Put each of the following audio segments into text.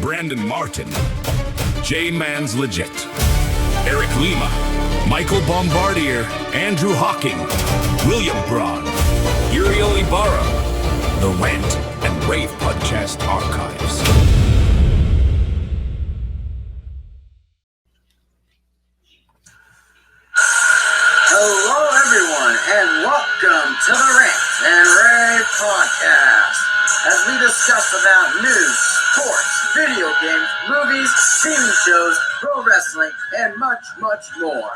Brandon Martin, J-Man's Legit, Eric Lima, Michael Bombardier, Andrew Hawking, William Braun, Uriel Ibarra, the Rant N Rave Podcast Archives. Hello, everyone, and welcome to the Rant N Rave Podcast, as we discuss about news, sports, video games, movies, TV shows, pro wrestling, and much, much more.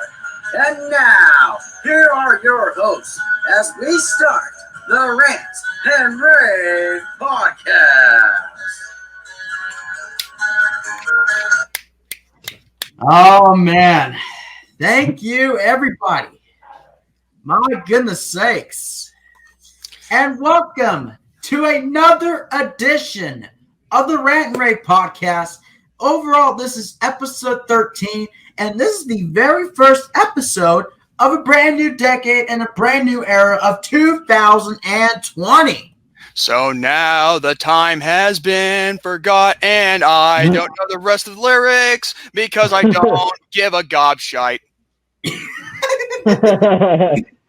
And now, here are your hosts as we start the Rant N Rave Podcast. Oh, man. Thank you, everybody. My goodness sakes. And welcome to another edition of the Rant N Rave Podcast. Overall, this is episode 13, and this is the very first episode of a brand new decade and a brand new era of 2020. So now the time has been forgot, and I don't know the rest of the lyrics because I don't give a gobshite.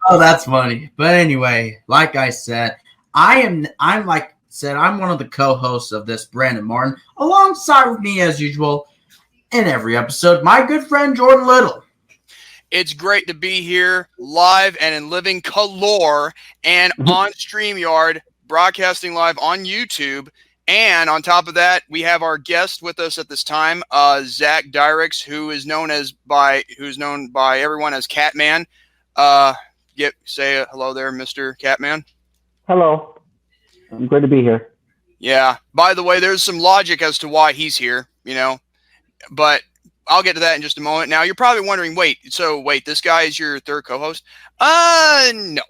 Oh, that's funny. But anyway, like I said, I'm one of the co-hosts of this, Brandon Martin, alongside with me as usual in every episode, my good friend Jordan Little. It's great to be here live and in living color and on StreamYard, broadcasting live on YouTube. And on top of that, we have our guest with us at this time, Zach Dierickx, who's known by everyone as Catman. Say hello there, Mr. Catman. Hello. I'm glad to be here. Yeah. By the way, there's some logic as to why he's here, but I'll get to that in just a moment. Now, you're probably wondering, wait, this guy is your third co-host? No.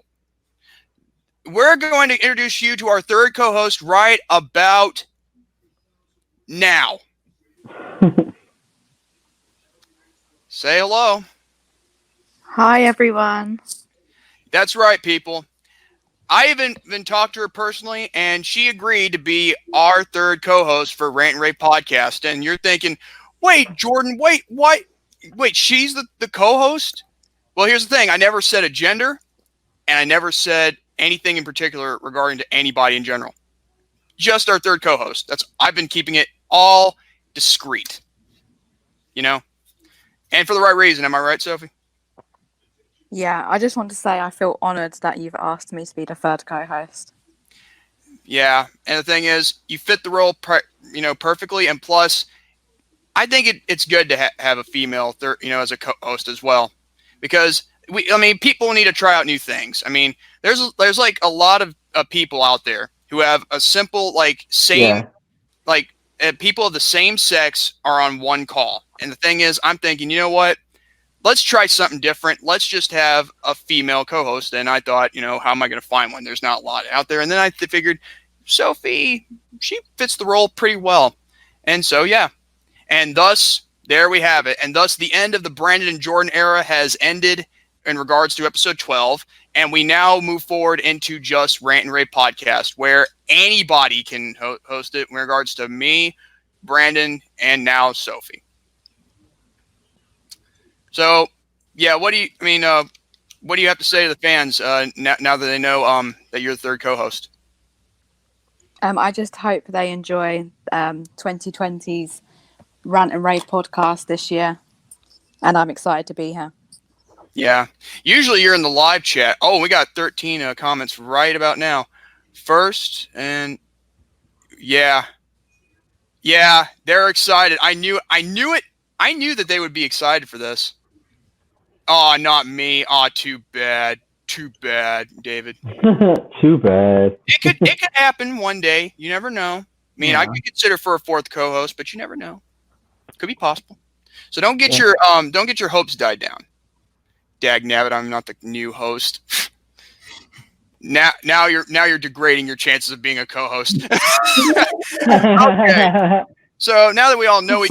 We're going to introduce you to our third co-host right about now. Say hello. Hi, everyone. That's right, people. I even talked to her personally, and she agreed to be our third co-host for Rant N Rave Podcast. And you're thinking, wait, Jordan, wait, she's the co-host? Well, here's the thing. I never said a gender, and I never said anything in particular regarding to anybody in general. Just our third co-host. I've been keeping it all discreet, and for the right reason. Am I right, Sophie? Yeah, I just want to say I feel honored that you've asked me to be the third co-host. Yeah, and the thing is, you fit the role, perfectly, and plus, I think it's good to have a female, as a co-host as well, because people need to try out new things. There's like a lot of people out there who have a simple people of the same sex are on one call, and the thing is, I'm thinking, you know what? Let's try something different. Let's just have a female co-host. And I thought, how am I going to find one? There's not a lot out there. And then I figured, Sophie, she fits the role pretty well. And so, yeah. And thus, there we have it. And thus, the end of the Brandon and Jordan era has ended in regards to episode 12. And we now move forward into just Rant N Rave Podcast, where anybody can host it in regards to me, Brandon, and now Sophie. So, yeah, what do you have to say to the fans now that they know that you're the third co-host? I just hope they enjoy 2020's Rant N Rave Podcast this year, and I'm excited to be here. Yeah, usually you're in the live chat. Oh, we got 13 comments right about now. First, and yeah, they're excited. I knew it. I knew that they would be excited for this. Oh, not me. Oh, too bad, David. Too bad. It could happen one day. You never know. I could consider for a fourth co-host, but you never know. Could be possible. So don't get your hopes died down. Dag nabbit, I'm not the new host. Now you're degrading your chances of being a co-host. Okay. So now that we all know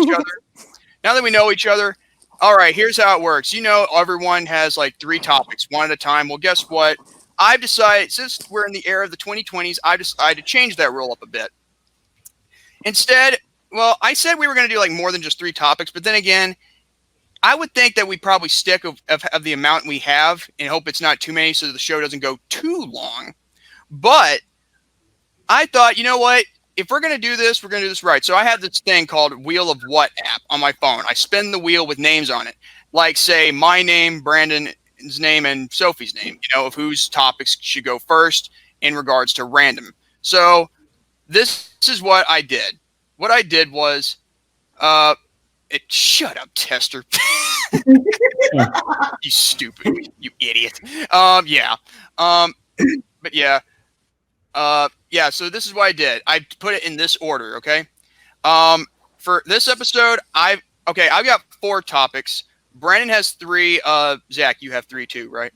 each other, all right, here's how it works. Everyone has like 3 topics, one at a time. Well, guess what? I've decided, since we're in the era of the 2020s, I decided to change that rule up a bit. Instead, Well, I said we were going to do like more than just 3 topics, but then again, I would think that we probably stick of the amount we have and hope it's not too many so the show doesn't go too long. But I thought, you know what? If we're going to do this, we're going to do this right. So I have this thing called Wheel of What app on my phone. I spin the wheel with names on it. Like, say, my name, Brandon's name, and Sophie's name, of whose topics should go first in regards to random. So this is what I did. What I did was, shut up, Tester. You stupid, you idiot. Yeah. But yeah. Yeah, so this is what I did. I put it in this order, okay? For this episode, I've got 4 topics. Brandon has 3. Zach, you have 3 too, right?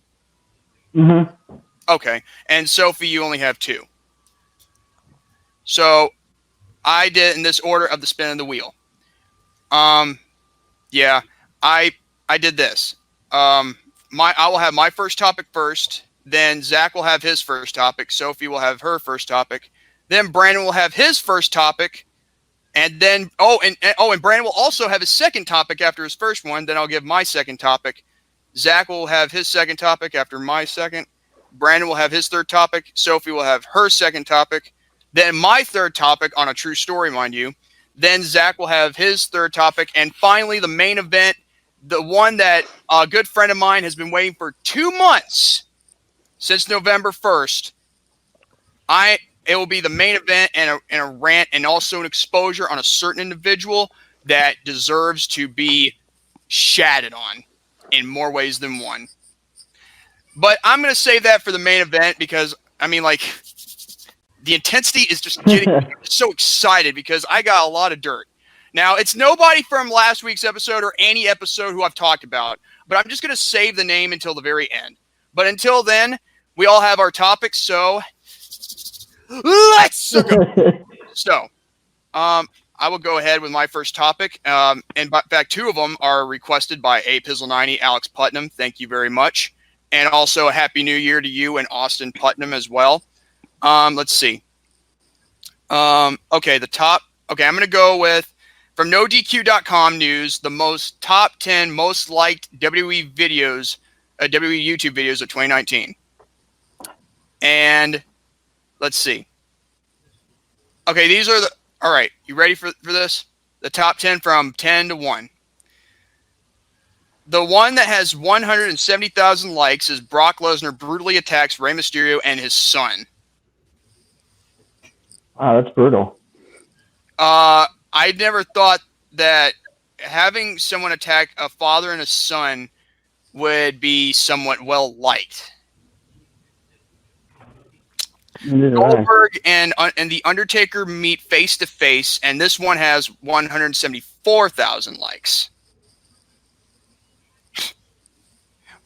Mm-hmm. Okay. And Sophie, you only have 2. So I did in this order of the spin of the wheel. Yeah, I did this. I will have my first topic first. Then Zach will have his first topic. Sophie will have her first topic. Then Brandon will have his first topic. And then, and Brandon will also have his second topic after his first one. Then I'll give my second topic. Zach will have his second topic after my second. Brandon will have his third topic. Sophie will have her second topic. Then my third topic on a true story, mind you. Then Zach will have his third topic. And finally, the main event, the one that a good friend of mine has been waiting for 2 months since November 1st. It will be the main event and a rant and also an exposure on a certain individual that deserves to be shatted on in more ways than one. But I'm going to save that for the main event because, the intensity is just getting so excited because I got a lot of dirt. Now, it's nobody from last week's episode or any episode who I've talked about, but I'm just going to save the name until the very end. But until then, we all have our topics, so let's go. So, I will go ahead with my first topic. And in fact, 2 of them are requested by A Pizzle 90, Alex Putnam. Thank you very much. And also a Happy New Year to you and Austin Putnam as well. Let's see. Okay, the top. Okay, I'm going to go with, from NoDQ.com news, the top 10 most liked WWE videos, WWE YouTube videos of 2019. And let's see. Okay, these are all right, you ready for this? The top 10 from 10 to 1. The one that has 170,000 likes is Brock Lesnar brutally attacks Rey Mysterio and his son. Wow, that's brutal. I never thought that having someone attack a father and a son would be somewhat well liked. Goldberg and the Undertaker meet face to face, and this one has 174,000 likes.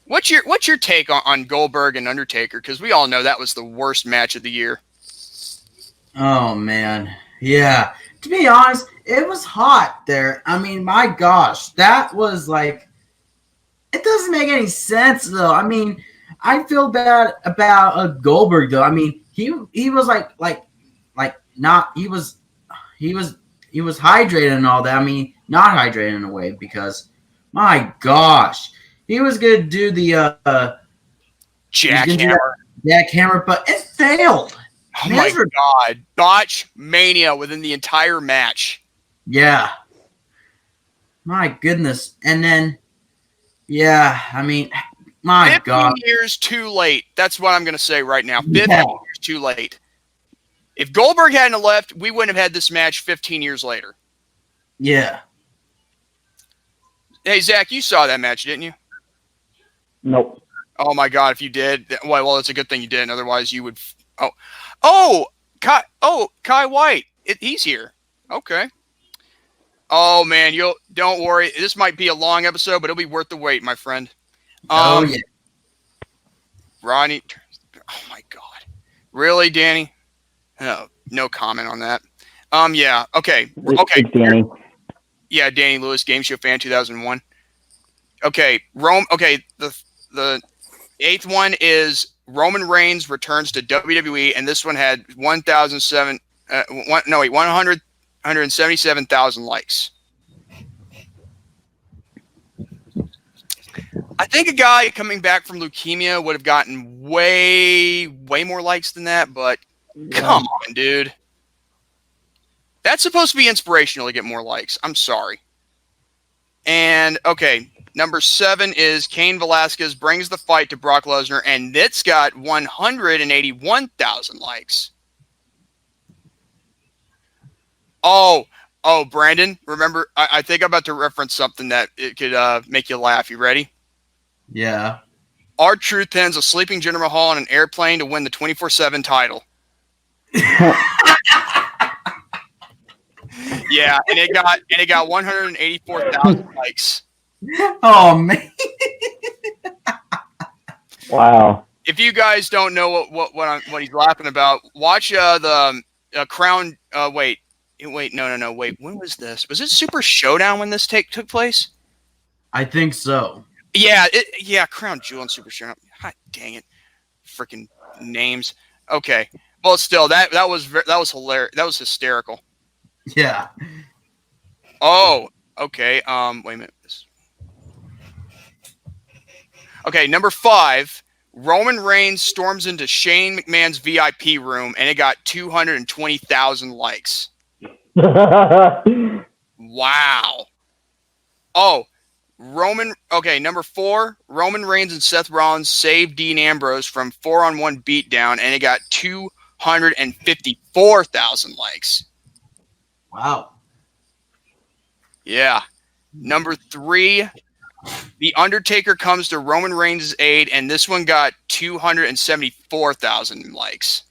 What's your take on Goldberg and Undertaker? Because we all know that was the worst match of the year. Oh, man. Yeah. To be honest, it was hot there. I mean, my gosh. That was like... It doesn't make any sense, though. I mean, I feel bad about Goldberg, though. I mean, he was he was hydrated and all that. I mean, not hydrated in a way because, my gosh. He was going to do the... jackhammer, but it failed. Oh my God. Botch mania within the entire match. Yeah. My goodness. And then, yeah, I mean, my 15 God. 15 years too late. That's what I'm going to say right now. 15 years too late. If Goldberg hadn't left, we wouldn't have had this match 15 years later. Yeah. Hey, Zach, you saw that match, didn't you? Nope. Oh, my God. If you did, well, it's a good thing you didn't. Otherwise, you would... Kai White. He's here. Okay. Oh, man, don't worry. This might be a long episode, but it'll be worth the wait, my friend. Yeah. Rodney. Oh, my God. Really, Danny? No comment on that. Yeah. Okay. Okay. It's Danny. Yeah, Danny Lewis, Game Show Fan 2001. Okay. Okay. The 8th one is Roman Reigns returns to WWE, and this one had 100,000 177,000 likes. I think a guy coming back from leukemia would have gotten way more likes than that, but come on, dude. That's supposed to be inspirational to get more likes. I'm sorry. And, okay, number 7 is Cain Velasquez brings the fight to Brock Lesnar, and it's got 181,000 likes. Oh, Brandon, remember, I think I'm about to reference something that it could make you laugh. You ready? Yeah. R-Truth pins a sleeping Jinder Mahal on an airplane to win the 24/7 title. Yeah, and it got 184,000 likes. Oh man! Wow. If you guys don't know what he's laughing about, watch the Crown. Wait, no. Wait, when was this? Was it Super Showdown when this took place? I think so. Yeah, Crown Jewel and Super Showdown. God dang it, freaking names. Okay, well, still that was hilarious. That was hysterical. Yeah. Oh, okay. Wait a minute. Okay, number 5. Roman Reigns storms into Shane McMahon's VIP room, and it got 220,000 likes. Wow. Oh, number 4. Roman Reigns and Seth Rollins saved Dean Ambrose from 4-on-1 beatdown, and it got 254,000 likes. Wow. Yeah. Number 3. The Undertaker comes to Roman Reigns' aid, and this one got 274,000 likes.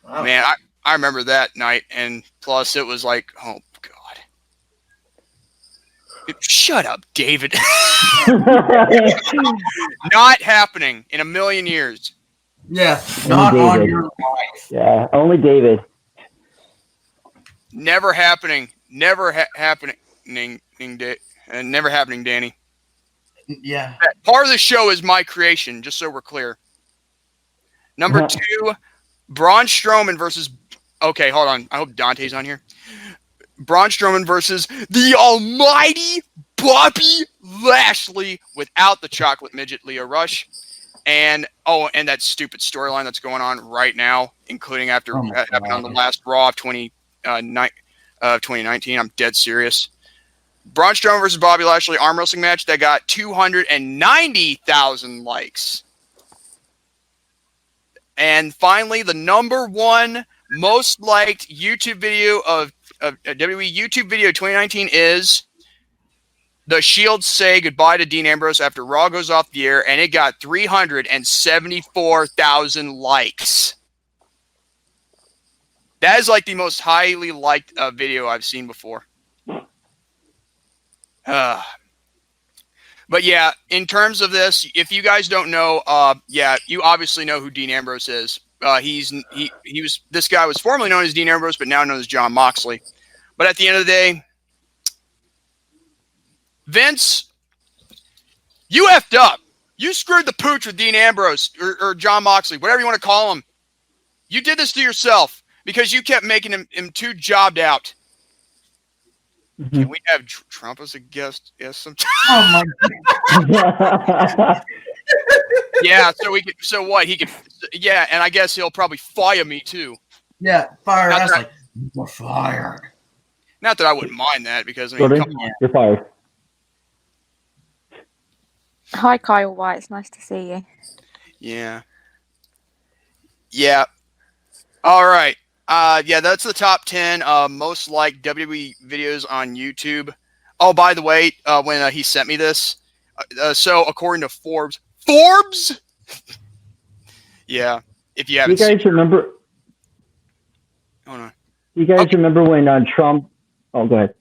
Wow. Man, I remember that night, and plus it was like, oh, God. Shut up, David. Not happening in a million years. Yeah, not on your life. Yeah, only David. Never happening. Never happening. Never happening, Danny. Yeah. Part of the show is my creation, just so we're clear. Number 2, Braun Strowman versus... Okay, hold on. I hope Dante's on here. Braun Strowman versus the almighty Bobby Lashley without the chocolate midget Leo Rush. And that stupid storyline that's going on right now, including after happened on the last Raw of 2019. I'm dead serious. Braun Strowman versus Bobby Lashley arm wrestling match that got 290,000 likes. And finally, the number 1 most liked YouTube video of WWE YouTube video 2019 is The Shield say goodbye to Dean Ambrose after Raw goes off the air, and it got 374,000 likes. That is like the most highly liked video I've seen before. But yeah, in terms of this, if you guys don't know, you obviously know who Dean Ambrose is. This guy was formerly known as Dean Ambrose, but now known as Jon Moxley. But at the end of the day, Vince, you effed up. You screwed the pooch with Dean Ambrose or Jon Moxley, whatever you want to call him. You did this to yourself because you kept making him too jobbed out. Can we have Trump as a guest? Yes, sometime. Oh my God. Yeah, so we could. So what? He could. Yeah, and I guess he'll probably fire me too. Yeah, fire us like we're fired. Not that I wouldn't mind that because I mean, Jordan, come on. you're fired. Hi, Kyle White. It's nice to see you. Yeah. Yeah. All right. Yeah, that's the top 10 most liked WWE videos on YouTube. Oh, by the way, when he sent me this, so according to Forbes, yeah, if you haven't, You guys remember? hold on. You guys remember when Trump? Oh, go ahead.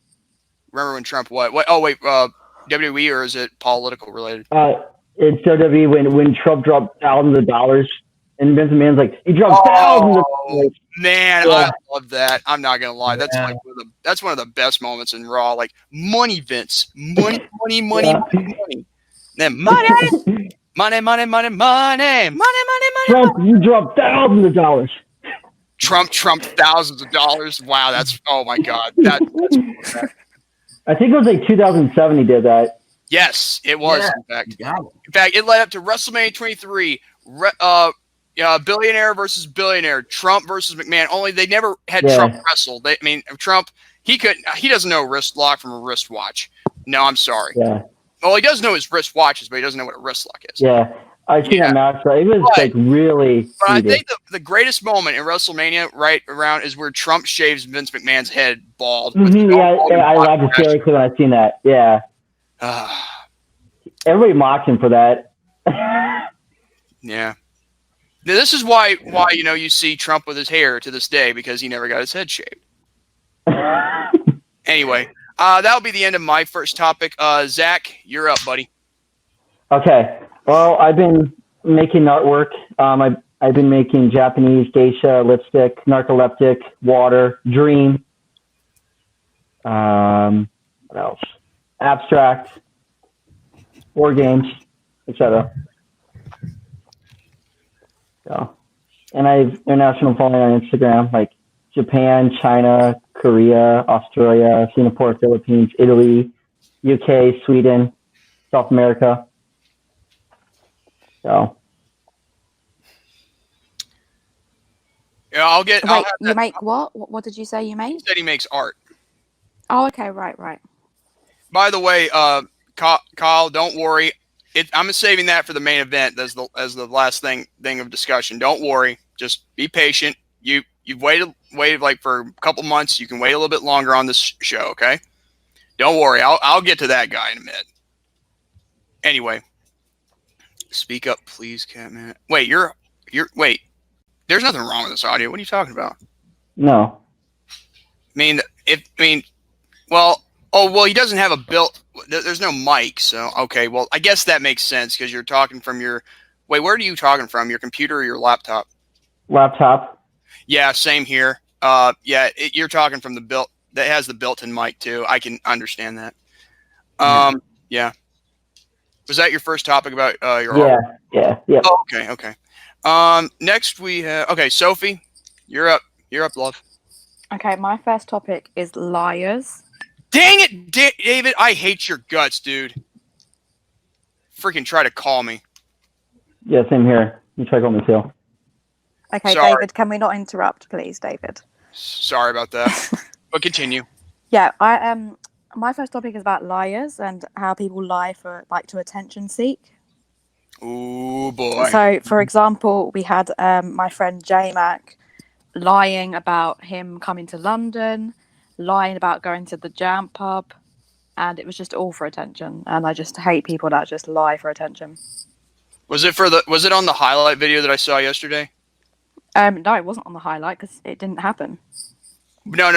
Remember when Trump what? Oh wait, WWE or is it political related? It's WWE when Trump dropped thousands of dollars, and Vince McMahon's like, he dropped thousands of dollars. Man, Yeah. I love that. I'm not gonna lie. That's like that's one of the best moments in Raw. Like money, Vince, money. Then money. Money. Trump, you dropped thousands of dollars. Trump thousands of dollars. Wow, that's oh my god. That's I think it was like 2007 he did that. yes, it was. Yeah, In fact, it led up to WrestleMania 23. Billionaire versus billionaire. Trump versus McMahon. Only they never had Trump wrestle. Trump. He doesn't know wrist lock from a wristwatch. No, I'm sorry. Yeah. Well, he does know his wristwatches, but he doesn't know what a wrist lock is. Yeah. I've seen that match. It was like really. But I think the greatest moment in WrestleMania right around is where Trump shaves Vince McMahon's head bald. Mm-hmm, I laughed hysterically when I seen that. Yeah. Everybody mocked him for that. Yeah. Now, this is why you see Trump with his hair to this day, because he never got his head shaved. Anyway, that'll be the end of my first topic. Zach, you're up, buddy. Okay. Well, I've been making artwork. I've been making Japanese geisha, lipstick, narcoleptic, water, dream. What else? Abstract, war games, etc. So, and I have international following on Instagram, like Japan, China, Korea, Australia, Singapore, Philippines, Italy, UK, Sweden, South America. So. Yeah, I'll get. Wait, you make what? What did you say you made? He said he makes art. Oh, okay, right. By the way, Kyle, don't worry. I'm saving that for the main event as the last thing of discussion. Don't worry. Just be patient. You've waited like for a couple months. You can wait a little bit longer on this show, okay? Don't worry. I'll get to that guy in a minute. Anyway, speak up, please, Catman. Wait, wait. There's nothing wrong with this audio. What are you talking about? No. Well, he doesn't have a built. There's no mic, so okay. Well, I guess that makes sense because you're talking from your. Wait, where are you talking from? Your computer or your laptop? Laptop. Yeah, same here. You're talking from the built. That has the built-in mic too. I can understand that. Yeah. Was that your first topic about your artwork? Yeah. Oh, okay. Next we have. Okay, Sophie, you're up. You're up, love. Okay, my first topic is liars. Dang it, David! I hate your guts, dude. Freaking try to call me. Yeah, same here. You try to call me too. Okay, Sorry. David, can we not interrupt, please, David? Sorry about that. But continue. Yeah, my first topic is about liars and how people lie to attention seek. Ooh, boy. So, for example, we had my friend J-Mac lying about him coming to London, lying about going to the Jam pub, and it was just all for attention. And I just hate people that just lie for attention. Was it on the highlight video that I saw yesterday? No, it wasn't on the highlight because it didn't happen. No,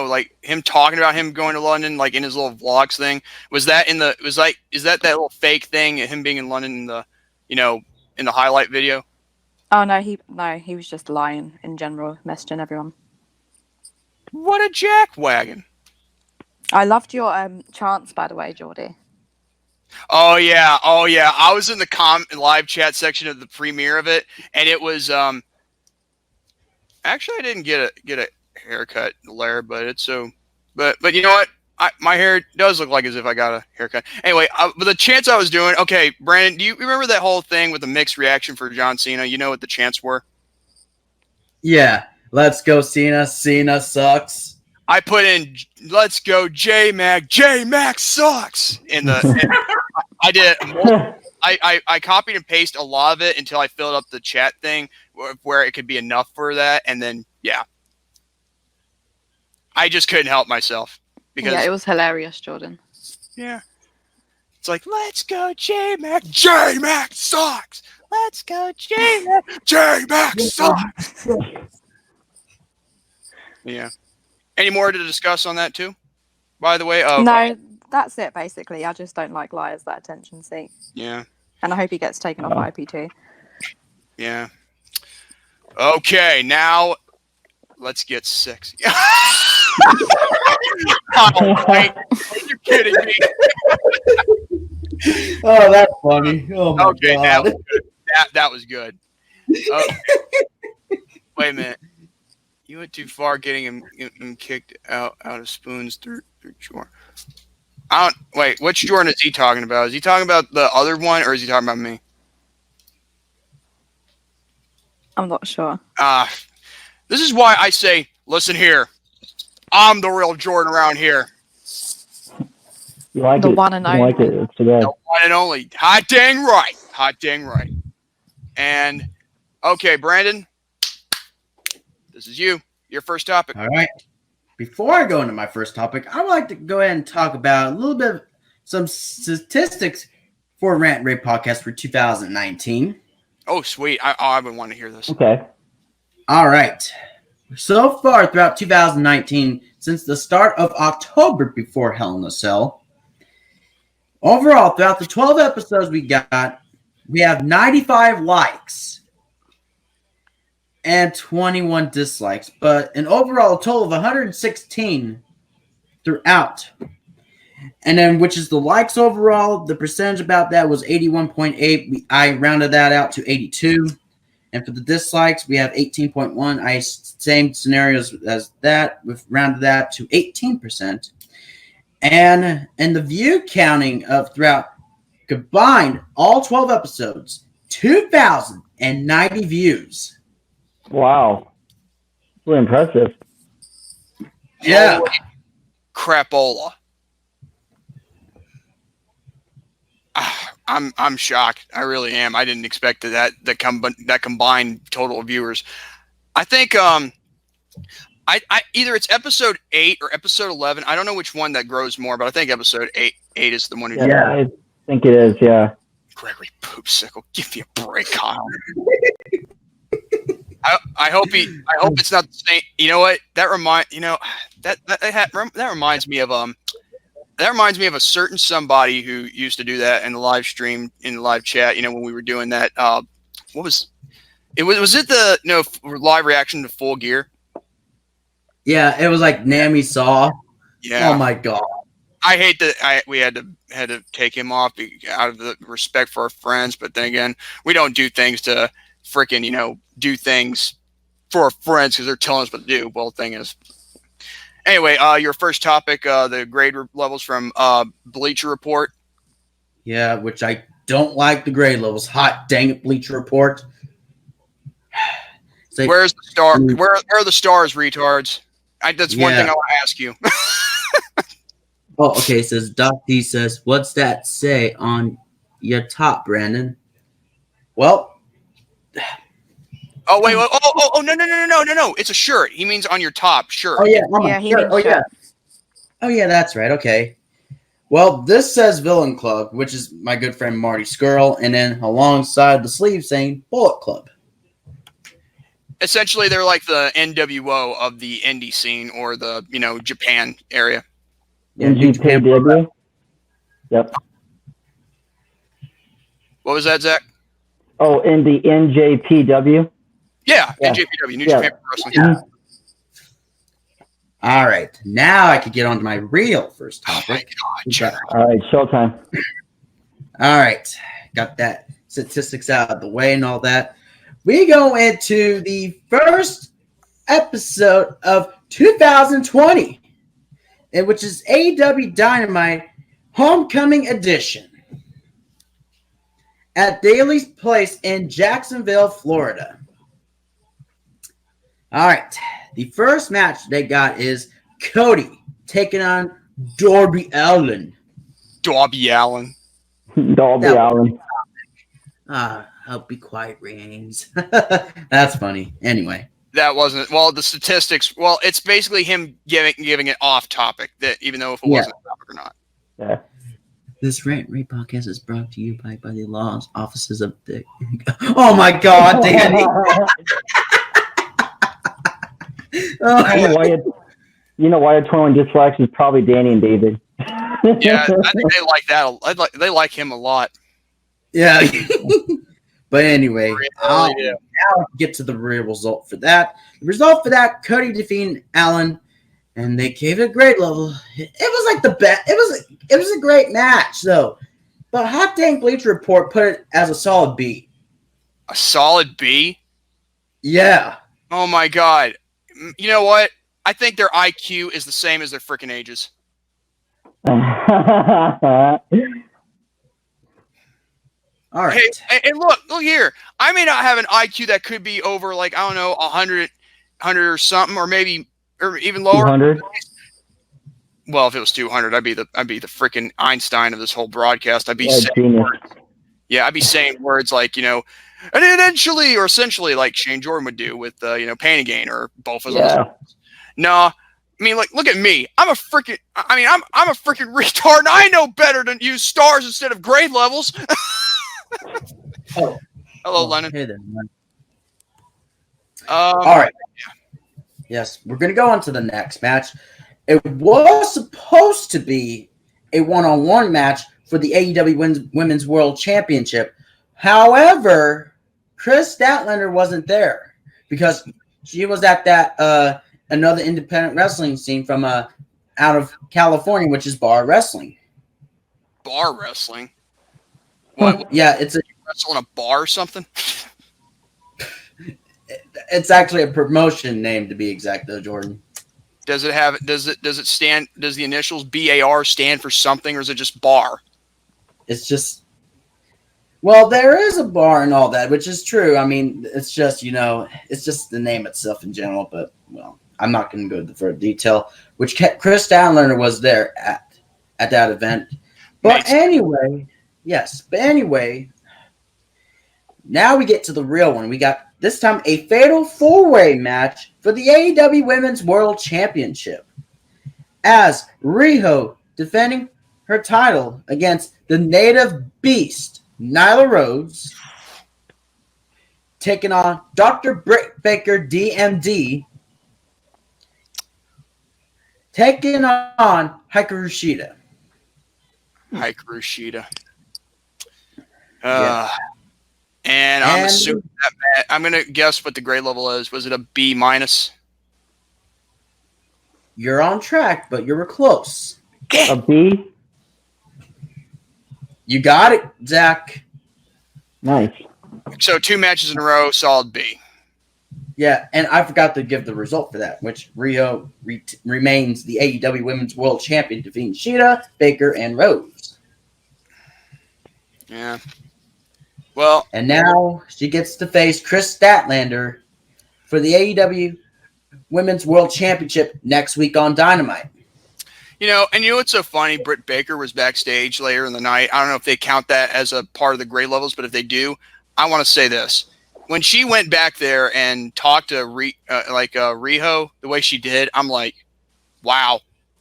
like him talking about him going to London, like in his little vlogs thing. Is that that little fake thing, him being in London in the, in the highlight video? Oh no, he was just lying in general, messaging everyone. What a jackwagon! I loved your chants, by the way, Geordie. Oh yeah. I was in the live chat section of the premiere of it, and it was actually I didn't get a haircut there, but it's so. But you know what? My hair does look like as if I got a haircut. Anyway, but the chants I was doing. Okay, Brandon, do you remember that whole thing with the mixed reaction for John Cena? You know what the chants were? Yeah. Let's go, Cena. Cena sucks. I put in "Let's go, J-Mac. J-Mac sucks." I did. I copied and pasted a lot of it until I filled up the chat thing where it could be enough for that, and then I just couldn't help myself because it was hilarious, Jordan. Yeah, it's like "Let's go, J-Mac. J-Mac sucks. Let's go, J-Mac. J-Mac sucks." Yeah. Any more to discuss on that too? By the way, no, that's it basically. I just don't like liars that attention seek. Yeah. And I hope he gets taken off IPT. Yeah. Okay, now let's get sexy. Oh, wait, you're kidding me. Oh, that's funny. Oh my okay, God. that was good. Okay. Wait a minute. You went too far getting him kicked out of spoons through Jordan. Wait, which Jordan is he talking about? Is he talking about the other one, or is he talking about me? I'm not sure. This is why I say, listen here. I'm the real Jordan around here. You like The it? one and You like only. it? It's good. The one and only. Hot dang right. Hot dang right. And, okay, Brandon, this is you. Your first topic. All right. Before I go into my first topic, I would like to go ahead and talk about a little bit of some statistics for Rant N Rave Podcast for 2019. Oh, sweet. I've been wanting to hear this. Okay. All right. So far throughout 2019, since the start of October before Hell in a Cell, overall, throughout the 12 episodes we have 95 likes and 21 dislikes, but an overall total of 116 throughout. And then, which is the likes overall, the percentage about that was 81.8. I rounded that out to 82. And for the dislikes, we have 18.1. Same scenarios as that. We've rounded that to 18%. And the view counting of throughout combined all 12 episodes, 2,090 views. Wow. Really impressive. Yeah. Holy crapola. I'm shocked. I really am. I didn't expect that combined total of viewers. I think I either it's episode 8 or episode 11. I don't know which one that grows more, but I think episode 8 is the one who. Yeah, I think it is. Yeah. Gregory Poopsicle, give me a break, Kyle. I hope it's not the same. You know what? That reminds me of That reminds me of a certain somebody who used to do that in the live stream, in the live chat. You know, when we were doing that. Was it the live reaction to Full Gear? Yeah, it was like Nami Saw. Yeah. Oh my god. I hate that we had to take him off out of the respect for our friends, but then again, we don't do things to freaking do things for our friends because they're telling us what to do. Well, the thing is. Anyway, your first topic, the grade levels from Bleacher Report. Yeah, which I don't like the grade levels. Hot dang it, Bleacher Report. Like, where's the star? Where are the stars, retards? That's one thing I want to ask you. Oh, okay. It says Doc D says, "What's that say on your top, Brandon?" Well. Oh wait! No! It's a shirt. He means on your top shirt. Oh yeah, he means shirt. yeah. Oh yeah, that's right. Okay. Well, this says Villain Club, which is my good friend Marty Skrull, and then alongside the sleeve saying Bullet Club. Essentially, they're like the NWO of the indie scene, or the Japan area. Yeah, NGPW. Yep. What was that, Zach? Oh, in the NJPW. Yeah, NJPW, New Japan Pro Wrestling. Yeah. All right, now I could get on to my real first Oh my topic. God, All right, showtime. All right, got that statistics out of the way and all that. We go into the first episode of 2020, which is AEW Dynamite Homecoming Edition at Daly's Place in Jacksonville, Florida. All right, the first match they got is Cody taking on Darby Allin. Darby Allin. Darby Allin. I'll be quiet, Reigns. That's funny. Anyway. That wasn't the statistics. Well, it's basically him giving it off topic. That even though if it wasn't a topic or not. Yeah. This Rant N Rave podcast is brought to you by the laws offices of the. Oh my God, Danny! You know why 21 dislikes is probably Danny and David. Yeah, I think they like that. They like him a lot. Yeah. But anyway, Really, now I'll get to the real result for that. The result for that, Cody defeating Allen, and they gave it a great level. It was like the best. It was a great match, though. But Hot Dang Bleacher Report put it as a solid B. A solid B? Yeah. Oh my God. You know what? I think their IQ is the same as their freaking ages. All right. Hey, and look here. I may not have an IQ that could be over, like, I don't know, 100 or something, or maybe, or even lower. 200? Well, if it was 200, I'd be the freaking Einstein of this whole broadcast. I'd be Yeah, saying genius. words. Yeah, I'd be saying words like, and eventually, or essentially, like Shane Jordan would do with, Pain and Gain, or both of them. Yeah. No, I mean, like, look at me. I'm a freaking retard, and I know better than use stars instead of grade levels. Oh. Hello, Lennon. Hey there, man. All All right. Yes, we're going to go on to the next match. It was supposed to be a one-on-one match for the AEW Women's World Championship. However, Chris Statlander wasn't there because she was at that another independent wrestling scene from out of California, which is bar wrestling. Bar wrestling? What? Yeah, it's Wrestle in a bar or something? it's actually a promotion name, to be exact, though, Jordan. Does the initials BAR stand for something, or is it just bar? It's just, well, there is a bar and all that, which is true. I mean, it's just, it's just the name itself in general, but, well, I'm not going to go into further detail, which Chris Statlander was there at that event. But anyway, now we get to the real one. We got, this time, a fatal four-way match for the AEW Women's World Championship, as Riho defending her title against the native beast, Nyla Rose, taking on Dr. Britt Baker, DMD, taking on Hikaru Shida. And I'm assuming that I'm going to guess what the grade level is. Was it a B minus? You're on track, but you were close. A B? You got it, Zach. Nice. So 2 matches in a row, solid B. Yeah, and I forgot to give the result for that, which Riho remains the AEW Women's World Champion, defeating Shida, Baker, and Rose. Yeah. Well, and now she gets to face Chris Statlander for the AEW Women's World Championship next week on Dynamite. And what's so funny? Britt Baker was backstage later in the night. I don't know if they count that as a part of the grade levels, but if they do, I want to say this. When she went back there and talked to Riho the way she did, I'm like, wow,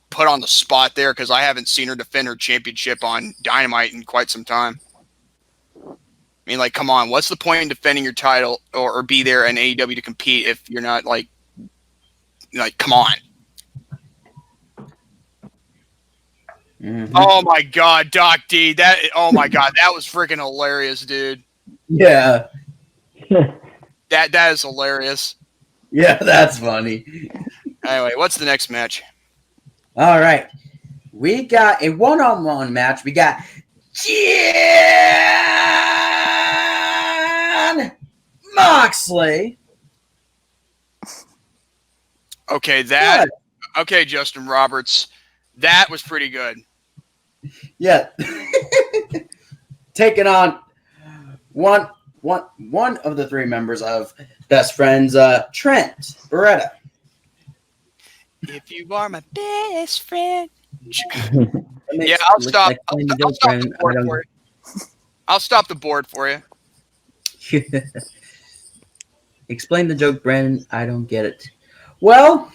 put on the spot there, because I haven't seen her defend her championship on Dynamite in quite some time. I mean, like, come on. What's the point in defending your title or be there in AEW to compete if you're not, like, come on. Mm-hmm. Oh, my God, Doc D. That was freaking hilarious, dude. Yeah. That is hilarious. Yeah, that's funny. Anyway, what's the next match? All right. We got a one-on-one match. We got Jon Moxley. Okay, Justin Roberts. That was pretty good. Yeah. Taking on one of the 3 members of Best Friends, Trent Beretta. If you are my best friend. Yeah, I'll stop the board for you. I'll stop the board for you. Explain the joke, Brandon. I don't get it. Well,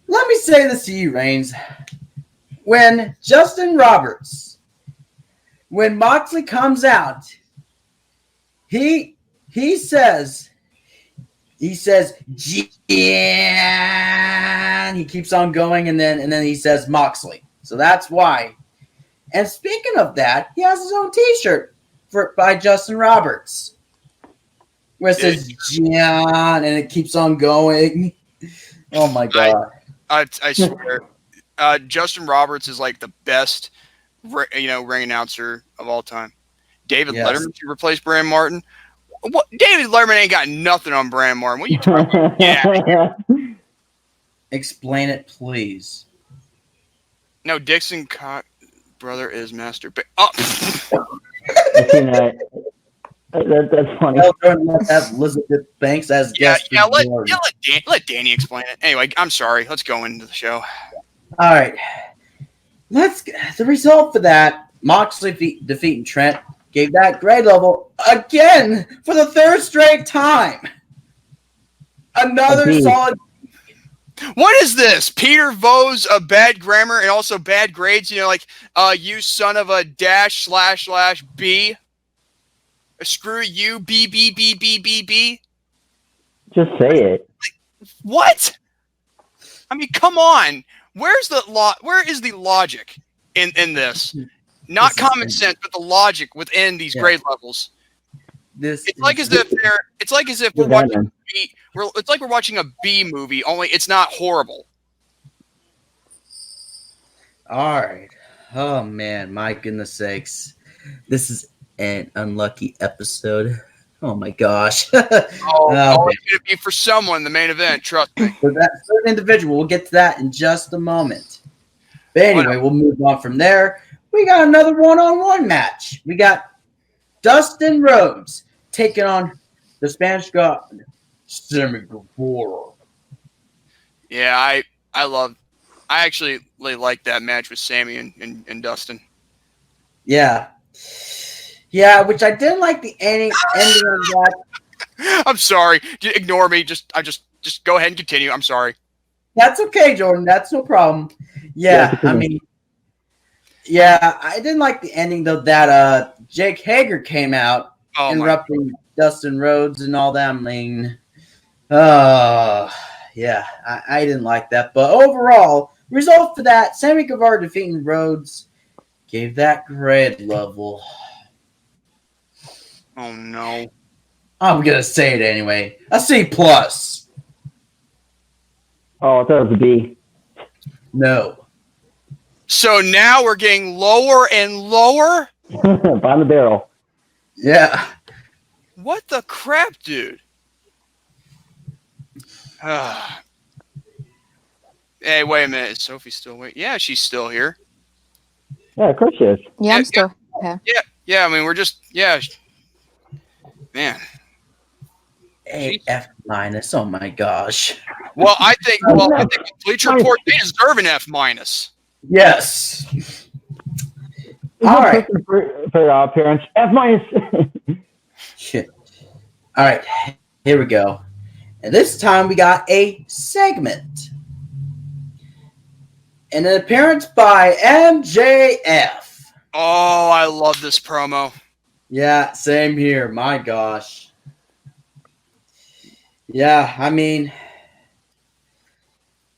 let me say this to you, Reigns. When Moxley comes out, he says, Jan. He keeps on going, and then he says Moxley. So that's why. And speaking of that, he has his own T-shirt by Justin Roberts, where it says Jan, and it keeps on going. Oh my God! I swear, Justin Roberts is like the best, ring announcer of all time. David Letterman to replace Brandon Martin. What? David Letterman ain't got nothing on Brandon Martin. What are you talking about? Yeah. Explain it, please. No, Dixon Cock brother is master. Oh. I've seen that. That's funny. Let's have Elizabeth Banks as guest. Let Danny explain it. Anyway, I'm sorry. Let's go into the show. All right. The result for that, Moxley defeating Trent, gave that grade level again for the third straight time. Another solid. What is this? Peter Vose of bad grammar and also bad grades? You know, like, you son of a dash / B. Screw you, B. Just say it. What? I mean, come on. Where is the logic in this? Not common sense, but the logic within these grade levels. It's like as if we're watching we're watching a B movie, only it's not horrible. All right. Oh man, my goodness sakes. This is an unlucky episode. Oh my gosh. It's gonna be for someone the main event, trust me. For that certain individual, we'll get to that in just a moment. But anyway, we'll move on from there. We got another one-on-one match. We got Dustin Rhodes taking on the Spanish God, Sammy Guevara. Yeah, I actually really like that match with Sammy and Dustin. Yeah. Yeah, which I didn't like the ending of that. I'm sorry. Ignore me. Just go ahead and continue. I'm sorry. That's okay, Jordan. That's no problem. Yeah, I mean, yeah, I didn't like the ending though that Jake Hager came out interrupting Dustin Rhodes and all that. I mean, yeah, I didn't like that. But overall, result for that, Sammy Guevara defeating Rhodes gave that grade level. Oh no. I'm gonna say it anyway. A C+. Oh, I thought it was a B. No. So now we're getting lower and lower? Bottom of the barrel. Yeah. What the crap, dude? Hey, wait a minute. Is Sophie still waiting? Yeah, she's still here. Yeah, of course she is. Yeah, I'm still here. Yeah, I mean, we're just, man. A F-. Oh my gosh. Well, I think Bleacher Report, they deserve an F-. Yes. All right. For appearance, F-. Shit. All right. Here we go. And this time we got a segment. And an appearance by MJF. Oh, I love this promo. Yeah, same here. My gosh. Yeah, I mean,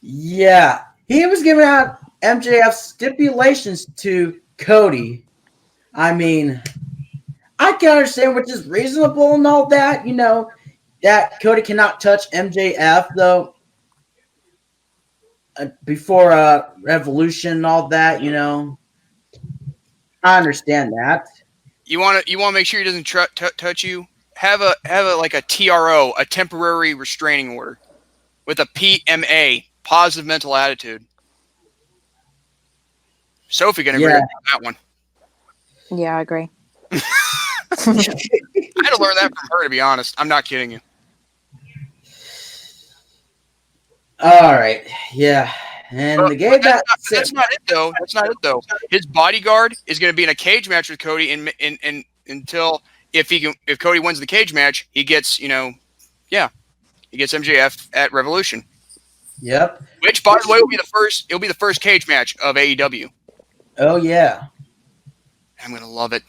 yeah. He was giving out MJF stipulations to Cody. I mean, I can understand which is reasonable and all that, you know, that Cody cannot touch MJF, though, before Revolution and all that, you know. I understand that. You want to make sure he doesn't touch you? Have a like a TRO, a temporary restraining order, with a PMA, positive mental attitude. Sophie gonna agree with that one. Yeah, I agree. I had to learn that from her, to be honest. I'm not kidding you. All right, yeah, and the game that's not it though. That's not it though. His bodyguard is going to be in a cage match with Cody, until if Cody wins the cage match, he gets he gets MJF at Revolution. Yep. Which, by the way, will be the first. It'll be the first cage match of AEW. Oh yeah. I'm gonna love it.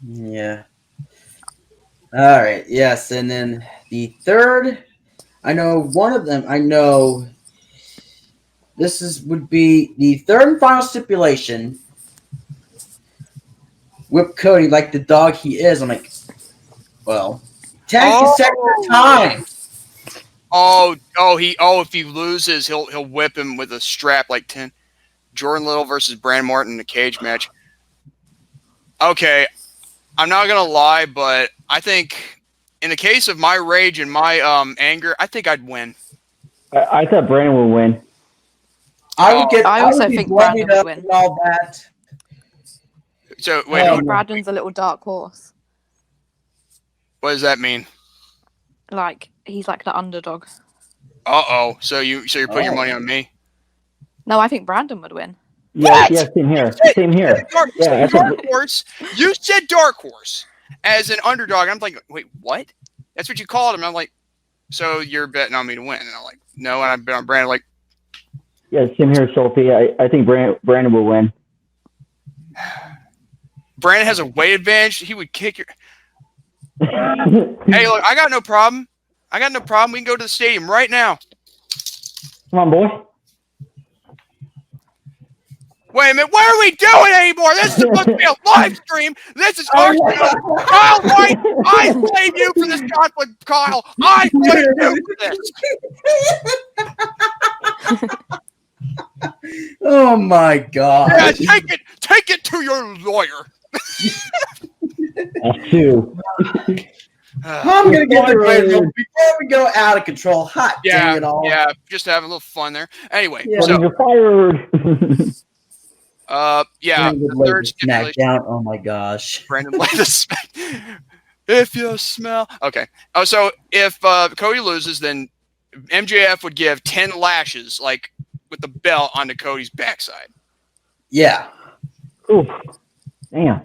Yeah. All right. Yes, and then the third. I know one of them. I know this would be the third and final stipulation. Whip Cody like the dog he is. I'm like, well, 10 consecutive times. If he loses, he'll whip him with a strap like 10. Jordan Little versus Brandon Martin in a cage match. Okay, I'm not gonna lie, but I think in the case of my rage and my anger, I think I'd win. I thought Brandon would win. I would get. I also would be think bloodied Brandon would up win. and all that. So wait, Oh, I think Brandon's a little dark horse. what does that mean? Like he's like the underdog. So you're putting your money on me? No, I think Brandon would win. Yeah, same here. Same here. Yeah, Dark horse. You said dark horse as an underdog. I'm like, wait, what? That's what you called him. I'm like, so you're betting on me to win? And I'm like, no. And I bet on Brandon. Like, yeah, same here, Sophie. I think Brandon will win. Brandon has a weight advantage. He would kick your. Hey, look, I got no problem. We can go to the stadium right now. Come on, boy. Wait a minute. What are we doing anymore? This is supposed to be a live stream. This is our show. Kyle White, I blame you for this conflict, Kyle. I blame you for this. Oh my God! Yeah, take it to your lawyer. That's two. I'm gonna get the great before we go out of control. Hot dang it all! Yeah, just having a little fun there. Anyway, You're fired. The third stipulation. Down. Oh my gosh! Brandon laid the smack. If you smell. Okay. Oh, so if Cody loses, then MJF would give 10 lashes, like with the belt onto Cody's backside. Yeah. Ooh. Damn.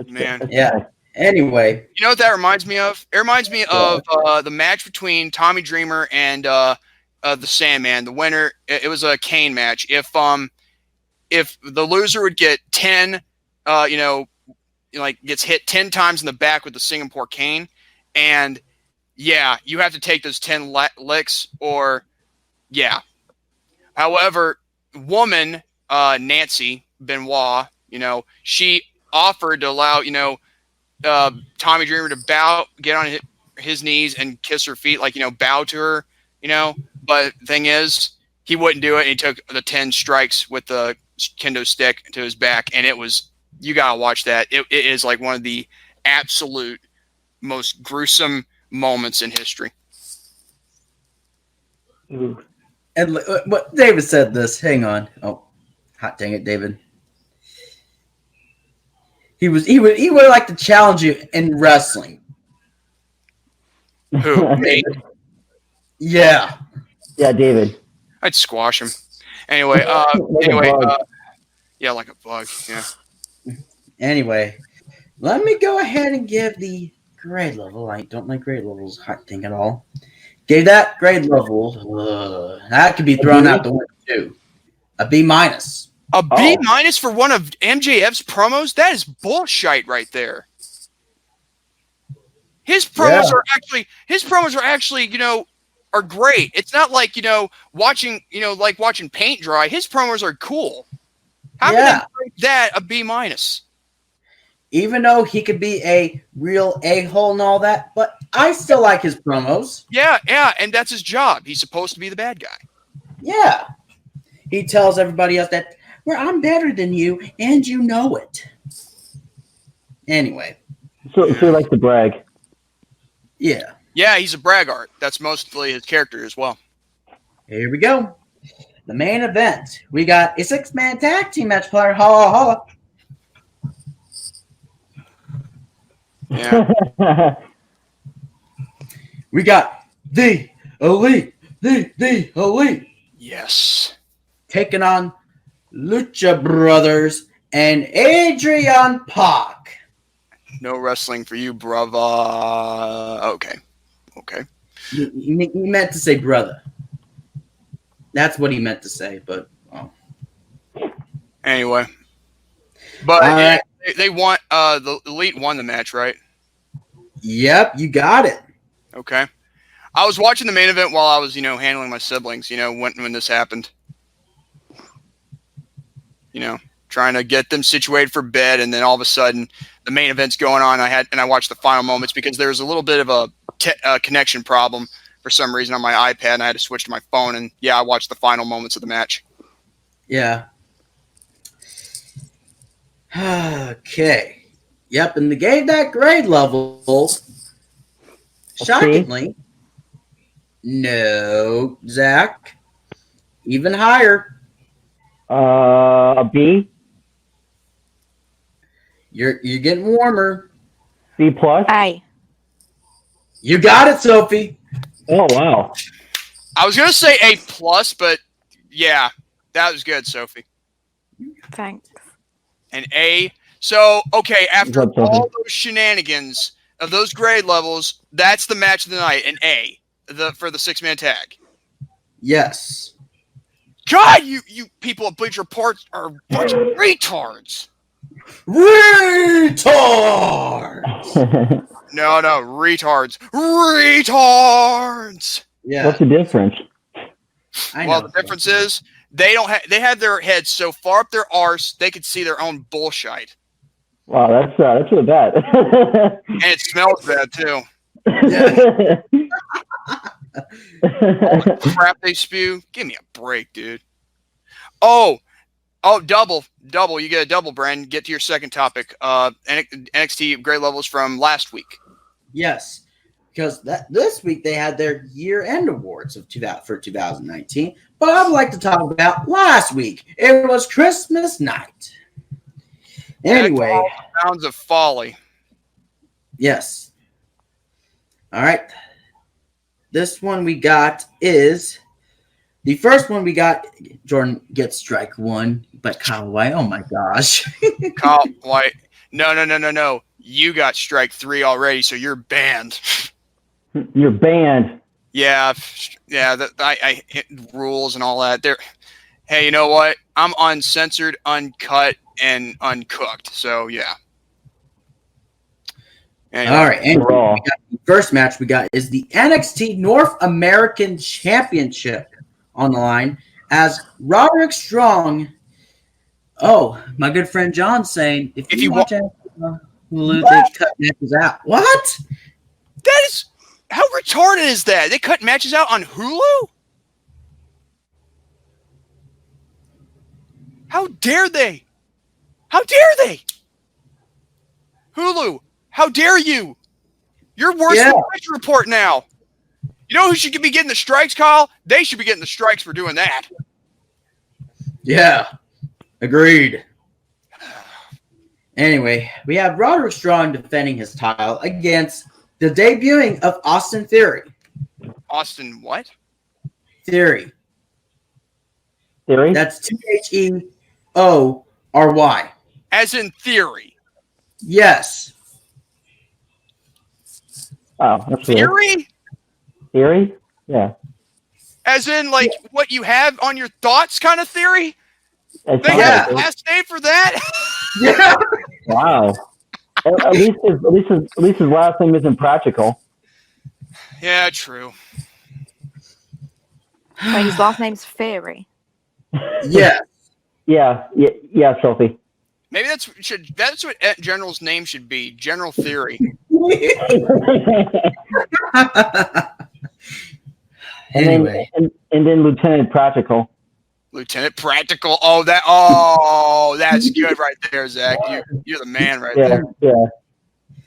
Man. Yeah. Anyway. You know what that reminds me of? It reminds me of the match between Tommy Dreamer and the Sandman. The winner, it was a cane match. If the loser would get 10, gets hit 10 times in the back with the Singapore cane, and you have to take those 10 licks, or However, woman Nancy Benoit, she offered to allow Tommy Dreamer to get on his knees and kiss her feet, bow to her, But the thing is, he wouldn't do it, and he took the 10 strikes with the kendo stick to his back, and you gotta watch that. It is like one of the absolute most gruesome moments in history. Ooh. And what David said this. Hang on. Oh, hot dang it, David. He would like to challenge you in wrestling. Who? Me? Yeah. Yeah, David. I'd squash him. Anyway, like a bug. Yeah. Anyway, let me go ahead and give the grade level. I don't like grade levels. Hot thing at all. Gave that grade level. That could be thrown out the window too. A B minus. A B minus for one of MJF's promos? That is bullshit right there. His promos are actually, are great. It's not like, watching paint dry. His promos are cool. How can they make that a B minus? Even though he could be a real a-hole and all that, but I still like his promos. Yeah, and that's his job. He's supposed to be the bad guy. Yeah. He tells everybody else that, I'm better than you, and you know it. Anyway. So he likes to brag. Yeah. Yeah, he's a braggart. That's mostly his character as well. Here we go. The main event. We got a 6-man tag team match player. Holla, holla. Yeah. We got the Elite. The Elite. Yes. Taking on Lucha Brothers and Adrian Pac. No wrestling for you, brava. Okay. He meant to say brother. That's what he meant to say, but anyway. But they won. The Elite won the match, right? Yep, you got it. Okay. I was watching the main event while I was, handling my siblings, when this happened. Trying to get them situated for bed, and then all of a sudden the main event's going on. I watched the final moments because there was a little bit of a connection problem for some reason on my iPad, and I had to switch to my phone, and I watched the final moments of the match. Yeah. Okay. Yep, and they gave that grade level Shockingly, no, Zach. Even higher. A B. You're getting warmer. C plus. A. You got it, Sophie. Oh wow. I was gonna say A plus, but yeah, that was good, Sophie. Thanks. An A. So okay, after What's up, all Sophie? those shenanigans of those grade levels, that's the match of the night. An A. For the 6-man tag. Yes. God, you people at Bleacher Report are a bunch of retards. Retard. No, retards. Retards. Yeah. What's the difference? I Well, know. the difference is they have their heads so far up their arse they could see their own bullshit. Wow, that's really bad. And it smells bad too. Yeah. All the crap they spew. Give me a break, dude. Oh, double. You get a double, Brandon. Get to your second topic. NXT grade levels from last week. Yes, because this week they had their year-end awards for 2019. But I would like to talk about last week. It was Christmas night. Anyway, Pounds of folly. yes. All right. This one we got is the first one we got. Jordan gets strike one, but Kyle White. Oh my gosh. Kyle White. No. You got strike 3 already, so you're banned. You're banned. Yeah. I hit rules and all that. Hey, you know what? I'm uncensored, uncut, and uncooked. So yeah. Anyway. All right. Anyway, the first match we got is the NXT North American Championship on the line as Roderick Strong. Oh, my good friend John saying if you watch Hulu, they cut matches out. What? That is how retarded is that? They cut matches out on Hulu? How dare they? How dare they? Hulu, how dare you? You're worse than Bleacher Report now. You know who should be getting the strikes, Kyle? They should be getting the strikes for doing that. Yeah. Agreed. Anyway, we have Roderick Strong defending his title against the debuting of Austin Theory. Austin what? Theory. Theory? That's Theory. As in theory. Yes. Oh, that's weird. Theory? Theory? Yeah. As in, like, what you have on your thoughts kind of theory? It They sounds have a like it. last name for that? Yeah. Wow. At least his last name isn't practical. Yeah, true. Wait, his last name's Theory. Yeah. Yeah, Sophie. Maybe that's what General's name should be. General Theory. Anyway. And then Lieutenant Practical. Lieutenant Practical. Oh, that's good right there, Zach. You're the man right there. Yeah.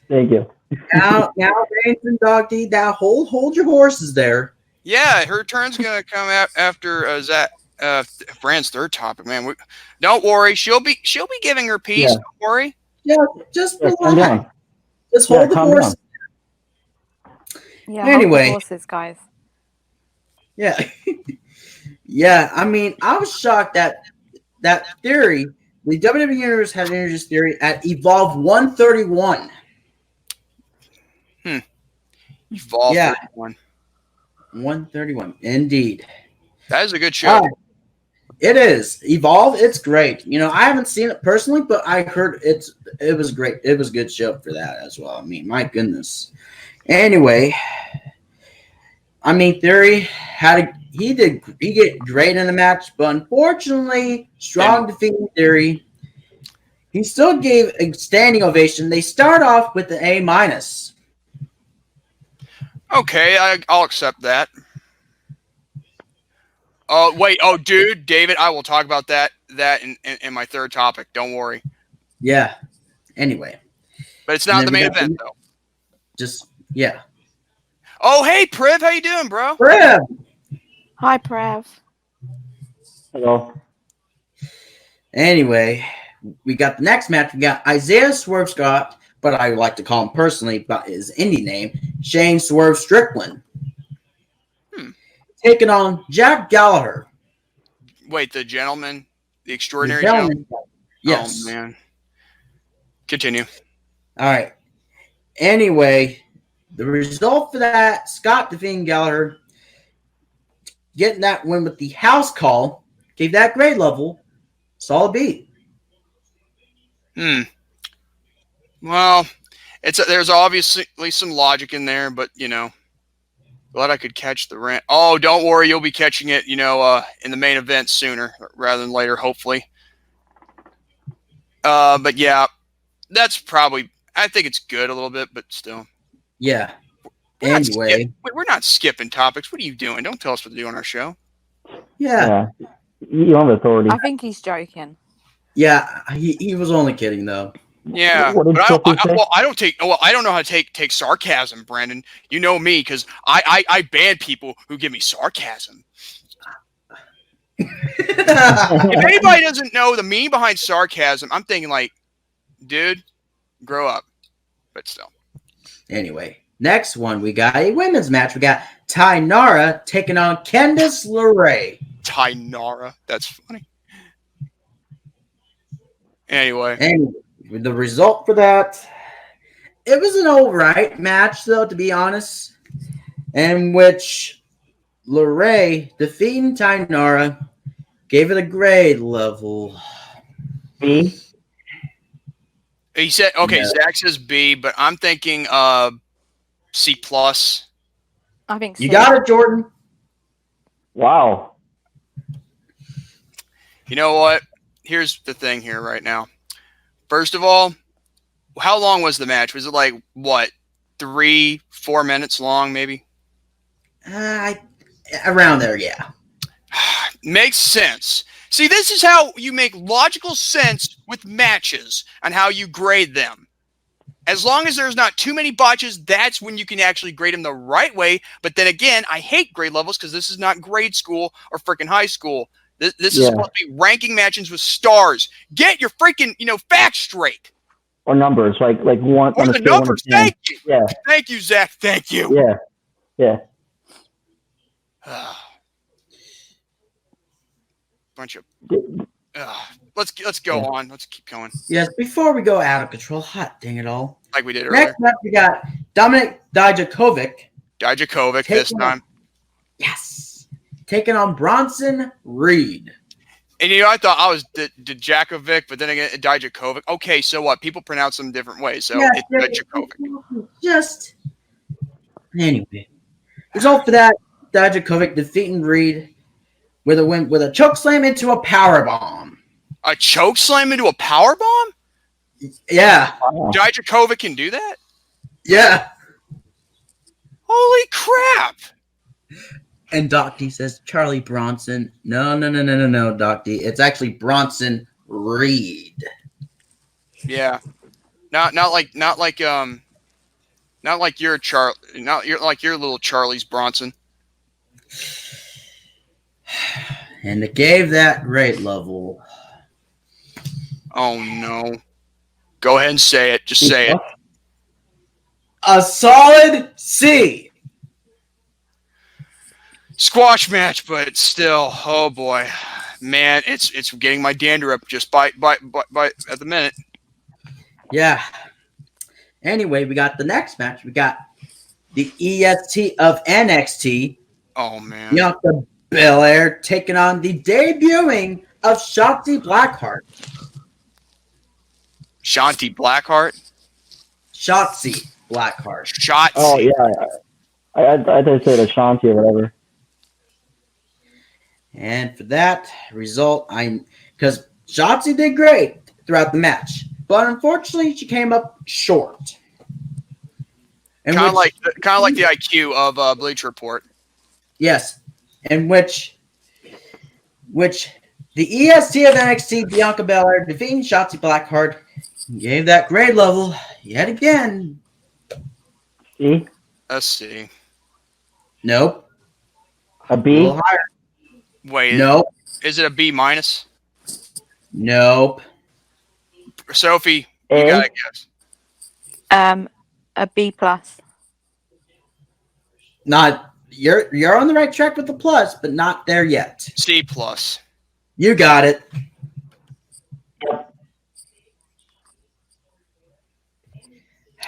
Thank you. now, Rainson Dog D, now hold your horses there. Yeah, her turn's gonna come out after Zach. Brand's third topic, man. Don't worry, she'll be giving her piece. Yeah. Don't worry. Yeah, just Yeah, calm relax. down. Just hold the calm horses. down. Yeah, Anyway. hold the horses, guys. Yeah. Yeah, I mean, I was shocked that Theory, the WWE Universe had introduced Theory at Evolve 131. Evolve. Yeah. 31. 131, indeed. That is a good show. It is. Evolve, it's great. You know, I haven't seen it personally, but I heard it was great. It was a good show for that as well. I mean, my goodness. Anyway, I mean, Theory he did great in the match, but unfortunately, Strong defeated Theory. He still gave a standing ovation. They start off with the A-. Okay, I'll accept that. Wait, dude, David, I will talk about that in my third topic. Don't worry. Yeah. Anyway. But it's not the main event, though. Just, yeah. Oh, hey, Priv, how you doing, bro? Brad. Hi, Prev. Hello. Anyway, we got the next match. We got Isaiah Swerve Scott, but I like to call him personally by his indie name, Shane Swerve Strickland. Taking on Jack Gallagher. Wait, the gentleman? The extraordinary gentleman? Yes. Oh, man. Continue. All right. Anyway, the result for that, Scott defeating Gallagher, getting that win with the house call, gave that grade level, solid B. Well, there's obviously some logic in there, but, glad I could catch the rant. Oh, don't worry. You'll be catching it, in the main event sooner rather than later, hopefully. But, yeah, that's probably – I think it's good a little bit, but still. Yeah. We're not skipping topics. What are you doing? Don't tell us what to do on our show. Yeah. You have authority. I think he's joking. Yeah, he was only kidding, though. Yeah, What did but Sophie say? I don't know how to take sarcasm, Brandon. You know me, because I ban people who give me sarcasm. If anybody doesn't know the meaning behind sarcasm, I'm thinking like, dude, grow up. But still. Anyway, next one, we got a women's match. We got Tainara taking on Candice LeRae. Tainara, that's funny. Anyway. And the result for that, it was an alright match, though, to be honest, in which LeRae defeating Tainara gave it a grade level B. He said, okay, Yeah. Zach says B, but I'm thinking C+. I think You C. got it, Jordan. Wow. You know what? Here's the thing here right now. First of all, how long was the match? Was it like, what, 3-4 minutes long, maybe? Around there, yeah. Makes sense. See, this is how you make logical sense with matches and how you grade them. As long as there's not too many botches, that's when you can actually grade them the right way. But then again, I hate grade levels because this is not grade school or freaking high school. This is supposed to be ranking matches with stars. Get your freaking, facts straight. Or numbers, like one. Or on a the scale of numbers. 1 to 10. Thank you. Yeah. Thank you, Zach. Thank you. Yeah. Bunch of. Let's go on. Let's keep going. Yes, before we go out of control, hot dang it all. Like we did earlier. Next up, we got Dominic Dijakovic. Dijakovic this time. Yes. Taking on Bronson Reed. And I thought I was Dijakovic, but then again, Dijakovic. Okay, so what? People pronounce them different ways, so it's Dijakovic. Just anyway. Result for that, Dijakovic defeating Reed with a win with a choke slam into a power bomb. A choke slam into a power bomb? Yeah. Wow. Dijakovic can do that? Yeah. Holy crap! And Doc D says Charlie Bronson. No, Doc D. It's actually Bronson Reed. Yeah. Not like your little Charlie's Bronson. And it gave that grade level. Oh no. Go ahead and say it. Just say it. A solid C. Squash match, but still, oh boy. Man, it's getting my dander up just by at the minute. Yeah. Anyway, we got the next match. We got the EST of NXT. Oh man. Bianca Belair taking on the debuting of Shotzi Blackheart. Shanti Blackheart? Shotzi Blackheart. Shotzi. Oh yeah. I thought you said Ashanti or whatever. And for that result, because Shotzi did great throughout the match, but unfortunately she came up short. Kind of like the IQ of Bleacher Report. Yes, in which the EST of NXT, Bianca Belair, defeating Shotzi Blackheart, gave that grade level yet again. See? Let's see. Nope. A A B? little higher. Wait, Nope. is it a B minus? Nope. Sophie, you A? gotta guess. A B plus. Not you're on the right track with the plus, but not there yet. C plus. You got it.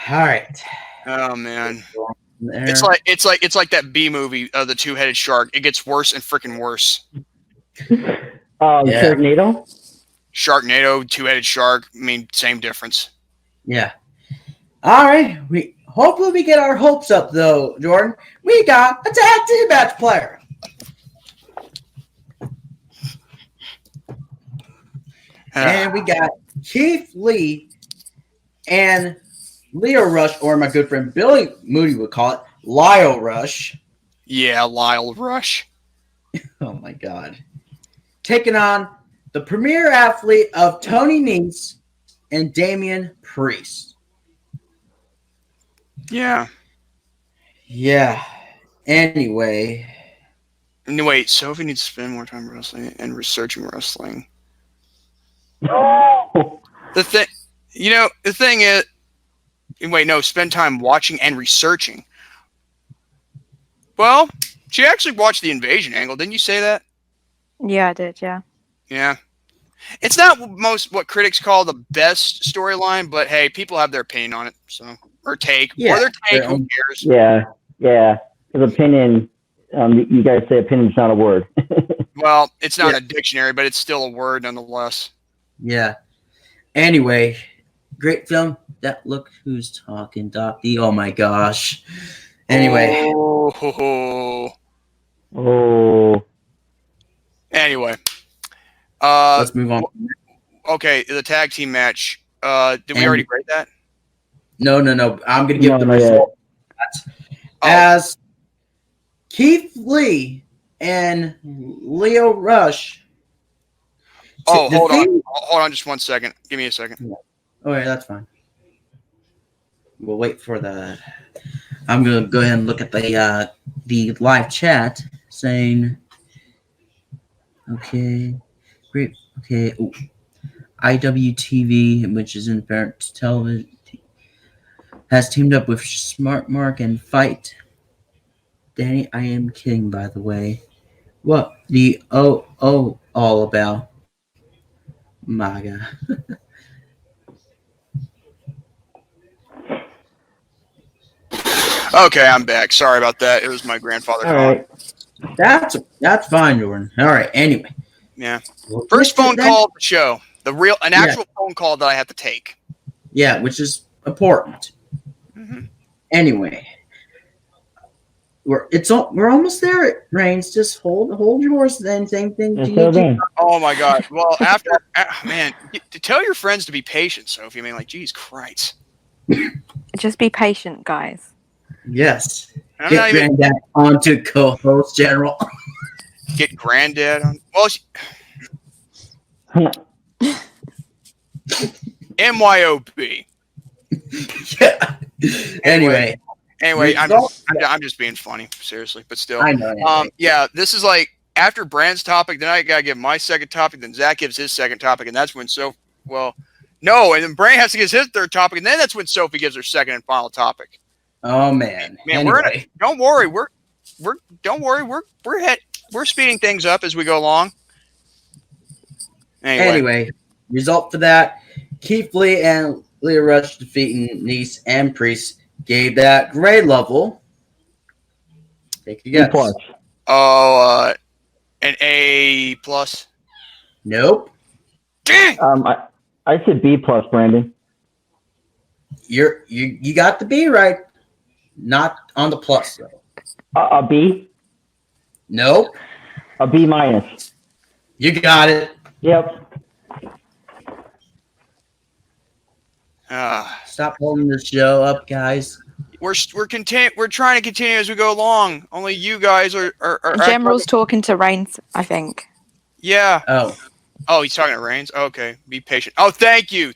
All right. Oh man. There. It's like that B movie, the two-headed shark. It gets worse and freaking worse. Sharknado? Sharknado, two-headed shark. I mean, same difference. Yeah. All right. Hopefully we get our hopes up though, Jordan. We got a tag team match player. And we got Keith Lee and Leo Rush, or my good friend Billy Moody would call it, Lyle Rush. Yeah, Lyle Rush. Oh my God. Taking on the premier athlete of Tony Nese and Damian Priest. Yeah. Yeah. Anyway. No, wait, Sophie needs to spend more time wrestling and researching wrestling. Oh. The thing is, wait, no, spend time watching and researching. Well, she actually watched the invasion angle. Didn't you say that? Yeah, I did. Yeah. Yeah. It's not what critics call the best storyline, but hey, people have their opinion on it. So, or take, Yeah, or their take. Who cares? Yeah. His opinion, you guys say opinion's not a word. Well, it's not in a dictionary, but it's still a word nonetheless. Yeah. Anyway, great film. That Look Who's Talking, Doc D. Oh my gosh. Anyway. Oh. Anyway. Let's move on. Okay, the tag team match. Did we already rate that? No. I'm going to give the No, result. As Keith Lee and Leo Rush. Oh, hold on just 1 second. Give me a second. Oh, yeah, that's fine. We'll wait for the... I'm going to go ahead and look at the live chat saying... Okay. Great. Okay. Ooh. IWTV, which is in parent television, has teamed up with Smart Mark and Fight. Danny, I am kidding, by the way. What the all about? MAGA. Okay, I'm back. Sorry about that. It was my grandfather All calling. right. That's fine, Jordan. All right. Anyway. Yeah. First phone call of the show. An actual phone call that I have to take. Yeah, which is important. Mm-hmm. Anyway. We're almost there, Reigns. Just hold your horse then. Same thing. Oh my God. Well, man, tell your friends to be patient, Sophie. I mean, like, geez Christ. Just be patient, guys. Yes. I'm Get not even Granddad onto co-host General. get Granddad on. Well, MYOB. Yeah. Anyway, I'm just being funny, seriously, but still. I know. Yeah, this is like after Brand's topic, then I gotta give my second topic, then Zach gives his second topic, and that's when and then Brand has to give his third topic, and then that's when Sophie gives her second and final topic. Oh man. Man, don't worry, we're speeding things up as we go along. Anyway, result for that: Keith Lee and Leo Rush defeating Nese and Priest gave that grade level. Take a guess. B+. Oh, an A+. Nope. Dang. I said B+, Brandon. You got the B right. Not on the plus though. A B? Nope. A B-. You got it. Yep. Stop holding the show up, guys. We're trying to continue as we go along. Only you guys are General's talking to Reigns, I think. Yeah. Oh, he's talking to Reigns. Okay, be patient. Oh, thank you,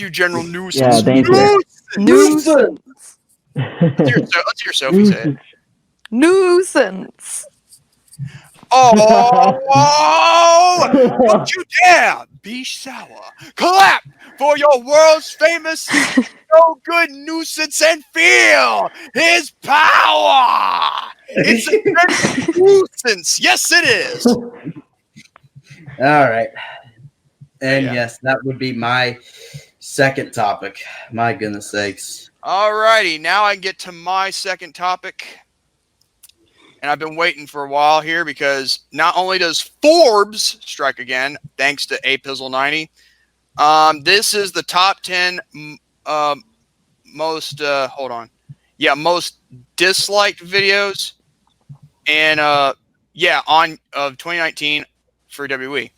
General Nuisance. Yeah, thank you. Nuisance. Let's hear Sophie say it. Nuisance. Oh, don't you dare be sour. Clap for your world's famous no good nuisance and feel his power. It's a nuisance. Yes, it is. All right. And Yeah. yes, that would be my second topic. My goodness sakes. All righty. Now I get to my second topic. And I've been waiting for a while here because not only does Forbes strike again, thanks to APizzle90, this is the top 10 most disliked videos and of 2019 for WWE.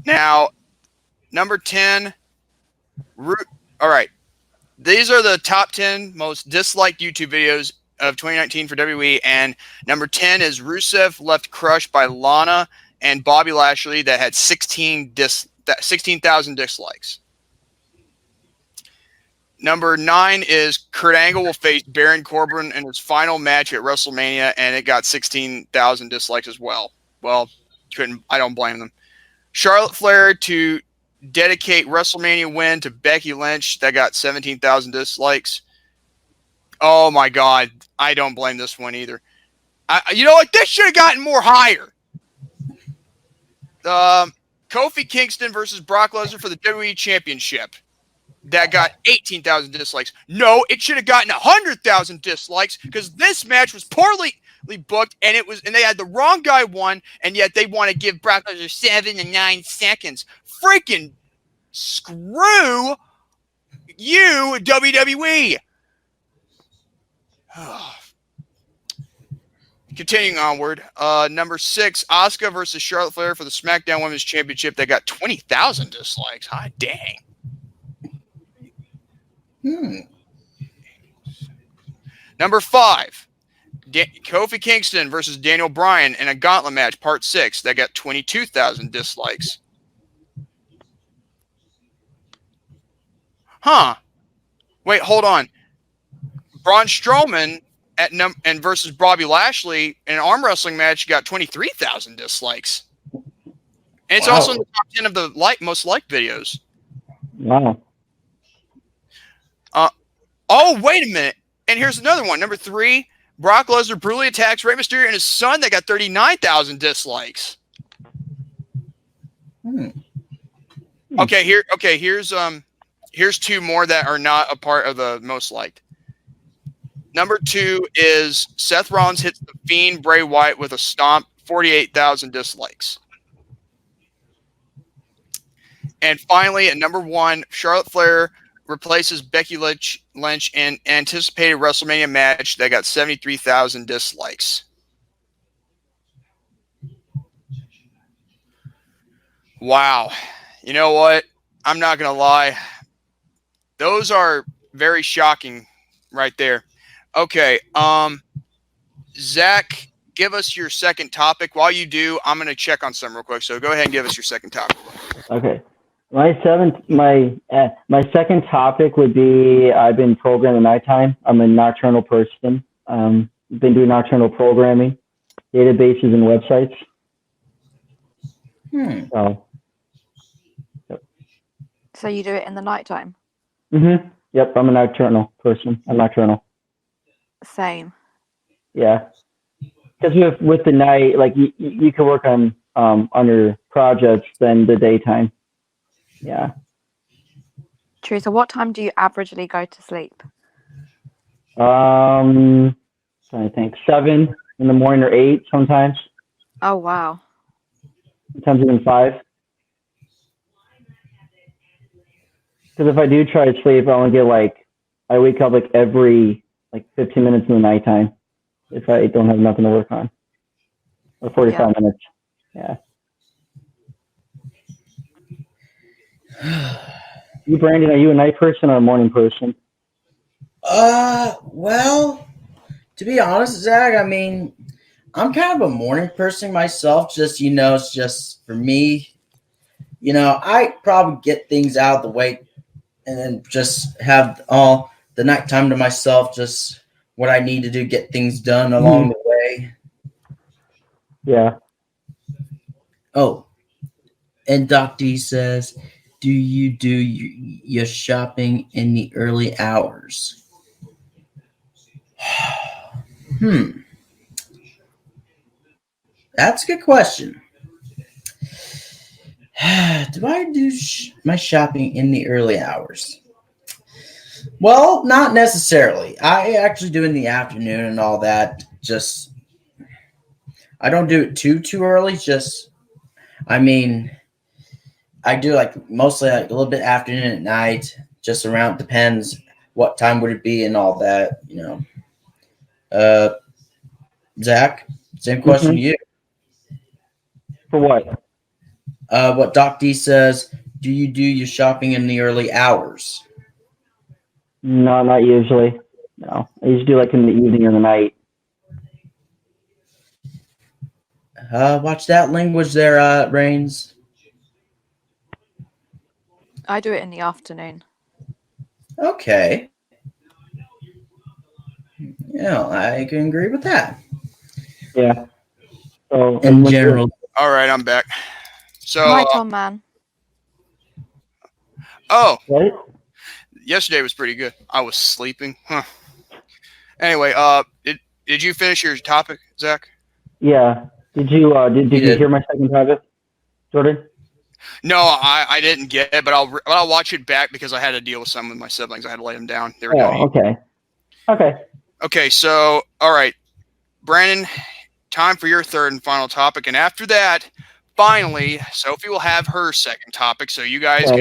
Now, number 10. All right, these are the top 10 most disliked YouTube videos of 2019 for WWE, and number 10 is Rusev left crushed by Lana and Bobby Lashley that had 16,000 dislikes. Number 9 is Kurt Angle will face Baron Corbin in his final match at WrestleMania, and it got 16,000 dislikes as well. Well, I don't blame them. Charlotte Flair to dedicate WrestleMania win to Becky Lynch, that got 17,000 dislikes. Oh my God, I don't blame this one either. You know what? This should have gotten more higher. Kofi Kingston versus Brock Lesnar for the WWE Championship. That got 18,000 dislikes. No, it should have gotten 100,000 dislikes because this match was poorly booked and they had the wrong guy won, and yet they want to give Brock Lesnar 7 to 9 seconds. Freaking screw you, WWE. Continuing onward, number 6, Asuka versus Charlotte Flair for the SmackDown Women's Championship. That got 20,000 dislikes. Hot dang. Number 5, Kofi Kingston versus Daniel Bryan in a gauntlet match, part 6. That got 22,000 dislikes. Huh. Wait, hold on. Braun Strowman and versus Bobby Lashley in an arm wrestling match got 23,000 dislikes. And it's also in the top 10 of the most liked videos. Wow. Oh, wait a minute. And here's another one. Number 3, Brock Lesnar brutally attacks Rey Mysterio and his son. That got 39,000 dislikes. Okay, here's 2 more that are not a part of the most liked. Number 2 is Seth Rollins hits the Fiend Bray Wyatt with a stomp, 48,000 dislikes. And finally, at number 1, Charlotte Flair replaces Becky Lynch in anticipated WrestleMania match that got 73,000 dislikes. Wow. You know what? I'm not going to lie. Those are very shocking right there. Okay. Zach, give us your second topic. While you do, I'm going to check on some real quick. So go ahead and give us your second topic. Okay. My second topic would be I've been programming nighttime. I'm a nocturnal person. Been doing nocturnal programming, databases and websites. So you do it in the nighttime? Yep, I'm a nocturnal person. I'm nocturnal. Same. Yeah. Because with the night, like you can work on your projects than the daytime. Yeah. True. So what time do you averagely go to sleep? I think 7 in the morning or 8 sometimes. Oh, wow. Sometimes even 5. Because if I do try to sleep, I only get I wake up every 15 minutes in the nighttime if I don't have nothing to work on. Or 45 minutes. Yeah. You, Brandon, are you a night person or a morning person? Well, to be honest, Zach, I mean, I'm kind of a morning person myself. Just, it's just for me, I probably get things out of the way and then just have all the nighttime to myself just what I need to do, get things done along the way. Yeah. Oh, and Doc D says, do you do your shopping in the early hours? That's a good question. Do I do my shopping in the early hours? Well, not necessarily. I actually do in the afternoon and all that. Just, I don't do it too early. I do like mostly like a little bit afternoon at night, just around, depends what time would it be and all that, Zach, same question to you. For what? What Doc D says, do you do your shopping in the early hours? No, not usually. No, I usually do like in the evening or the night. Watch that language there, Reigns. I do it in the afternoon. Okay. Yeah, I can agree with that. Yeah. So In general. All right, I'm back. So, Hi, Tom Man. Right? Yesterday was pretty good. I was sleeping. Anyway, did you finish your topic, Zach? Yeah. Did you hear my second topic, Jordan? No, I didn't get it, but I'll watch it back because I had to deal with something with my siblings. I had to lay them down. They were doing Okay. Okay. Okay, so all right, Brandon, time for your third and final topic, and after that, finally, Sophie will have her second topic. So you guys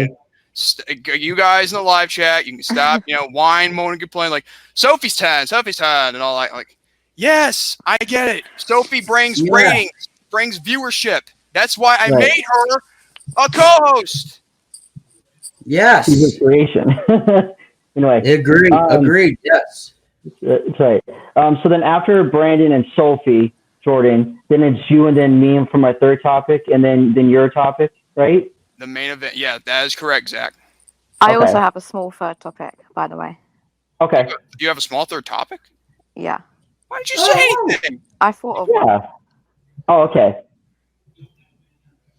you guys in the live chat, you can stop, whine, moan, and complain like Sophie's time, and all that. Like, yes, I get it. Sophie brings ratings, brings viewership. That's why I made her a co-host. Yes. She's a creation. Anyway. Agreed. Yes. That's right. So then after Brandon and Sophie, Jordan, then it's you and then me for my third topic, and then your topic, right? The main event. Yeah, that is correct, Zach. I also have a small third topic, by the way. Okay. Do you have a small third topic? Yeah. Why didn't you say anything? I thought of one. Oh, okay.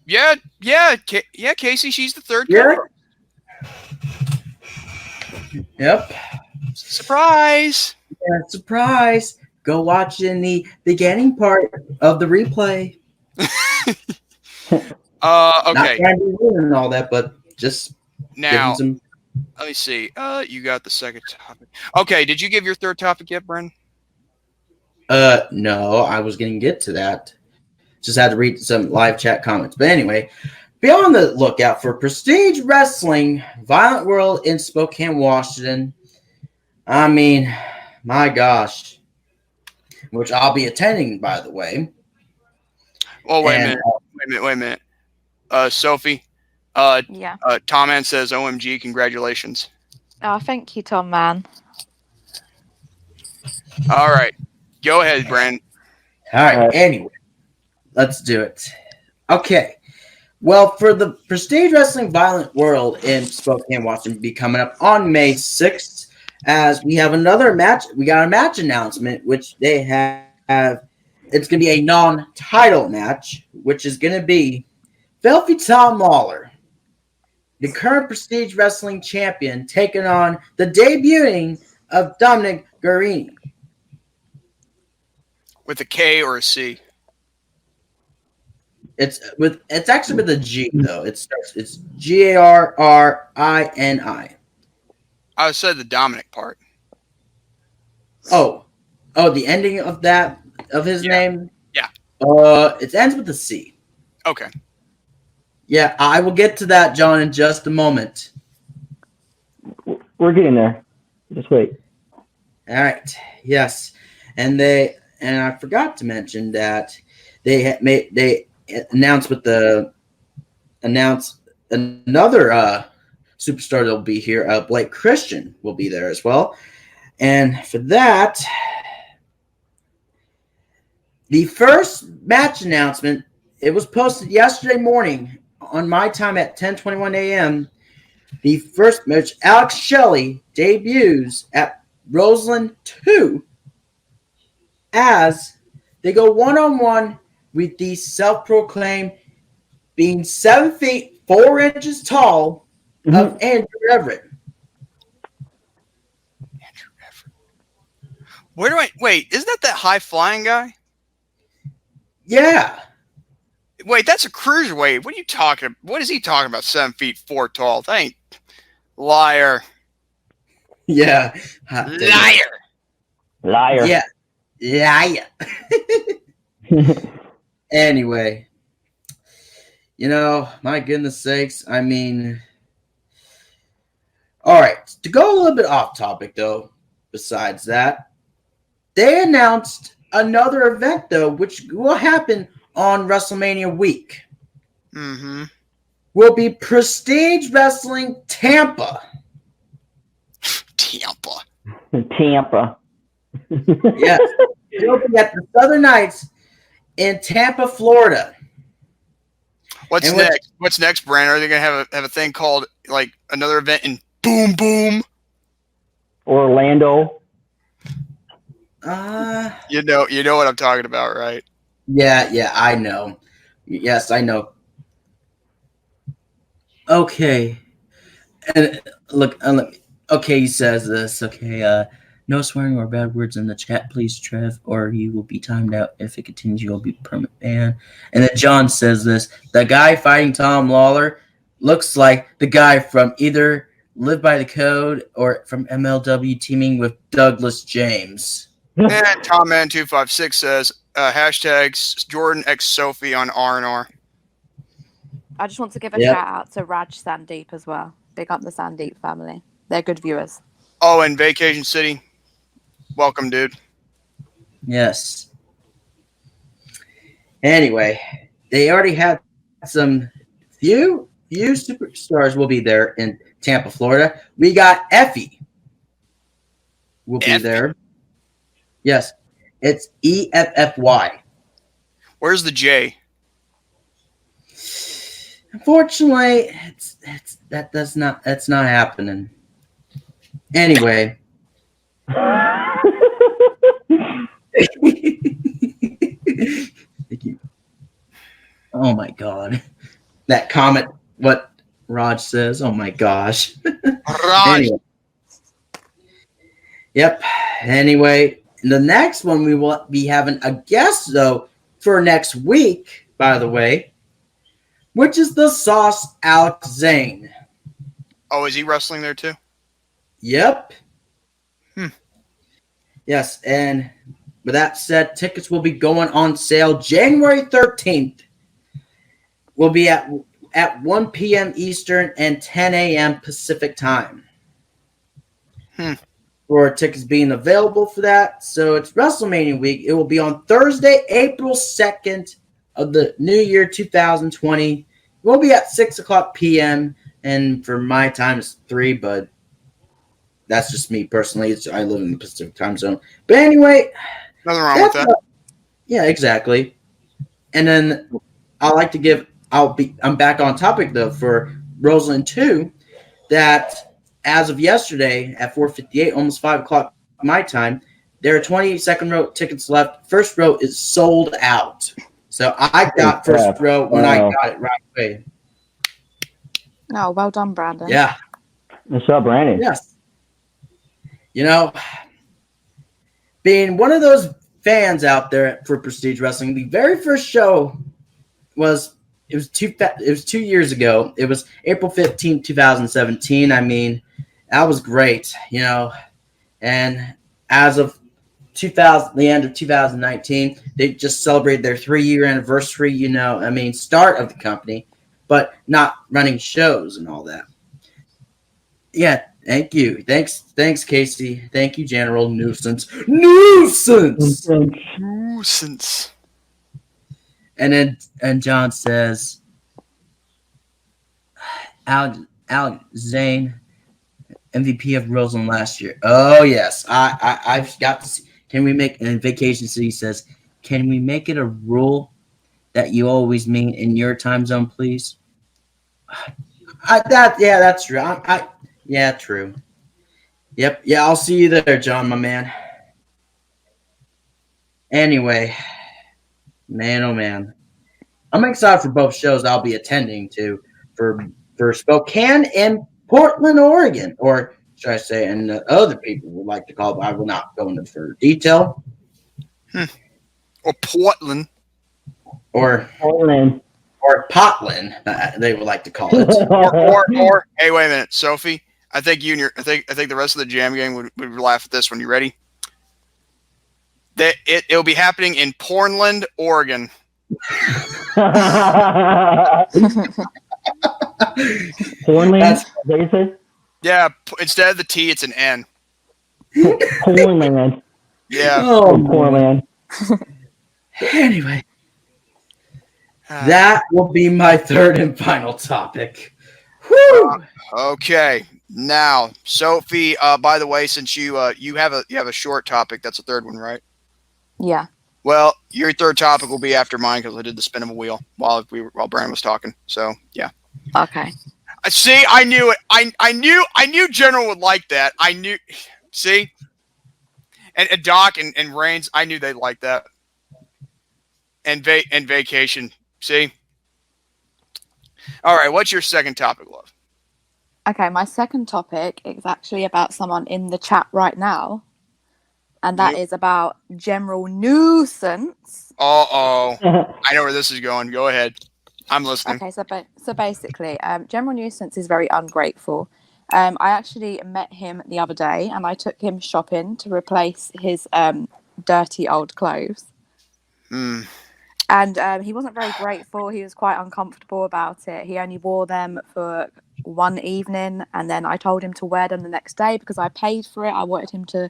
Yeah, Casey, she's the third. Yeah. Yep. Surprise. Yeah, surprise. Go watch in the beginning part of the replay. Okay. Not trying to ruin and all that, but just now, some... let me see. You got the second topic. Okay, did you give your third topic yet, Bren? No, I was going to get to that. Just had to read some live chat comments. But anyway, be on the lookout for Prestige Wrestling Violent World in Spokane, Washington. I mean, my gosh. Which I'll be attending, by the way. Oh, wait a minute. Sophie. Yeah. Tom Man says, OMG, congratulations. Oh, thank you, Tom Man. All right. Go ahead, Brandon. All right. Anyway, let's do it. Okay. Well, for the Prestige Wrestling Violent World in Spokane, Washington, be coming up on May 6th, as we have another match. We got a match announcement, which they have. It's going to be a non-title match, which is going to be Filthy Tom Lawler, the current Prestige Wrestling champion, taking on the debuting of Dominic Guarini. With a K or a C? It's actually with a G though. It's Garrini. I said the Dominic part. Oh, the ending of his name? Yeah. It ends with a C. Okay. Yeah, I will get to that, John, in just a moment. We're getting there. Just wait. All right. Yes. And I forgot to mention that they announced another superstar that will be here. Blake Christian will be there as well. And for that, the first match announcement, it was posted yesterday morning on my time at 10:21 a.m. The first match, Alex Shelley debuts at Roseland 2 as they go one-on-one with the self-proclaimed being 7 feet 4 inches tall of Andrew Everett. Where do I wait? Isn't that high flying guy? Yeah. Wait, that's a cruiserweight. What are you talking about? What is he talking about? 7 feet 4 tall. That ain't liar. Yeah. Liar. Yeah. Liar. Anyway. My goodness sakes. I mean, all right. To go a little bit off topic, though, besides that, they announced another event, though, which will happen on WrestleMania week. Mm-hmm. Will be Prestige Wrestling Tampa. Tampa. Yes. It'll be at the Southern Nights in Tampa, Florida. What's next? What's next, Brandon? Are they gonna have a thing called like another event in Boom Boom? Orlando. You know what I'm talking about, right? Yeah, I know. Yes, I know. Okay. And look, okay, he says this. Okay, no swearing or bad words in the chat, please, Trev, or you will be timed out. If it continues, you'll be permanent banned. And then John says this. The guy fighting Tom Lawler looks like the guy from either Live by the Code or from MLW teaming with Douglas James. And TomMan256 says, hashtags Jordan X Sophie on R&R. I just want to give a shout out to Raj Sandeep as well. Big up the Sandeep family. They're good viewers. Oh, and Vacation City. Welcome, dude. Yes. Anyway, they already had some few superstars will be there in Tampa, Florida. We got Effie will be there. Yes. It's EFFY. Where's the J? Unfortunately, that's not happening. Anyway. Thank you. Oh my god. That comment, what Raj says. Oh my gosh. Raj. Anyway. Yep. Anyway, the next one we will be having a guest though for next week, by the way, which is the Sauce Alex Zane. Oh, is he wrestling there too? Yep. Yes, and with that said, tickets will be going on sale January 13th. Will be at 1 p.m. Eastern and 10 a.m. Pacific time. For tickets being available for that. So it's WrestleMania week. It will be on Thursday, April 2nd of the new year 2020. It will be at 6 o'clock p.m. And for my time, it's 3, but that's just me personally. I live in the Pacific time zone. But anyway. Nothing wrong with that. Yeah, exactly. And then I'm back on topic though for Roseland 2 that as of yesterday at 4:58, almost 5 o'clock my time, there are 22nd row tickets left. First row is sold out. So I got first row when I got it right away. Oh, well done, Brandon. Yeah. What's up, Brandon? Yes. Being one of those fans out there for Prestige Wrestling, the very first show was 2 years ago. It was April 15th, 2017. I mean, that was great, And as of the end of 2019, they just celebrated their 3-year anniversary, start of the company, but not running shows and all that. Yeah, thank you. Thanks, Casey. Thank you, General Nuisance. Nuisance. And John says, Alex Zane, MVP of Roseland last year. Oh yes, I've got to see. Can we make? And Vacation City says, can we make it a rule that you always meet in your time zone, please? That's true. Yeah, true. Yep. Yeah, I'll see you there, John, my man. Anyway, man, oh man, I'm excited for both shows I'll be attending to for Spokane and Portland, Oregon, or should I say, and other people would like to call, but I will not go into further detail. Or Portland. Or Portland. Or Potland, they would like to call it. or hey, wait a minute, Sophie. I think I think the rest of the Jam Gang would laugh at this one. You ready? It'll be happening in Portland, Oregon. Portland? That's what you said? Yeah, instead of the T, it's an N. Portland. Yeah. Oh, Portland. Anyway, that will be my third and final topic. Whew. Okay. Now, Sophie. By the way, since you have a short topic, that's the third one, right? Yeah. Well, your third topic will be after mine because I did the spin of a wheel while Brandon was talking. So yeah. Okay. See, I knew it. I knew General would like that. I knew. See, and Doc and Reigns, I knew they'd like that. And vacation. See. All right. What's your second topic, love? Okay, my second topic is actually about someone in the chat right now, and that is about general nuisance. Uh-oh. I know where this is going. Go ahead. I'm listening. Okay, so basically, general nuisance is very ungrateful. I actually met him the other day, and I took him shopping to replace his dirty old clothes. Hmm. And he wasn't very grateful. He was quite uncomfortable about it. He only wore them for one evening, and then I told him to wear them the next day because I paid for it. I wanted him to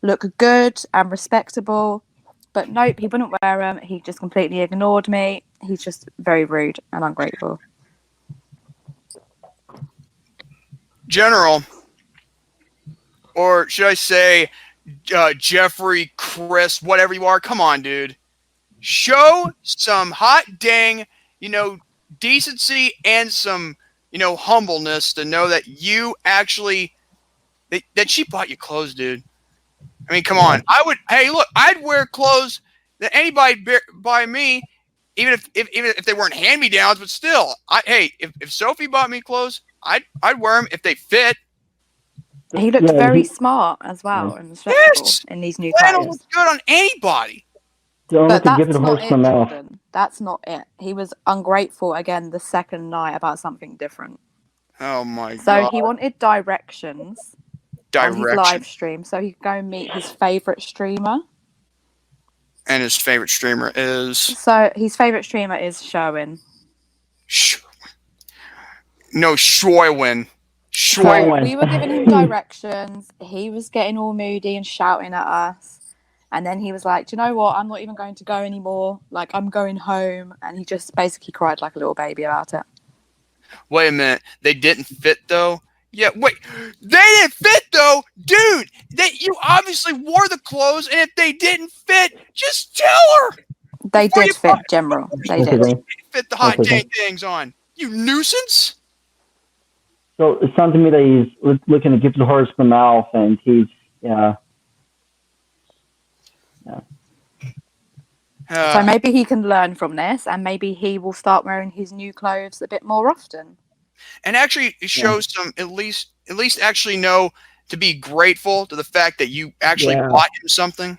look good and respectable. But nope, he wouldn't wear them. He just completely ignored me. He's just very rude and ungrateful. General, or should I say Jeffrey, Chris, whatever you are, come on, dude. Show some hot dang, decency and some, humbleness to know that you actually, that she bought you clothes, dude. I mean, come on. I'd wear clothes that anybody buy me, even if they weren't hand-me-downs, but still. If Sophie bought me clothes, I'd wear them if they fit. He looked very smart as well and respectable in these new clothes. Looks good on anybody. But that's not it, Jordan. That's not it. He was ungrateful again the second night about something different. Oh my god. So he wanted directions on his live stream so he could go and meet his favourite streamer. And his favourite streamer is? So his favourite streamer is Sherwin. No, Schweiwin. So we were giving him directions. He was getting all moody and shouting at us. And then he was like, do you know what? I'm not even going to go anymore. Like, I'm going home. And he just basically cried like a little baby about it. Wait a minute. They didn't fit, though? Yeah, wait. They didn't fit, though? Dude, you obviously wore the clothes. And if they didn't fit, just tell her. They did fit, General. They did. Fit the hot dang things on. You nuisance. So it sounds to me that he's looking to give the horse the mouth. And he's, yeah. So maybe he can learn from this, and maybe he will start wearing his new clothes a bit more often. And actually show some, at least actually know to be grateful to the fact that you actually bought him something.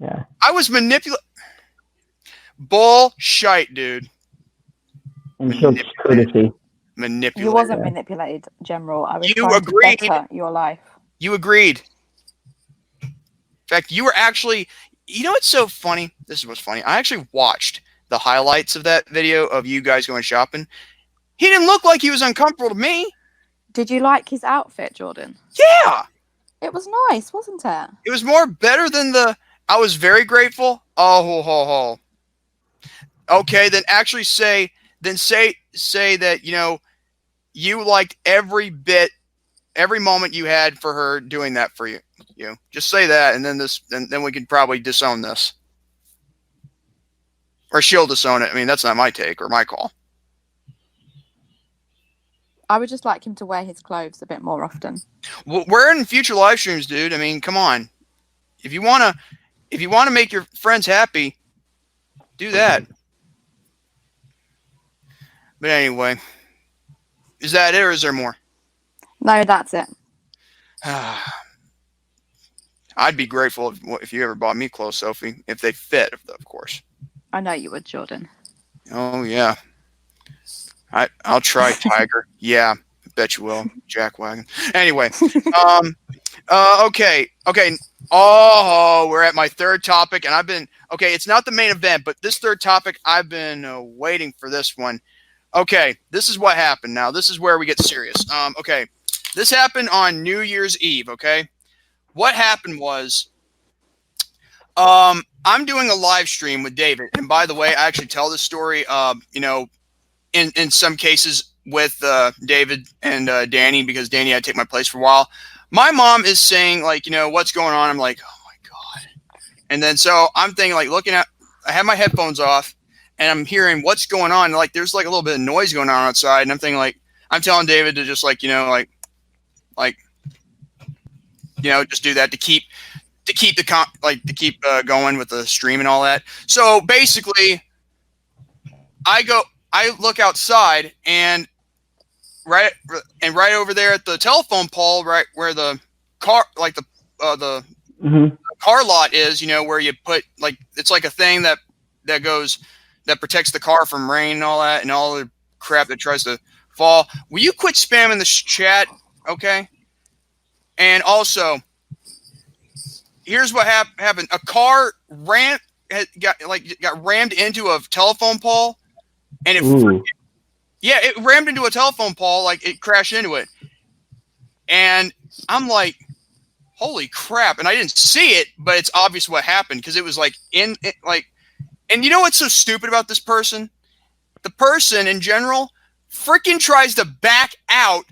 Yeah. I was manipulated. Bullshit, dude. And show courtesy. Manipulated. You wasn't manipulated, General. I was you trying agreed. to better your life. You agreed. In fact, you were actually... You know what's so funny? This is what's funny. I actually watched the highlights of that video of you guys going shopping. He didn't look like he was uncomfortable to me. Did you like his outfit, Jordan? Yeah. It was nice, wasn't it? It was more better than I was very grateful. Oh, ho, ho, ho. Okay, then actually say that, you liked every moment you had for her doing that for you. Just say that, and then we could probably disown this, or she'll disown it. I mean, that's not my take or my call. I would just like him to wear his clothes a bit more often. Well, we're in future live streams, dude. I mean, come on. if you wanna make your friends happy, do that. But anyway, is that it or is there more? No, that's it. I'd be grateful if you ever bought me clothes, Sophie, if they fit, of course. I know you would, Jordan. Oh yeah, I'll try Tiger. Yeah, I bet you will. Jackwagon. Anyway, okay. Oh, we're at my third topic, and it's not the main event, but this third topic, I've been waiting for this one. Okay, this is what happened. Now, this is where we get serious. Okay, this happened on New Year's Eve. Okay, what happened was, I'm doing a live stream with David, and by the way, I actually tell this story, in some cases with David and Danny, because Danny had to take my place for a while. My mom is saying, like, what's going on? I'm like, oh my God. And then so I'm thinking, like, I have my headphones off and I'm hearing what's going on. Like, there's like a little bit of noise going on outside. And I'm thinking, like, I'm telling David to just just do that to keep going with the stream and all that. So basically I look outside and right over there at the telephone pole, right where the car, like the car lot is, where you put, like, it's like a thing that protects the car from rain and all that and all the crap that tries to fall. Will you quit spamming the chat? Okay. And also, here's what happened. A car got rammed into a telephone pole, and it rammed into a telephone pole, like it crashed into it. And I'm like, holy crap. And I didn't see it, but it's obvious what happened, because it was like and you know what's so stupid about this person? The person in general freaking tries to back out,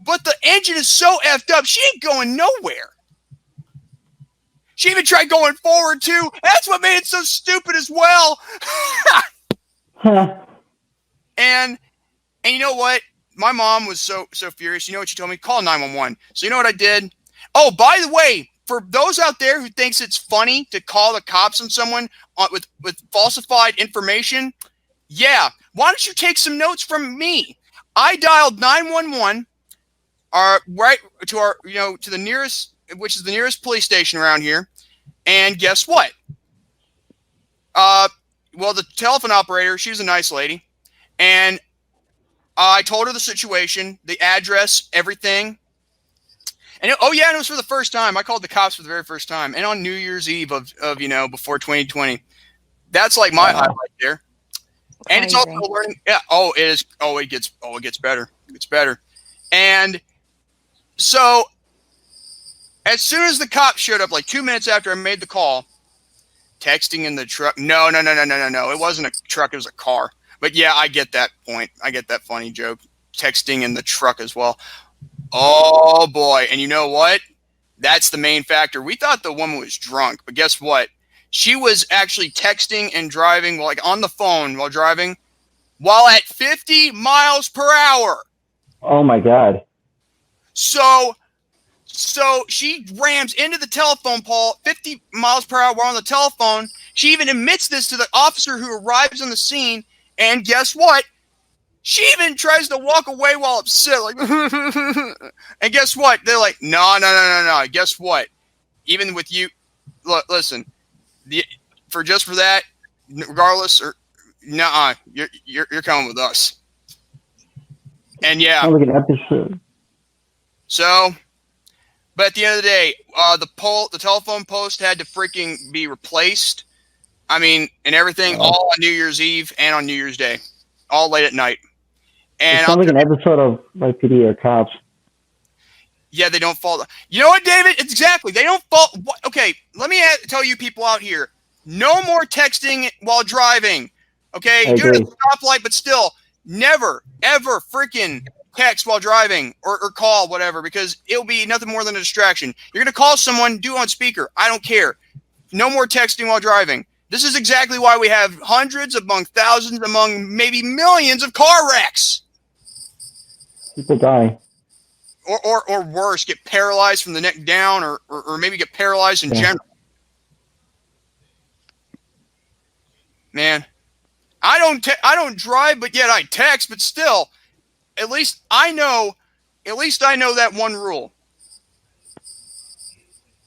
but the engine is so effed up, she ain't going nowhere. She even tried going forward too. That's what made it so stupid as well. And you know what? My mom was so furious. You know what she told me? Call 911. So you know what I did? Oh, by the way, for those out there who thinks it's funny to call the cops on someone with falsified information, yeah, why don't you take some notes from me? I dialed 911, right to our, to the nearest, which is the nearest police station around here, and guess what? Well, the telephone operator, she was a nice lady, and I told her the situation, the address, everything. And it was for the first time. I called the cops for the very first time, and on New Year's Eve of before 2020. That's like my highlight there. And it's also learning. Yeah. Oh, it is. Oh, it gets better. It's better. And so, as soon as the cop showed up, like 2 minutes after I made the call, texting in the truck. No. It wasn't a truck. It was a car. But yeah, I get that point. I get that funny joke. Texting in the truck as well. Oh boy. And you know what? That's the main factor. We thought the woman was drunk, but guess what? She was actually texting and driving, like on the phone while driving, while at 50 miles per hour. Oh my God. So she rams into the telephone pole, 50 miles per hour while on the telephone. She even admits this to the officer who arrives on the scene. And guess what? She even tries to walk away while upset. Like, and guess what? They're like, no. Guess what? Even with you, look, listen, for that, regardless, or you're coming with us. And yeah. Sounds like an episode. So, but at the end of the day, the telephone post had to freaking be replaced. I mean, and everything, all on New Year's Eve and on New Year's Day, all late at night. And it sounds like an episode of PD or Cops. Yeah, they don't fall. You know what, David? It's exactly. They don't fall. Okay, let me tell you people out here. No more texting while driving. Okay? Do it at the stoplight, but still, never, ever freaking text while driving or call, whatever, because it'll be nothing more than a distraction. You're going to call someone, do it on speaker. I don't care. No more texting while driving. This is exactly why we have hundreds, among thousands, among maybe millions of car wrecks. People die. or worse, get paralyzed from the neck down, or maybe get paralyzed in general. Man, I don't drive, but yet I text. But still, at least I know that one rule.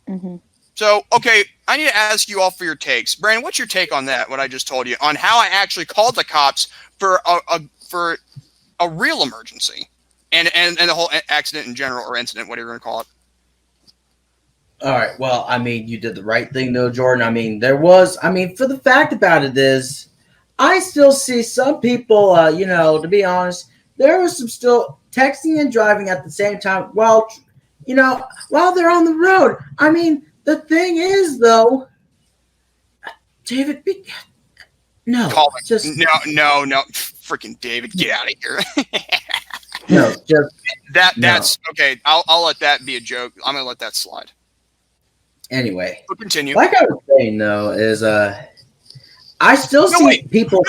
Mm-hmm. So, okay, I need to ask you all for your takes. Brandon, what's your take on that? What I just told you on how I actually called the cops for a real emergency, and the whole accident in general, or incident, whatever you want to call it. All right. Well, I mean, you did the right thing, though, Jordan. I mean, for the fact about it is, I still see some people, to be honest, there was some still texting and driving at the same time while they're on the road. I mean, the thing is, though, David, no, freaking David, get out of here. That's okay. I'll let that be a joke. I'm gonna let that slide. Anyway, we'll continue. Like I was saying, though, is I still see people.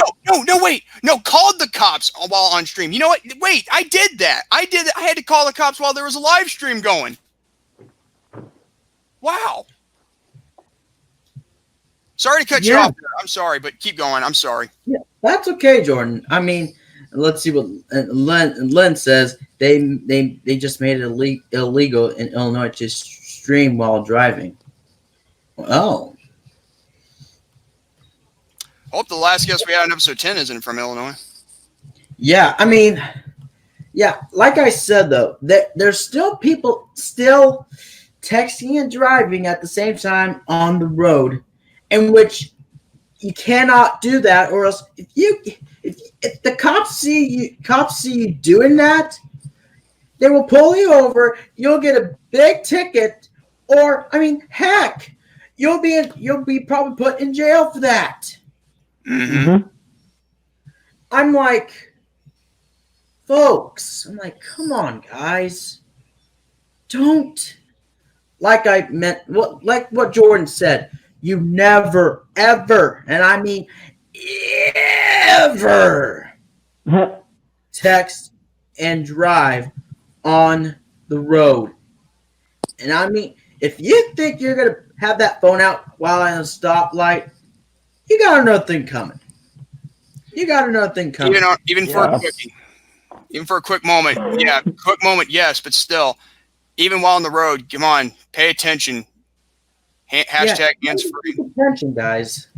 No, called the cops while on stream. You know what? Wait, I did that. I had to call the cops while there was a live stream going. Wow. Sorry to cut you off there. I'm sorry, but keep going. I'm sorry. Yeah, that's okay, Jordan. I mean, let's see what Len says. They just made it illegal in Illinois to stream while driving. Oh. Hope the last guest we had on episode 10 isn't from Illinois. Yeah, I mean, like I said, though, there's still people still texting and driving at the same time on the road, in which you cannot do that, or else if the cops see you doing that, they will pull you over. You'll get a big ticket, or I mean, heck, you'll be probably put in jail for that. Mm-hmm. I'm like, folks, come on, guys. Don't, like what Jordan said, you never, ever, and I mean ever, text and drive on the road. And I mean, if you think you're going to have that phone out while on a stoplight, you got another thing coming. Even for a quick moment. Yeah, quick moment, yes, but still, even while on the road, come on, pay attention. Hashtag hands free. Attention, guys.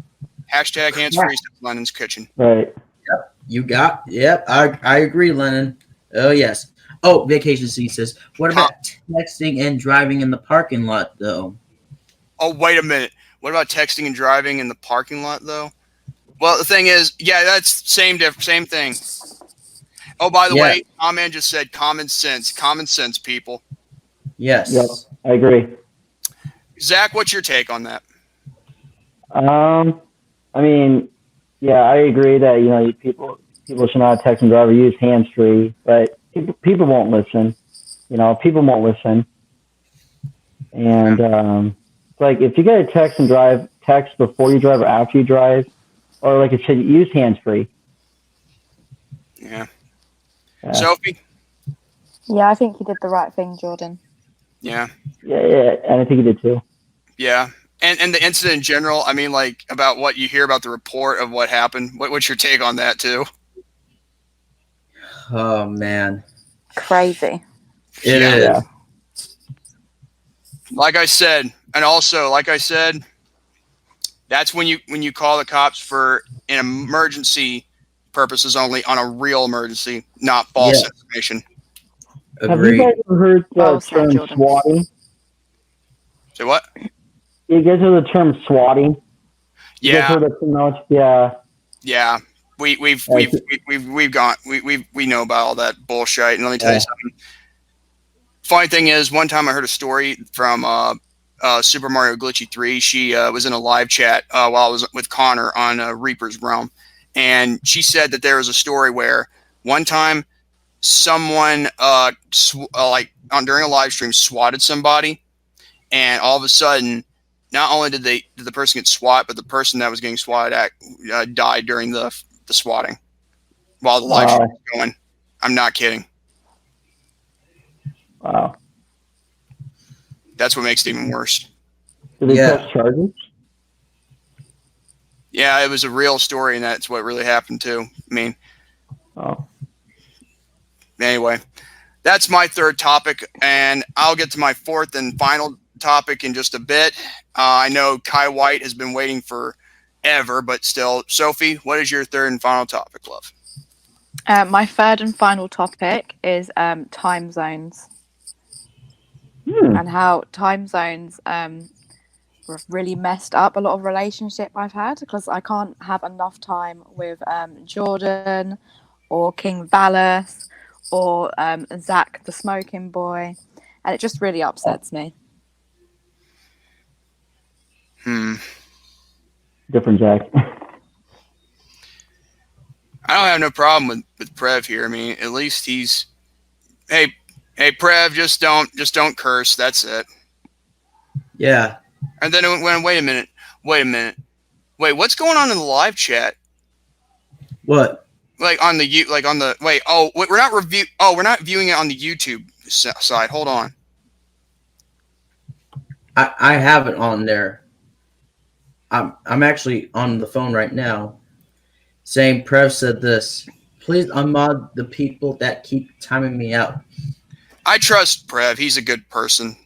Hashtag hands free. Lennon's kitchen. Right. Yep. You got. Yep. I agree, Lennon. Oh yes. Oh, Vacation C says, what about texting and driving in the parking lot, though? Oh, wait a minute. What about texting and driving in the parking lot, though? Well, the thing is, yeah, that's same thing. Oh, by the way, Amen just said common sense. Common sense, people. Yes. Yep, I agree. Zach, what's your take on that? I mean, yeah, I agree that people should not text and drive or use hands free, but people won't listen. People won't listen. And like if you get a text before you drive or after you drive, or like it said, use hands free. Yeah. Sophie? Yeah, I think you did the right thing, Jordan. Yeah. Yeah, and I think you did too. Yeah. And the incident in general, I mean, like, about what you hear about the report of what happened. What's your take on that, too? Oh, man. Crazy. It is. Yeah. Like I said, that's when you call the cops for an emergency purposes only, on a real emergency, not false information. Agreed. Have you guys ever heard the term swatting? Say what? You guys heard the term swatting? Yeah. You guys heard the yeah. Yeah. We know about all that bullshit. And let me tell you something. Funny thing is, one time I heard a story from Super Mario Glitchy 3. She was in a live chat while I was with Connor on Reaper's Realm, and she said that there was a story where one time someone during a live stream swatted somebody, and all of a sudden, not only did the person get swat, but the person that was getting swatted at died during the swatting while the live stream was going. I'm not kidding. Wow. That's what makes it even worse. Did they Yeah. press charges? Yeah, it was a real story, and that's what really happened too. I mean, Oh. anyway, that's my third topic, and I'll get to my fourth and final topic in just a bit. I know Kai White has been waiting forever, but still, Sophie, what is your third and final topic, love? My third and final topic is time zones and how time zones really messed up a lot of relationship I've had, because I can't have enough time with Jordan or King Valus or Zach the smoking boy, and it just really upsets me. Different Jack. I don't have no problem with Prev here. I mean, at least he's, hey Prev, just don't curse. That's it. Yeah. And then wait a minute. Wait, what's going on in the live chat? What? We're not viewing it on the YouTube side. Hold on. I have it on there. I'm actually on the phone right now saying Prev said this. Please unmod the people that keep timing me out. I trust Prev. He's a good person.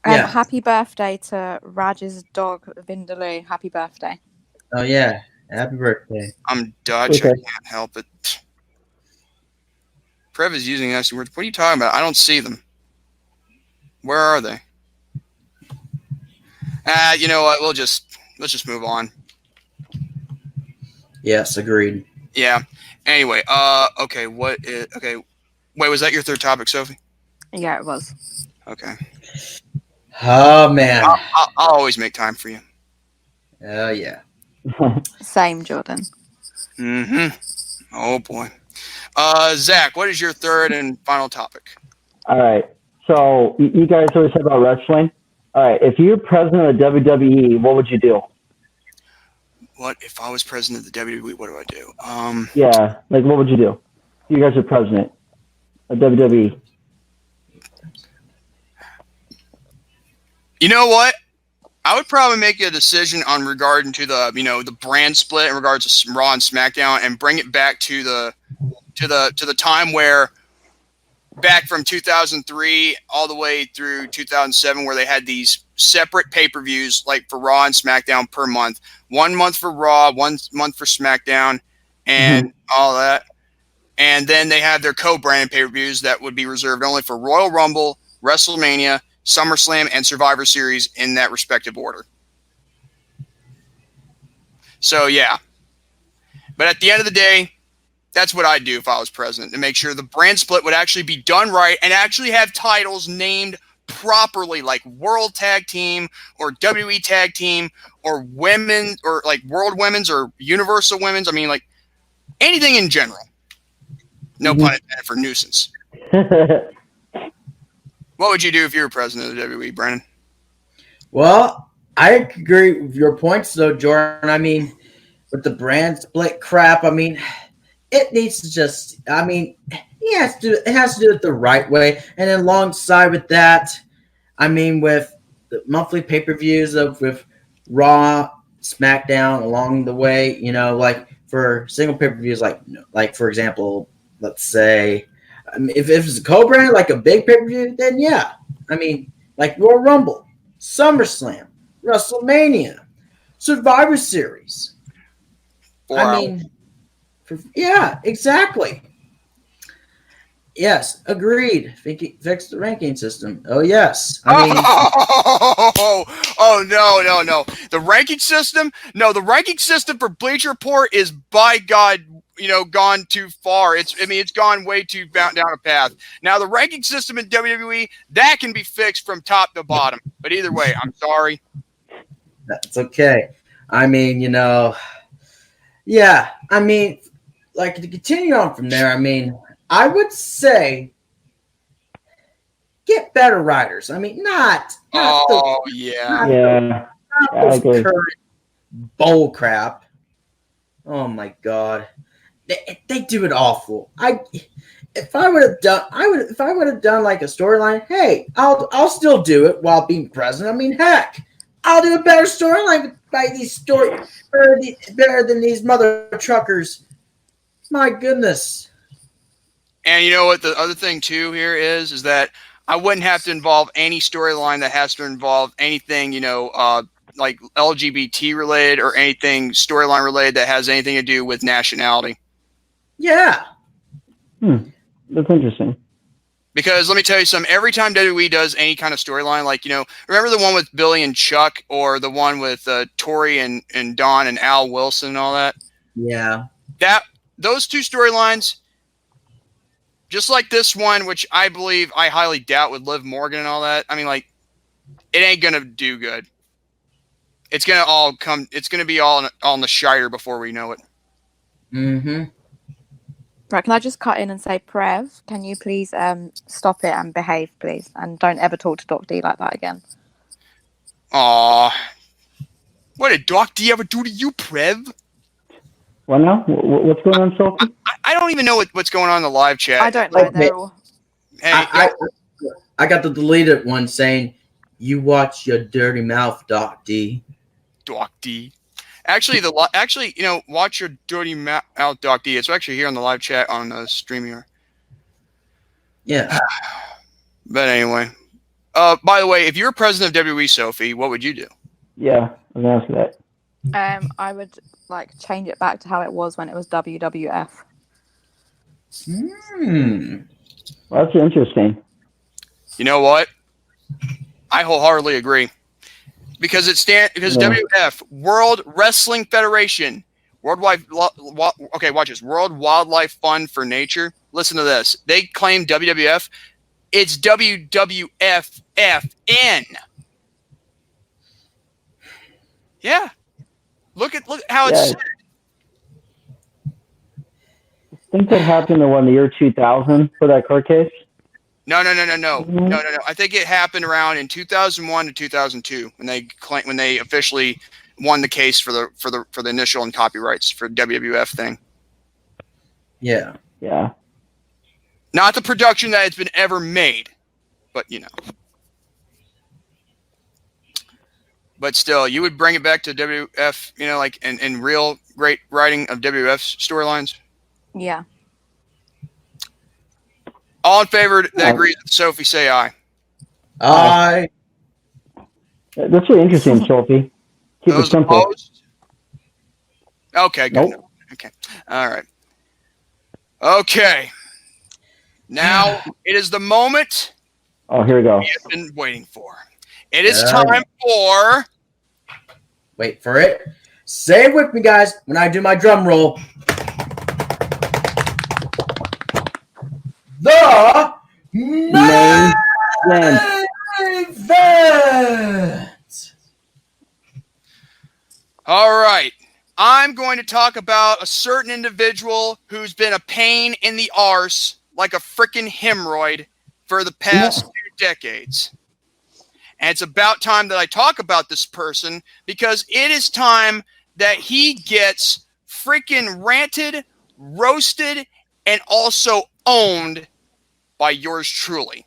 Yeah. Happy birthday to Raj's dog, Vindaloo. Happy birthday. Oh, yeah. Happy birthday. I'm Dutch. Okay. I can't help it. Prev is using nasty words. What are you talking about? I don't see them. Where are they? You know what? Let's just move on. Yes, agreed. Yeah. Anyway, okay, okay. Wait, was that your third topic, Sophie? Yeah, it was. Okay. Oh, man. I'll always make time for you. Oh, yeah. Same, Jordan. Mm-hmm. Oh, boy. Zach, what is your third and final topic? All right. So you guys always talk about wrestling. All right. If you're president of the WWE, what would you do? What if I was president of the WWE? What do I do? Yeah. Like, what would you do? You guys are president of WWE. You know what? I would probably make a decision on regarding to the brand split in regards to Raw and SmackDown, and bring it back to the time where back from 2003 all the way through 2007, where they had these separate pay-per-views like for Raw and SmackDown per month. 1 month for Raw, 1 month for SmackDown, and all that. And then they had their co-branded pay-per-views that would be reserved only for Royal Rumble, WrestleMania, SummerSlam, and Survivor Series in that respective order. So, yeah. But at the end of the day, that's what I'd do if I was president, to make sure the brand split would actually be done right and actually have titles named properly, like World Tag Team or WWE Tag Team or Women, or like World Women's or Universal Women's. I mean, like anything in general. No pun intended for nuisance. What would you do if you were president of the WWE, Brennan? Well, I agree with your points, though, Jordan. I mean, with the brand split crap, I mean, it needs to just, I mean, it has to do it the right way. And then alongside with that, I mean, with the monthly pay-per-views with Raw, SmackDown along the way, like for single pay-per-views, like for example, let's say, I mean, if it's a co-brand, like a big pay-per-view, then yeah. I mean, like Royal Rumble, SummerSlam, WrestleMania, Survivor Series. Yeah, exactly. Yes, agreed. Fix the ranking system. Oh, yes. I mean, no. The ranking system? No, the ranking system for Bleacher Report is, by God, gone too far. It's gone way too down a path. Now, the ranking system in WWE, that can be fixed from top to bottom. But either way, I'm sorry. That's okay. I mean, yeah. I mean, like, to continue on from there, I mean, I would say get better writers. I mean, not those current bull crap. Oh my God. they do it awful. If I would have done like a storyline, hey, I'll still do it while being present. I mean, heck, I'll do a better storyline by these better than these mother truckers. My goodness. And you know what? The other thing too here is that I wouldn't have to involve any storyline that has to involve anything, like LGBT related or anything storyline related that has anything to do with nationality. Yeah. That's interesting. Because let me tell you something, every time WWE does any kind of storyline, like, remember the one with Billy and Chuck or the one with Tori and Don and Al Wilson and all that? Yeah. Those two storylines, just like this one, which I highly doubt with Liv Morgan and all that, I mean, like, it ain't going to do good. It's going to be all in the shire before we know it. Mm-hmm. Right, can I just cut in and say, Prev, can you please stop it and behave, please? And don't ever talk to Doc D like that again. Aw. What did Doc D ever do to you, Prev? What now? What's going on, Sophie? I don't even know what's going on in the live chat. I don't know. They're all... Hey, I got the deleted one saying, "You watch your dirty mouth, Doc D." Doc D. Actually, watch your dirty mouth, Doc D. It's actually here on the live chat on StreamYard. Yeah. But anyway, by the way, if you were president of WWE, Sophie, what would you do? Yeah, I was gonna ask that. I would change it back to how it was when it was WWF. Well, that's interesting. You know what? I wholeheartedly agree. Because WWF, World Wrestling Federation, watch this, World Wildlife Fund for Nature. Listen to this. They claim WWF. It's WWFFN. Yeah. Look how it's said. I think that happened in the year 2000 for that court case. No. I think it happened around in 2001 to 2002 when they officially won the case for the initial and copyrights for WWF thing. Yeah. Yeah. Not the production that it's been ever made, but But still, you would bring it back to WWF, and real great writing of WWF storylines. Yeah. All in favor that agrees with Sophie, say aye. Aye. That's really interesting, Sophie. Keep Those it simple. opposed? Okay, good. Nope. Okay. All right. Okay. Now it is the moment Oh, here we go. we have been waiting for. It is time for... Wait for it. Say it with me, guys, when I do my drum roll. The Main event. All right. I'm going to talk about a certain individual who's been a pain in the arse like a freaking hemorrhoid for the past 2 decades. And it's about time that I talk about this person because it is time that he gets freaking ranted, roasted, and also owned by yours truly.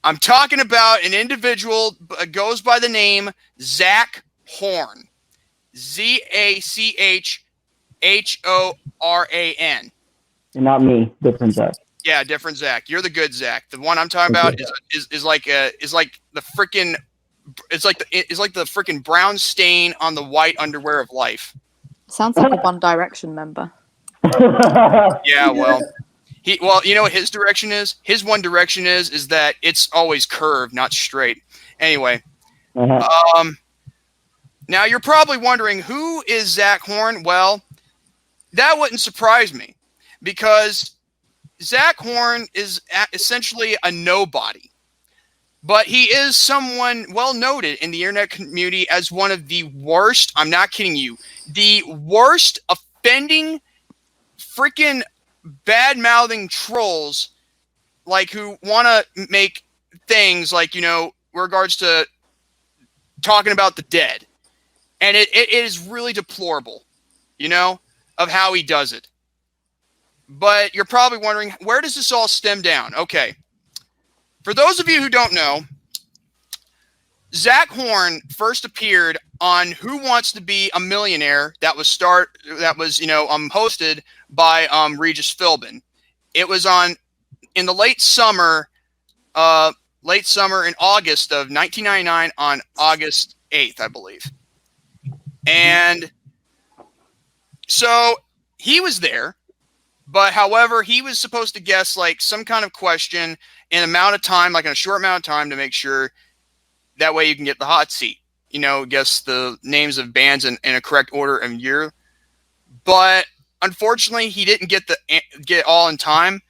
I'm talking about an individual goes by the name Zach Horan. ZACHHORAN. And not me. Different Zach. Yeah, different Zach. You're the good Zach. The one I'm talking about is like the freaking brown stain on the white underwear of life. Sounds like a One Direction member. Yeah, well, you know what his direction is? His one direction is that it's always curved, not straight. Anyway, now you're probably wondering, who is Zach Horan? Well, that wouldn't surprise me because Zach Horan is essentially a nobody, but he is someone well noted in the internet community as one of the worst, I'm not kidding you, the worst offending freaking bad-mouthing trolls, like who want to make things like, regards to talking about the dead. And it is really deplorable, of how he does it. But you're probably wondering, where does this all stem down? Okay. For those of you who don't know, Zach Horan first appeared on Who Wants to Be a Millionaire that was hosted by Regis Philbin. It was in the late summer in August of 1999 on August 8th, I believe. And so he was there, but however, he was supposed to guess like some kind of question in amount of time, like in a short amount of time, to make sure that way you can get the hot seat. Guess the names of bands in a correct order of year. But unfortunately, he didn't get it all in time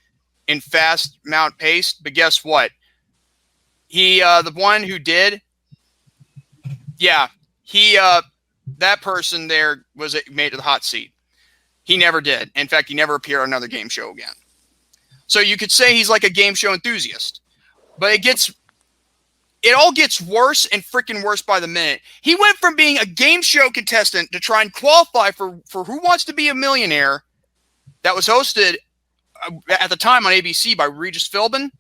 in fast amount pace. But guess what? He, the one who did, that person there made it to the hot seat. He never did. In fact, he never appeared on another game show again. So you could say he's like a game show enthusiast. But it all gets worse and freaking worse by the minute. He went from being a game show contestant to try and qualify for Who Wants to Be a Millionaire that was hosted at the time on ABC by Regis Philbin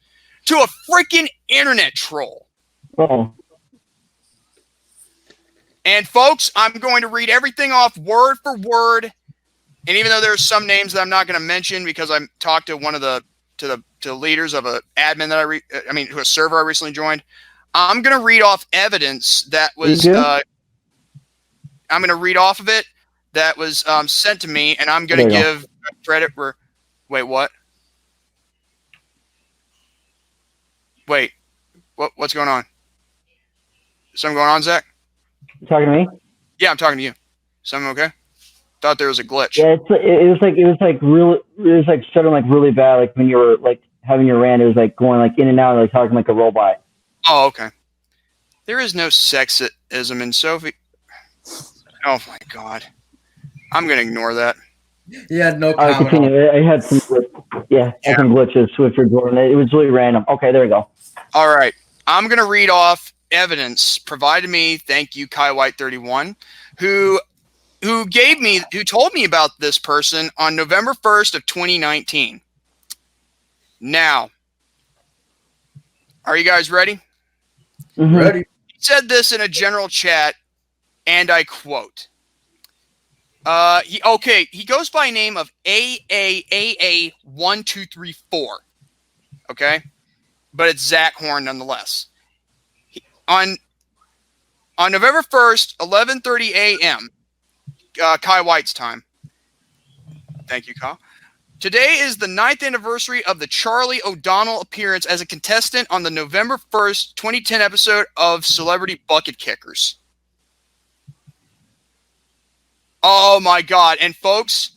to a freaking internet troll. Oh. And folks, I'm going to read everything off word for word. And even though there's some names that I'm not going to mention because I talked to one of the leaders of a admin that to a server I recently joined, I'm going to read off evidence that was I'm going to read off of it that was sent to me, and I'm going to give credit for. Wait, what? Wait, what's going on? Something going on, Zach? You talking to me? Yeah, I'm talking to you. Something okay? Thought there was a glitch. Yeah, it was like starting like really bad. Like when you were like having your rant, it was like going like in and out, like talking like a robot. Oh, okay. There is no sexism in Sophie. Oh my God, I'm gonna ignore that. Yeah, no comment. Continue. I had some, some glitches with your Jordan. It was really random. Okay, there we go. All right, I'm gonna read off evidence provided me. Thank you, Kai White 31, who told me about this person on November 1st of 2019. Now, are you guys ready? Mm-hmm. Ready. He said this in a general chat, and I quote. He goes by name of AAAA1234. Okay? But it's Zach Horan nonetheless. On November 1st, 11:30 a.m., Kai White's time. Thank you, Kyle. Today is the 9th anniversary of the Charlie O'Donnell appearance as a contestant on the November 1st, 2010 episode of Celebrity Bucket Kickers. Oh my God. And folks,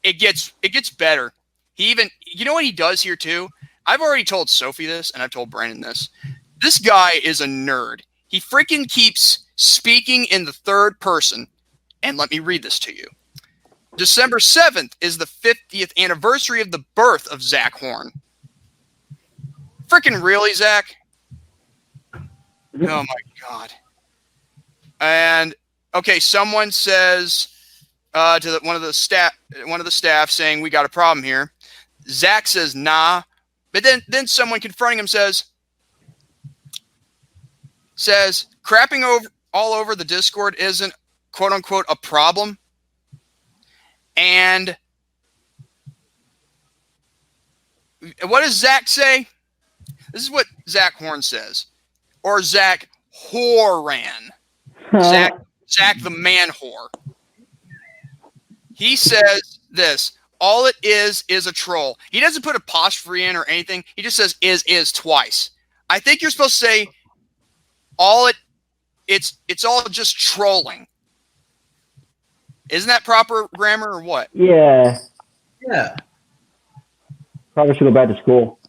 it gets better. You know what he does here too? I've already told Sophie this, and I've told Brandon this. This guy is a nerd. He freaking keeps speaking in the third person. And let me read this to you. December 7th is the 50th anniversary of the birth of Zach Horan. Freaking really, Zach? Oh my God. And okay, someone says to one of the staff saying, we got a problem here. Zach says, nah. But then someone confronting him says, crapping all over the Discord isn't quote unquote a problem. And what does Zach say? This is what Zach Horan says. Or Zach Horan. Zach the man whore. He says this. All it is a troll. He doesn't put apostrophe in or anything. He just says is twice. I think you're supposed to say it's all just trolling. Isn't that proper grammar or what? Yeah. Yeah. Probably should go back to school.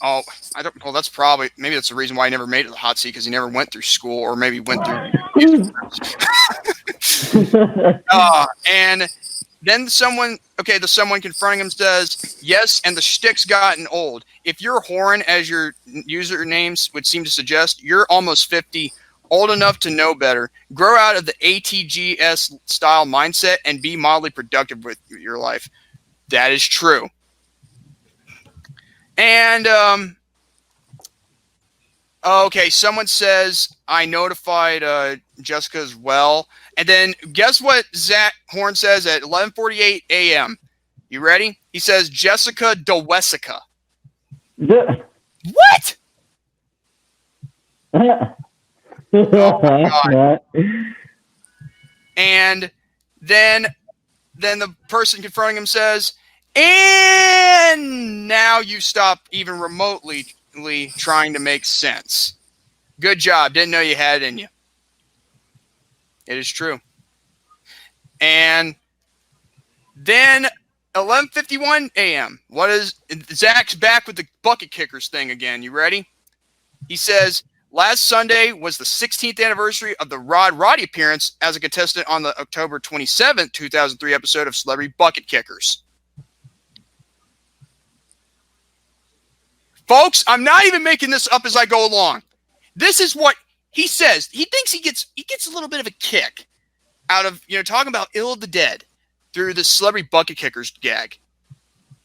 Oh, I don't. Well, maybe that's the reason why he never made it to the hot seat, because he never went through school, or maybe went through. And then someone confronting him says, yes, and the shtick's gotten old. If you're Horan, as your usernames would seem to suggest, you're almost 50. Old enough to know better. Grow out of the ATGS style mindset and be mildly productive with your life. That is true. And, okay, someone says, I notified Jessica as well. And then guess what Zach Horan says at 11:48 a.m.? You ready? He says, Jessica DeWessica. What? Oh my God. And then the person confronting him says, and now you stop even remotely trying to make sense. Good job. Didn't know you had it in you. It is true. And then 11:51 a.m. What is Zach's back with the bucket kickers thing again? You ready? He says, last Sunday was the 16th anniversary of the Roddy appearance as a contestant on the October 27th, 2003 episode of Celebrity Bucket Kickers. Folks, I'm not even making this up as I go along. This is what he says. He thinks he gets a little bit of a kick out of, talking about Ill of the Dead through the Celebrity Bucket Kickers gag.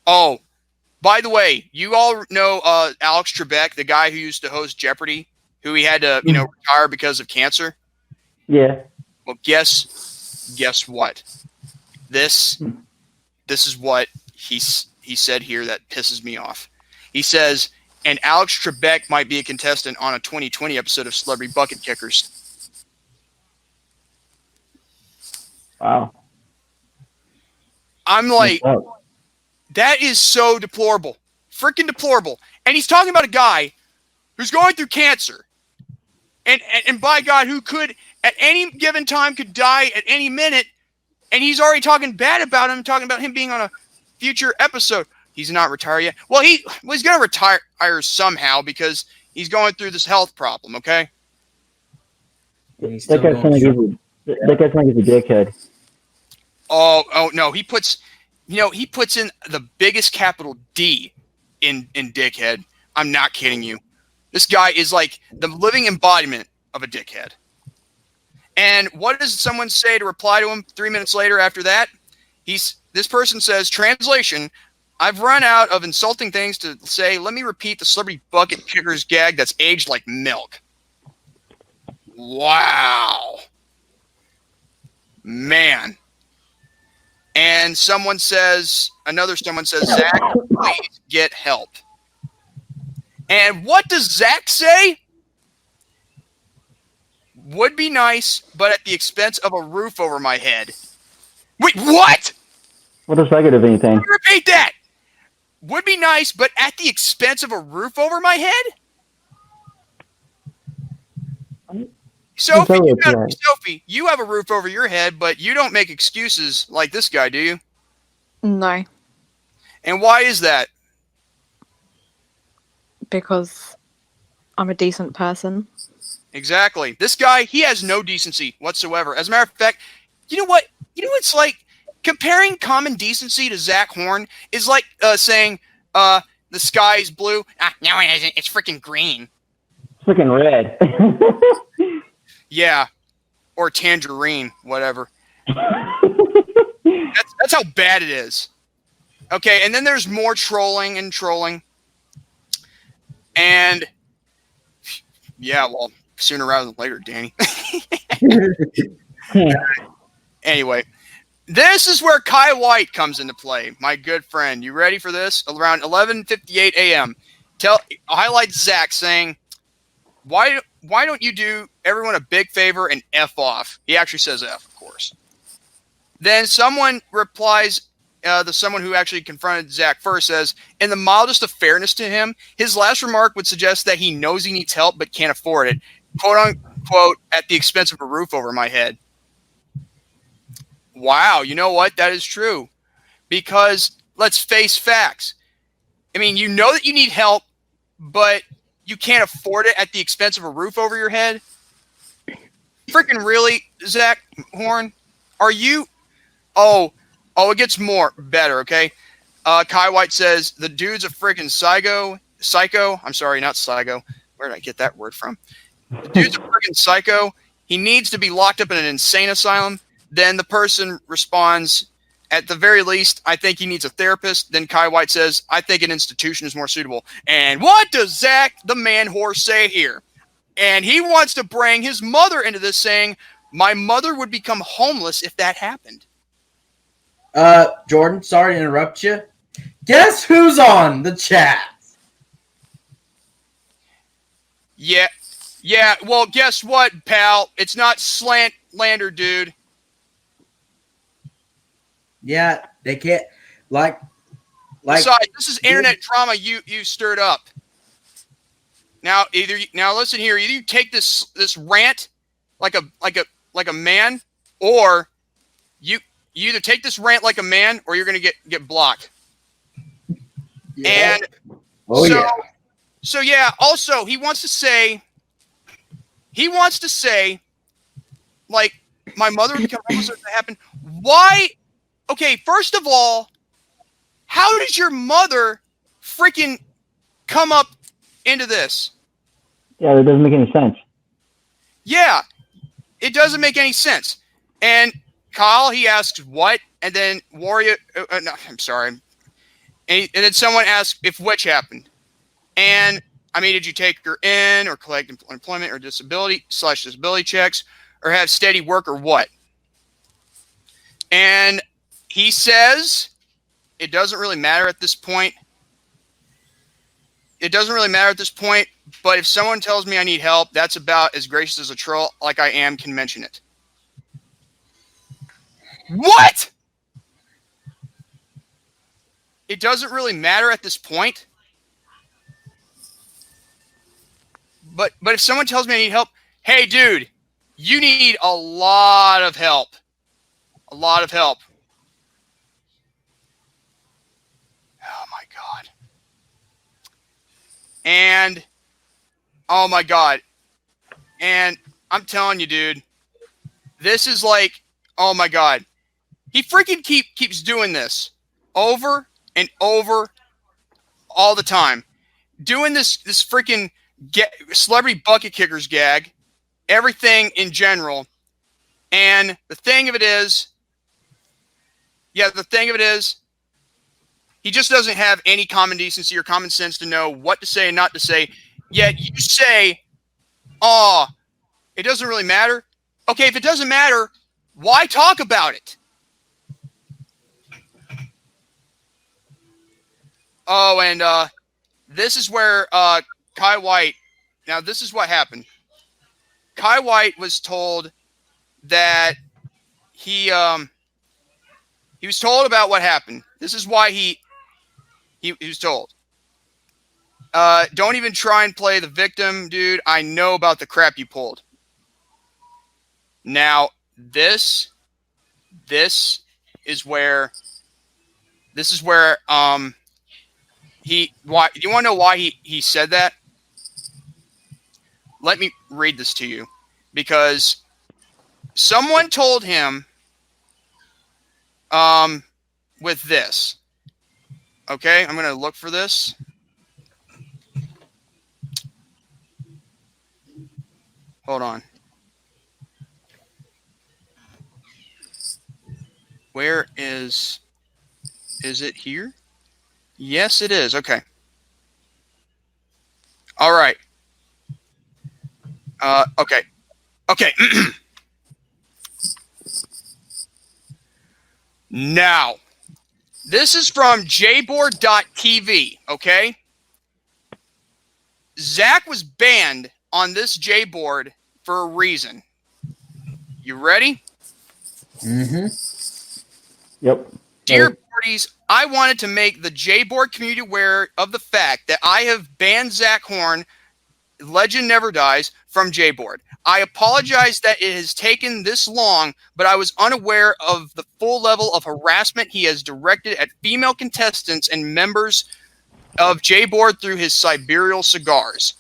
Oh, by the way, you all know Alex Trebek, the guy who used to host Jeopardy, who he had to, retire because of cancer? Yeah. Well, guess what? This is what he said here that pisses me off. He says, and Alex Trebek might be a contestant on a 2020 episode of Celebrity Bucket Kickers. Wow. I'm like, that is so deplorable. Freaking deplorable. And he's talking about a guy who's going through cancer. And by God, who could, at any given time, could die at any minute. And he's already talking bad about him, talking about him being on a future episode. He's not retired yet. Well, he's going to retire somehow because he's going through this health problem, okay? That guy's like a dickhead. Oh no, he puts in the biggest capital D in dickhead. I'm not kidding you. This guy is like the living embodiment of a dickhead. And what does someone say to reply to him 3 minutes later after that? This person says, translation, I've run out of insulting things to say. Let me repeat the Celebrity Bucket Kickers gag that's aged like milk. Wow. Man. And another someone says, Zach, please get help. And what does Zach say? Would be nice, but at the expense of a roof over my head. Wait, what? What does that get of anything? Repeat that. Would be nice, but at the expense of a roof over my head? Sophie, you have a roof over your head, but you don't make excuses like this guy, do you? No. And why is that? Because I'm a decent person. Exactly. This guy, he has no decency whatsoever. As a matter of fact, you know what? It's like comparing common decency to Zach Horan is like saying the sky is blue. No, it isn't. It's freaking green. It's freaking red. Yeah. Or tangerine, whatever. That's how bad it is. Okay, and then there's more trolling. And yeah, well, sooner rather than later, Danny. Anyway, this is where Kai White comes into play, my good friend. You ready for this? Around 11:58 a.m. Highlight Zach saying, Why don't you do everyone a big favor and F off? He actually says F, of course. Then someone replies, someone who actually confronted Zach first says, in the mildest of fairness to him, his last remark would suggest that he knows he needs help but can't afford it, quote unquote, at the expense of a roof over my head. Wow, you know what? That is true. Because let's face facts. I mean, you know that you need help, but you can't afford it at the expense of a roof over your head? Freaking really, Zach Horan? Are you? Oh, it gets better, okay? Kai White says, the dude's a freaking psycho. I'm sorry, not psycho. Where did I get that word from? the dude's a freaking psycho. He needs to be locked up in an insane asylum. Then the person responds, at the very least, I think he needs a therapist. Then Kai White says, I think an institution is more suitable. And what does Zach, the man whore, say here? And he wants to bring his mother into this, saying, my mother would become homeless if that happened. Jordan, sorry to interrupt you. Guess who's on the chat? Yeah. Well, guess what, pal? It's not Slantlander, dude. Yeah, they can't like. Besides, this is internet drama you stirred up. Now listen here. Either you take this rant like a man, or you either take this rant like a man, or you're gonna get blocked. Yeah. And so yeah. Also, he wants to say, like, my mother would become homeless if that happened. Why? Okay, first of all, how did your mother freaking come up into this? Yeah, that doesn't make any sense. Yeah, it doesn't make any sense. And Kyle, he asks what? And then Warrior, no, I'm sorry. And then someone asks if which happened. And, I mean, did you take her in or collect employment or disability checks or have steady work or what? And he says it doesn't really matter at this point. It doesn't really matter at this point, but if someone tells me I need help, that's about as gracious as a troll like I am can mention it. What? It doesn't really matter at this point. But if someone tells me I need help, hey, dude, you need a lot of help. A lot of help. Oh, my God. And, oh, my God. And I'm telling you, dude, this is like, oh, my God. He freaking keeps doing this over and over all the time. Doing this freaking celebrity bucket kickers gag, everything in general. And the thing of it is, he just doesn't have any common decency or common sense to know what to say and not to say. Yet you say, oh, it doesn't really matter. Okay, if it doesn't matter, why talk about it? Oh, and this is where Kai White, now this is what happened. Kai White was told that he was told about what happened. This is why he was told. Don't even try and play the victim, dude. I know about the crap you pulled. Now, this is where why do you want to know why he said that? Let me read this to you, because someone told him with this. Okay, I'm going to look for this. Hold on. Where is it here? Yes, it is. Okay. All right. Okay. Okay. Now, this is from jboard.tv, okay? Zach was banned on this JBoard for a reason. You ready? Mm-hmm. Yep. Dear parties, I wanted to make the JBoard community aware of the fact that I have banned Zach Horan, Legend Never Dies, from JBoard. I apologize that it has taken this long, but I was unaware of the full level of harassment he has directed at female contestants and members of JBoard through his Siberial cigars.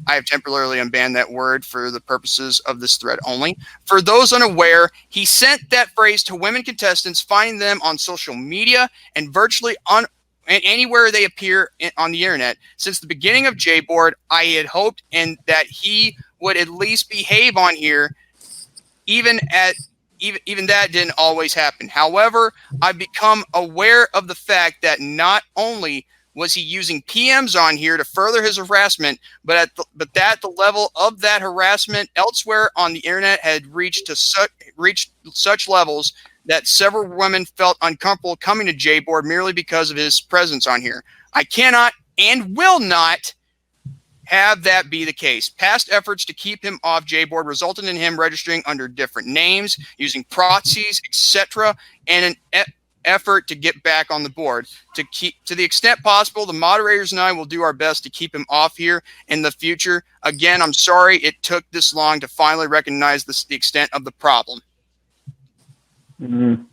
I have temporarily unbanned that word for the purposes of this thread only. For those unaware, he sent that phrase to women contestants, finding them on social media and virtually anywhere they appear on the internet. Since the beginning of JBoard, I had hoped and that he would at least behave on here, even that didn't always happen. However, I've become aware of the fact that not only was he using PMs on here to further his harassment, but that the level of that harassment elsewhere on the internet had reached such levels that several women felt uncomfortable coming to J-Board merely because of his presence on here. I cannot and will not have that be the case. Past efforts to keep him off J-Board resulted in him registering under different names, using proxies, etc., and an effort to get back on the board. To the extent possible, the moderators and I will do our best to keep him off here in the future. Again, I'm sorry it took this long to finally recognize the extent of the problem. Mm-hmm.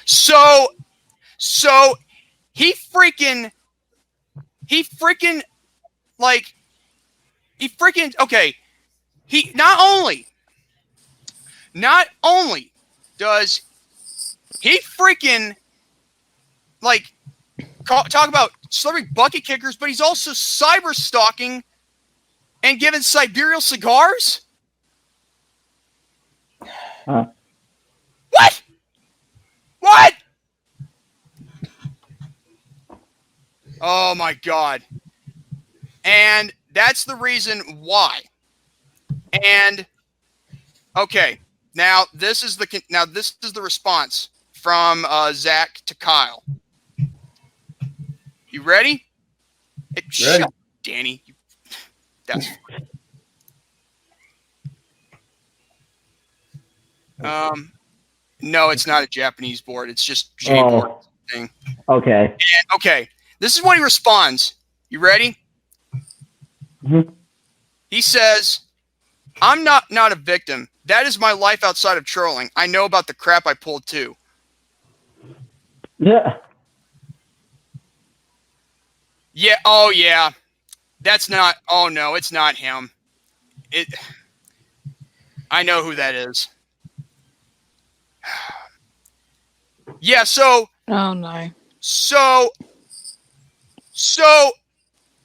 So he freaking okay. He not only does he freaking talk about celebrity bucket kickers, but he's also cyber stalking and giving Siberian cigars. Huh. What? Oh my God. And that's the reason why. And okay, now this is the response from Zach to Kyle. You ready? Ready. Shut up, Danny. That's no, it's not a Japanese board. It's just J-board thing. Okay. And, okay, this is what he responds. You ready? Mm-hmm. He says, I'm not a victim. That is my life outside of trolling. I know about the crap I pulled too. Yeah. Yeah. Oh, yeah. That's not. Oh, no, it's not him. I know who that is. Yeah. So. Oh no. So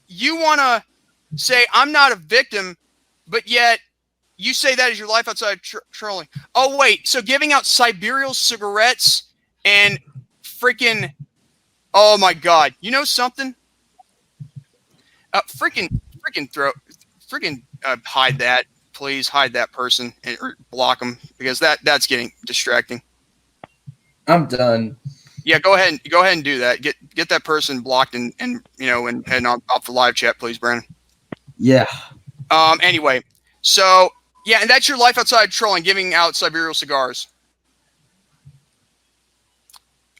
you want to say I'm not a victim, but yet you say that is your life outside trolling. Oh, wait. So giving out Siberian cigarettes and freaking. Oh, my God. You know something? Hide that. Please hide that person or block them because that's getting distracting. I'm done. Yeah, go ahead and do that. Get that person blocked and off the live chat, please, Brandon. Yeah. Anyway, so yeah, and that's your life outside trolling, giving out Siberian cigars.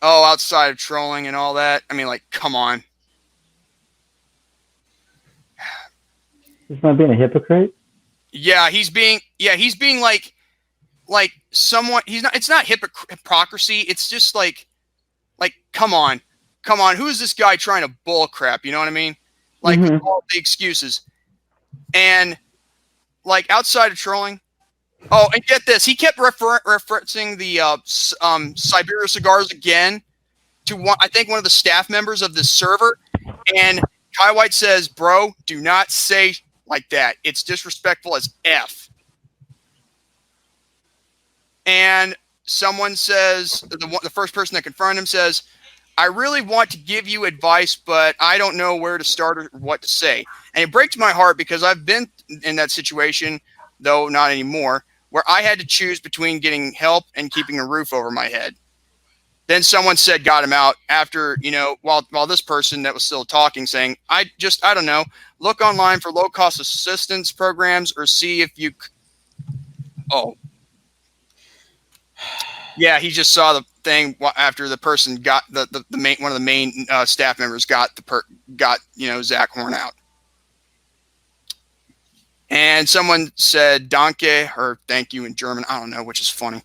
Oh, outside of trolling and all that. I mean, like, come on. He's not being a hypocrite. Yeah, he's being like someone. He's not. It's not hypocrisy. It's just like, come on. Who is this guy trying to bull crap? You know what I mean? Like all the excuses, and like outside of trolling. Oh, and get this. He kept referencing the Siberian cigars again to one of the staff members of this server, and Kai White says, "Bro, do not say like that. It's disrespectful as F." And someone says, the first person that confronted him says, "I really want to give you advice, but I don't know where to start or what to say." And it breaks my heart because I've been in that situation, though not anymore, where I had to choose between getting help and keeping a roof over my head. Then someone said, got him out after, while this person that was still talking saying, I don't know, look online for low cost assistance programs or see if you, yeah, he just saw the thing after the person got one of the main staff members got Zach Horan out. And someone said danke or thank you in German. I don't know, which is funny.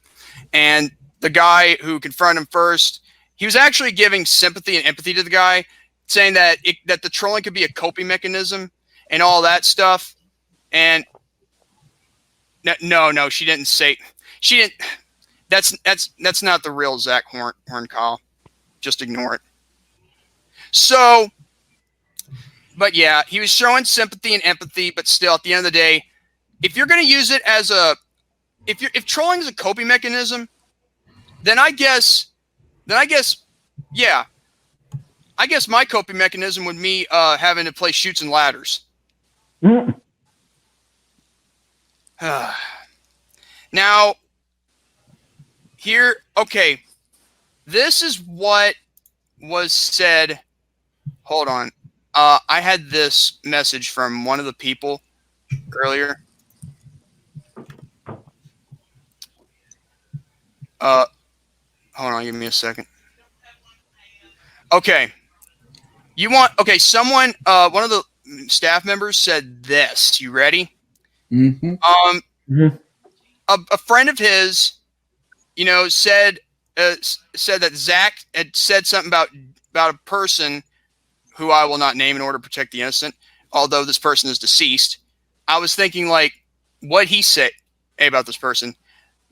And the guy who confronted him first, he was actually giving sympathy and empathy to the guy, saying that that the trolling could be a coping mechanism and all that stuff. And no, she didn't say. She didn't. That's not the real Zach Horan, Kyle. Just ignore it. So, but yeah, he was showing sympathy and empathy, but still, at the end of the day, if you're going to use it as if trolling is a coping mechanism, then I guess yeah. I guess my coping mechanism would be having to play Chutes and Ladders. Mm. Now, here, okay, this is what was said. Hold on. I had this message from one of the people earlier. Hold on, give me a second. Okay. Someone, one of the staff members said this. You ready? Mm-hmm. A friend of his, said that Zach had said something about a person who I will not name in order to protect the innocent, although this person is deceased. I was thinking, like, what he said about this person.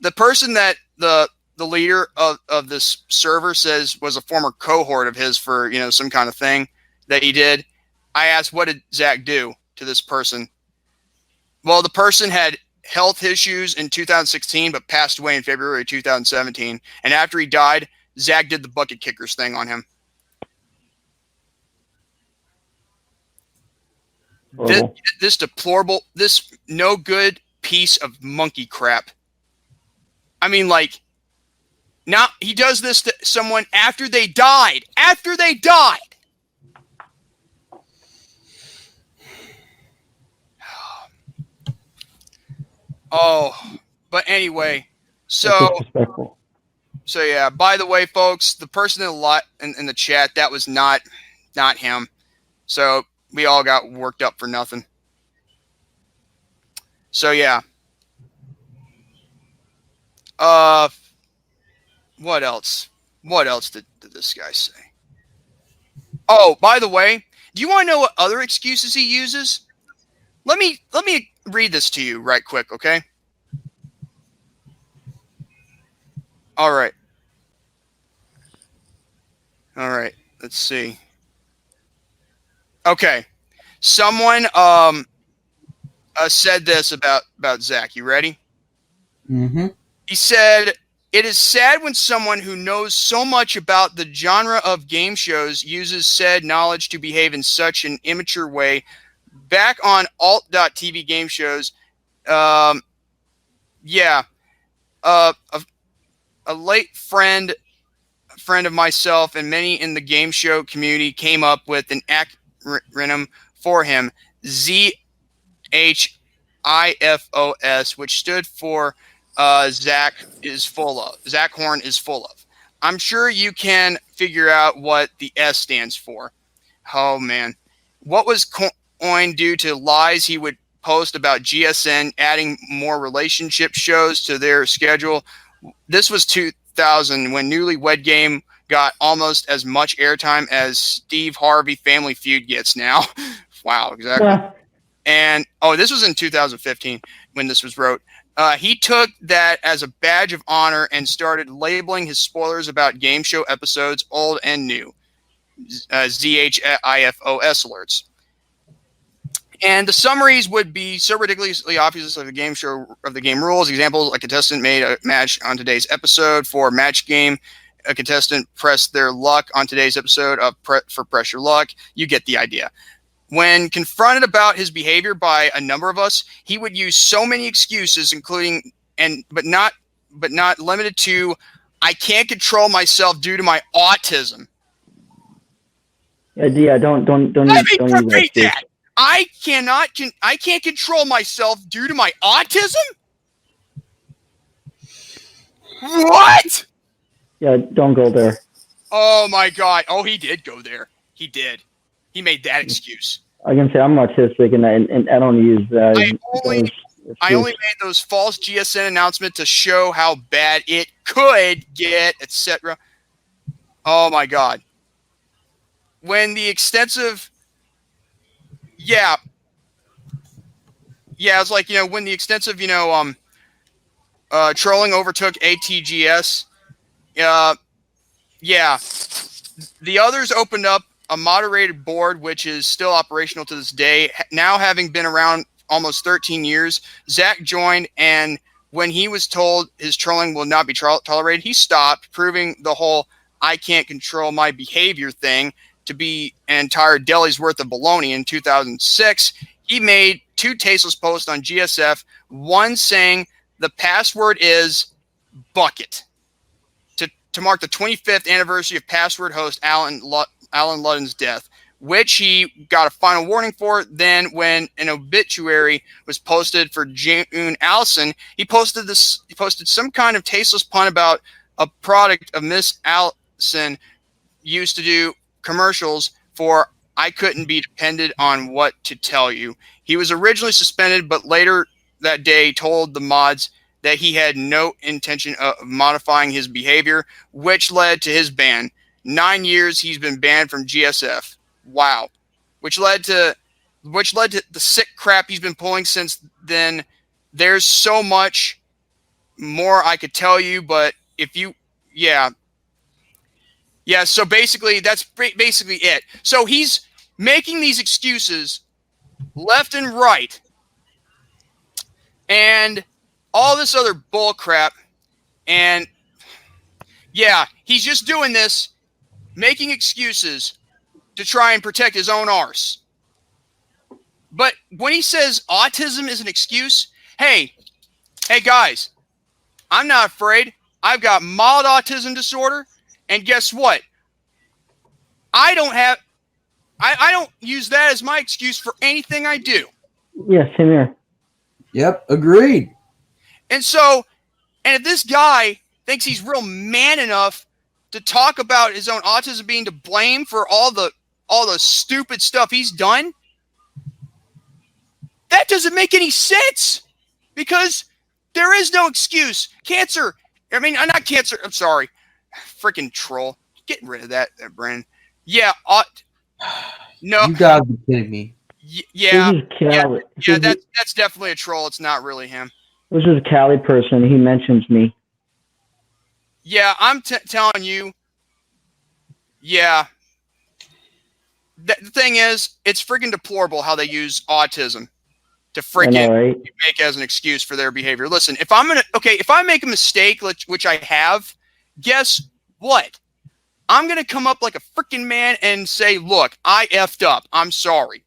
The person that the leader of this server says was a former cohort of his for, some kind of thing that he did. I asked, what did Zach do to this person? Well, the person had health issues in 2016, but passed away in February 2017. And after he died, Zach did the bucket kickers thing on him. This deplorable, this no good piece of monkey crap. I mean, like, now he does this to someone after they died. After they died. Oh, but anyway, so yeah. By the way, folks, the person in the chat, that was not him. So we all got worked up for nothing. So yeah. What else? What else did this guy say? Oh, by the way, do you want to know what other excuses he uses? Let me read this to you right quick, okay? All right. Let's see. Okay. Someone said this about Zach. You ready? Mm-hmm. He said, "It is sad when someone who knows so much about the genre of game shows uses said knowledge to behave in such an immature way. Back on alt.tv game shows, a late friend of myself and many in the game show community came up with an acronym for him, ZHIFOS, which stood for Zach Horan is full of. I'm sure you can figure out what the S stands for. Oh, man. What was coined due to lies he would post about GSN adding more relationship shows to their schedule. This was 2000 when Newlywed Game got almost as much airtime as Steve Harvey Family Feud gets now. Wow, exactly. Yeah. And, this was in 2015 when this was wrote. He took that as a badge of honor and started labeling his spoilers about game show episodes, old and new. ZHIFOS alerts. And the summaries would be so ridiculously obvious of the game show of the game rules. Examples: a contestant made a match on today's episode for match game. A contestant pressed their luck on today's episode for pressure luck. You get the idea. When confronted about his behavior by a number of us, he would use so many excuses, including but not limited to, "I can't control myself due to my autism." Yeah, don't repeat that. I can't control myself due to my autism? What? Yeah, don't go there. Oh my God. Oh, he did go there. He did. He made that excuse. I can say I'm autistic and I don't use that. I only made those false GSN announcements to show how bad it could get, etc. Oh my God. When the extensive it's like, when the extensive, trolling overtook ATGS, the others opened up a moderated board, which is still operational to this day, now having been around almost 13 years. Zach joined, and when he was told his trolling will not be tolerated, he stopped, proving the whole I can't control my behavior thing to be an entire deli's worth of baloney. In 2006, he made 2 tasteless posts on GSF, one saying the password is bucket to mark the 25th anniversary of password host Alan Ludden's death, which he got a final warning for. Then when an obituary was posted for June Allison, he posted some kind of tasteless pun about a product of Miss Allison used to do commercials for I couldn't be depended on what to tell you. He was originally suspended, but later that day told the mods that he had no intention of modifying his behavior, which led to his ban. 9 years he's been banned from GSF. Wow. Which led to the sick crap he's been pulling since then. There's so much more I could tell you, but so basically that's basically it. So he's making these excuses left and right and all this other bull crap. And yeah, he's just doing this, making excuses to try and protect his own arse. But when he says autism is an excuse, hey guys, I'm not afraid. I've got mild autism disorder, and guess what? I don't use that as my excuse for anything I do. Yeah, same here. Yep, agreed. And if this guy thinks he's real man enough to talk about his own autism being to blame for all the stupid stuff he's done, that doesn't make any sense, because there is no excuse. Not cancer. I'm sorry. Freaking troll. Getting rid of that, Brandon. Yeah. No. You gotta be kidding me. Yeah. That's definitely a troll. It's not really him. This is a Cali person. He mentions me. Yeah, I'm telling you. Yeah. The thing is, it's freaking deplorable how they use autism to freaking make as an excuse for their behavior. Listen, if I make a mistake, which I have, guess what? I'm going to come up like a freaking man and say, look, I effed up. I'm sorry.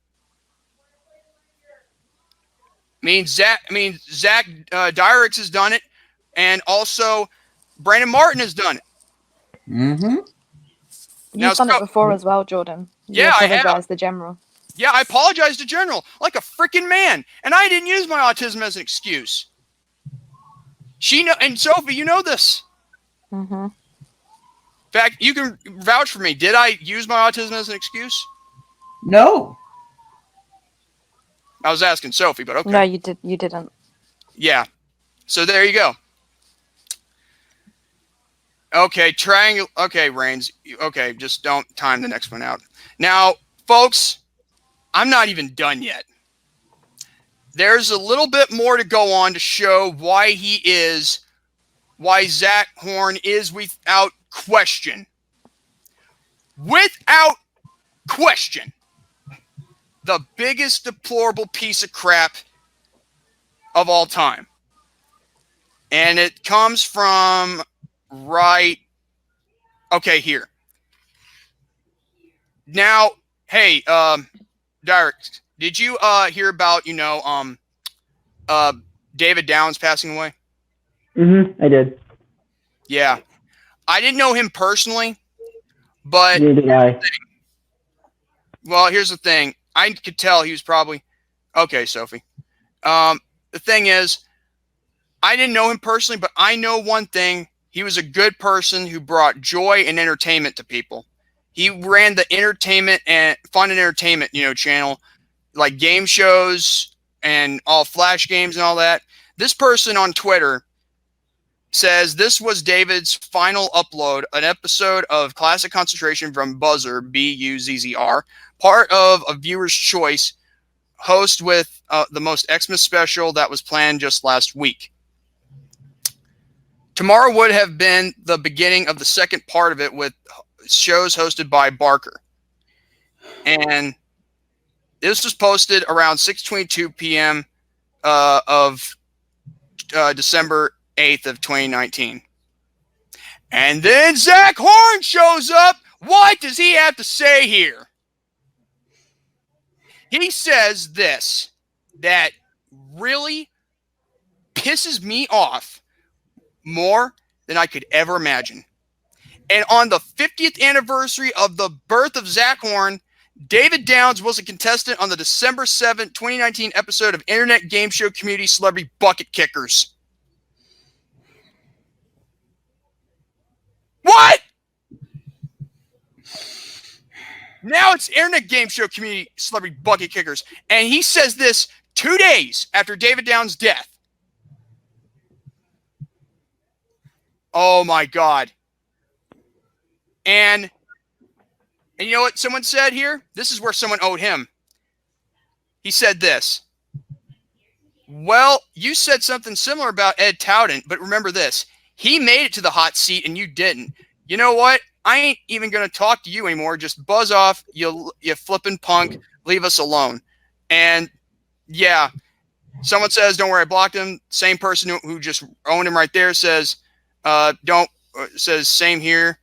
Zach Dierickx has done it, and also Brandon Martin has done it. Mm-hmm. You've done it before as well, Jordan. Yeah, I have. Apologized to General. Yeah, I apologized to General like a freaking man, and I didn't use my autism as an excuse. And Sophie, you know this. Mm-hmm. In fact, you can vouch for me. Did I use my autism as an excuse? No. I was asking Sophie, but okay. No, you didn't. Yeah. So there you go. Okay, triangle. Okay, Reigns. Okay, just don't time the next one out. Now, folks, I'm not even done yet. There's a little bit more to go on to show why Zach Horan is without question, the biggest deplorable piece of crap of all time. And it comes from here. Now, hey, Dierickx, did you hear about, David Downs passing away? Mm-hmm, I did. Yeah. I didn't know him personally, but neither did I. Well, here's the thing. I could tell he was probably okay, Sophie. The thing is, I didn't know him personally, but I know one thing. He was a good person who brought joy and entertainment to people. He ran the entertainment and fun and entertainment, channel, like game shows and all flash games and all that. This person on Twitter says this was David's final upload, an episode of Classic Concentration from Buzzer, BUZZR, part of a viewer's choice, host with the most Xmas special that was planned just last week. Tomorrow would have been the beginning of the second part of it with shows hosted by Barker. And this was posted around 6:22 p.m. of December 8th of 2019. And then Zach Horan shows up. What does he have to say here? He says this that really pisses me off more than I could ever imagine. And on the 50th anniversary of the birth of Zach Horan, David Downs was a contestant on the December 7th, 2019 episode of Internet Game Show Community Celebrity Bucket Kickers. What? Now it's Internet Game Show Community Celebrity Bucket Kickers. And he says this 2 days after David Downs' death. Oh, my God. And you know what someone said here? This is where someone owed him. He said this. Well, you said something similar about Ed Towden, but remember this. He made it to the hot seat and you didn't. You know what? I ain't even going to talk to you anymore. Just buzz off, you flippin' punk. Leave us alone. And, yeah, someone says, don't worry, I blocked him. Same person who just owned him right there says, says, same here.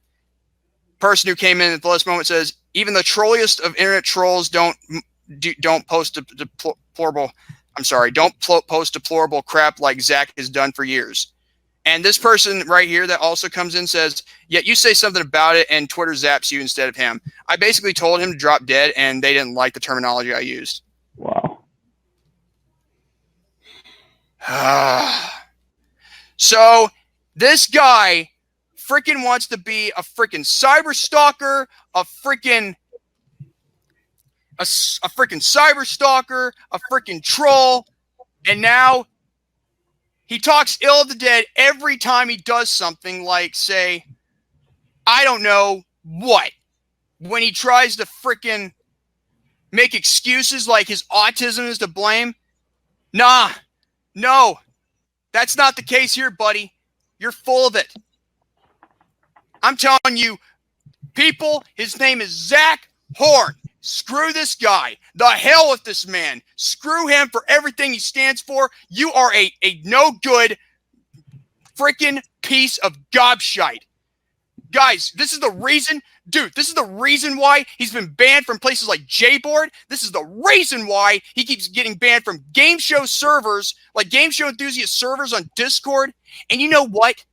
Person who came in at the last moment says, even the trolliest of internet trolls don't post deplorable. I'm sorry, don't post deplorable crap like Zach has done for years. And this person right here that also comes in says, yet you say something about it and Twitter zaps you instead of him. I basically told him to drop dead and they didn't like the terminology I used. Wow. So this guy freaking wants to be a freaking cyber stalker, a freaking cyber stalker, a freaking troll, and now he talks ill of the dead every time he does something like, say, I don't know what, when he tries to freaking make excuses like his autism is to blame. Nah, no, that's not the case here, buddy. You're full of it. I'm telling you, people, his name is Zach Horan. Screw this guy. The hell with this man. Screw him for everything he stands for. You are a no good freaking piece of gobshite. Guys, this is the reason, this is the reason why he's been banned from places like Jboard. This is the reason why he keeps getting banned from game show servers, like game show enthusiast servers on Discord. And you know what?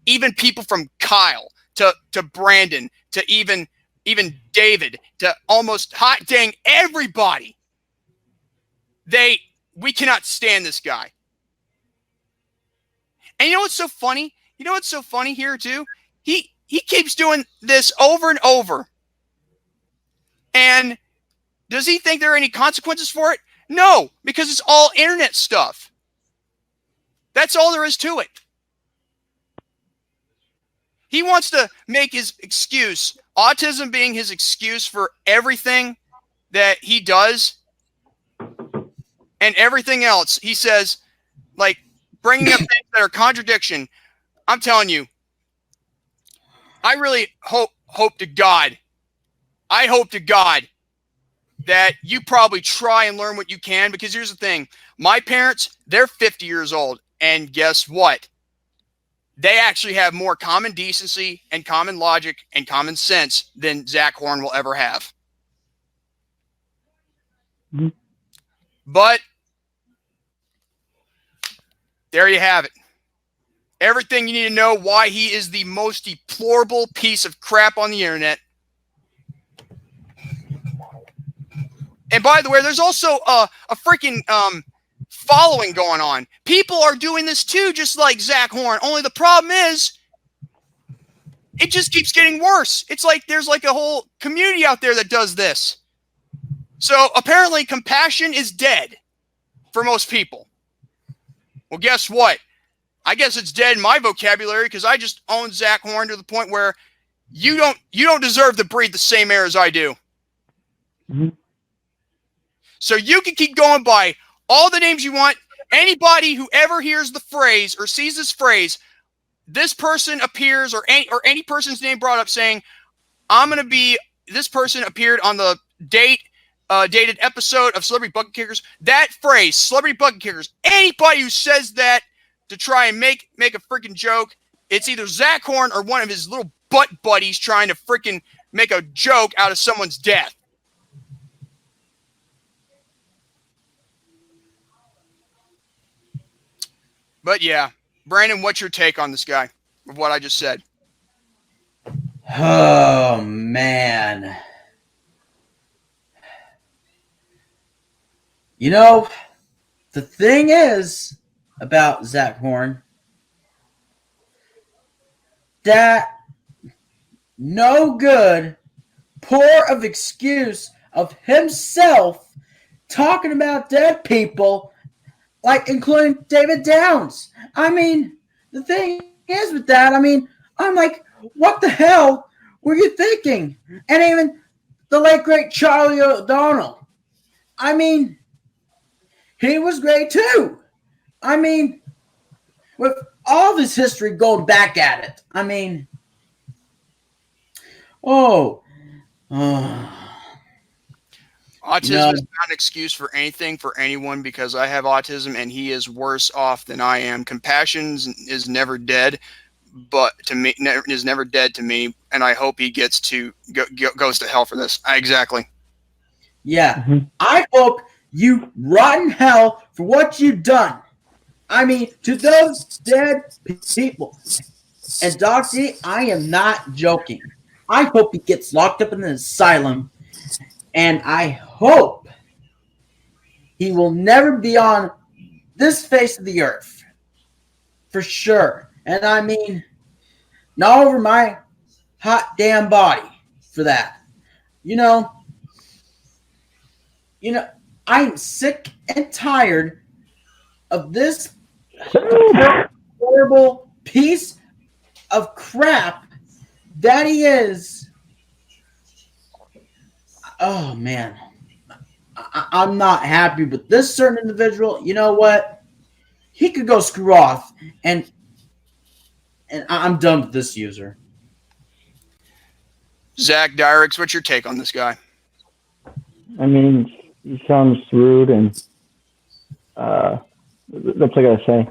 Even people from Kyle to Brandon to even David, to almost hot dang everybody. We cannot stand this guy. And you know what's so funny? You know what's so funny here too? He keeps doing this over and over. And does he think there are any consequences for it? No, because it's all internet stuff. That's all there is to it. He wants to make his excuse, autism being his excuse for everything that he does and everything else. He says, like, bringing up things that are contradiction. I'm telling you, I really hope to God that you probably try and learn what you can, because here's the thing. My parents, they're 50 years old, and guess what? They actually have more common decency and common logic and common sense than Zach Horan will ever have. Mm-hmm. But there you have it. Everything you need to know why he is the most deplorable piece of crap on the internet. And by the way, there's also a freaking following going on. People are doing this too, just like Zach Horan. Only the problem is, it just keeps getting worse. It's like there's like a whole community out there that does this. So apparently compassion is dead for most people. Well, guess what? I guess it's dead in my vocabulary because I just own Zach Horan to the point where you don't deserve to breathe the same air as I do. Mm-hmm. So you can keep going by all the names you want. Anybody who ever hears the phrase or sees this phrase, this person appears, or any person's name brought up saying, this person appeared on the date dated episode of Celebrity Bucket Kickers. That phrase, Celebrity Bucket Kickers, anybody who says that to try and make a freaking joke, it's either Zach Horan or one of his little butt buddies trying to freaking make a joke out of someone's death. But yeah, Brandon, what's your take on this guy, of what I just said? Oh, man. You know, the thing is about Zach Horan, that no good, poor of excuse of himself talking about dead people, like including David Downs. I mean, the thing is with that, I mean, I'm like, what the hell were you thinking? And even the late, great Charlie O'Donnell. I mean, he was great too. I mean, with all this history going back at it, I mean, Autism is not an excuse for anything for anyone, because I have autism and he is worse off than I am. Compassion is never dead, but to me, is never dead to me, and I hope he gets to goes to hell for this. Exactly. Yeah, I hope you rot in hell for what you've done. I mean, to those dead people. And Doc D, I am not joking. I hope he gets locked up in an asylum, and I hope he will never be on this face of the earth. For sure. And I mean, not over my hot damn body for that. You know, I'm sick and tired of this horrible piece of crap that he is. Oh, man. I'm not happy with this certain individual. You know what? He could go screw off, and I'm done with this user. Zach Dierickx, what's your take on this guy? I mean, he sounds rude, and that's what I gotta say.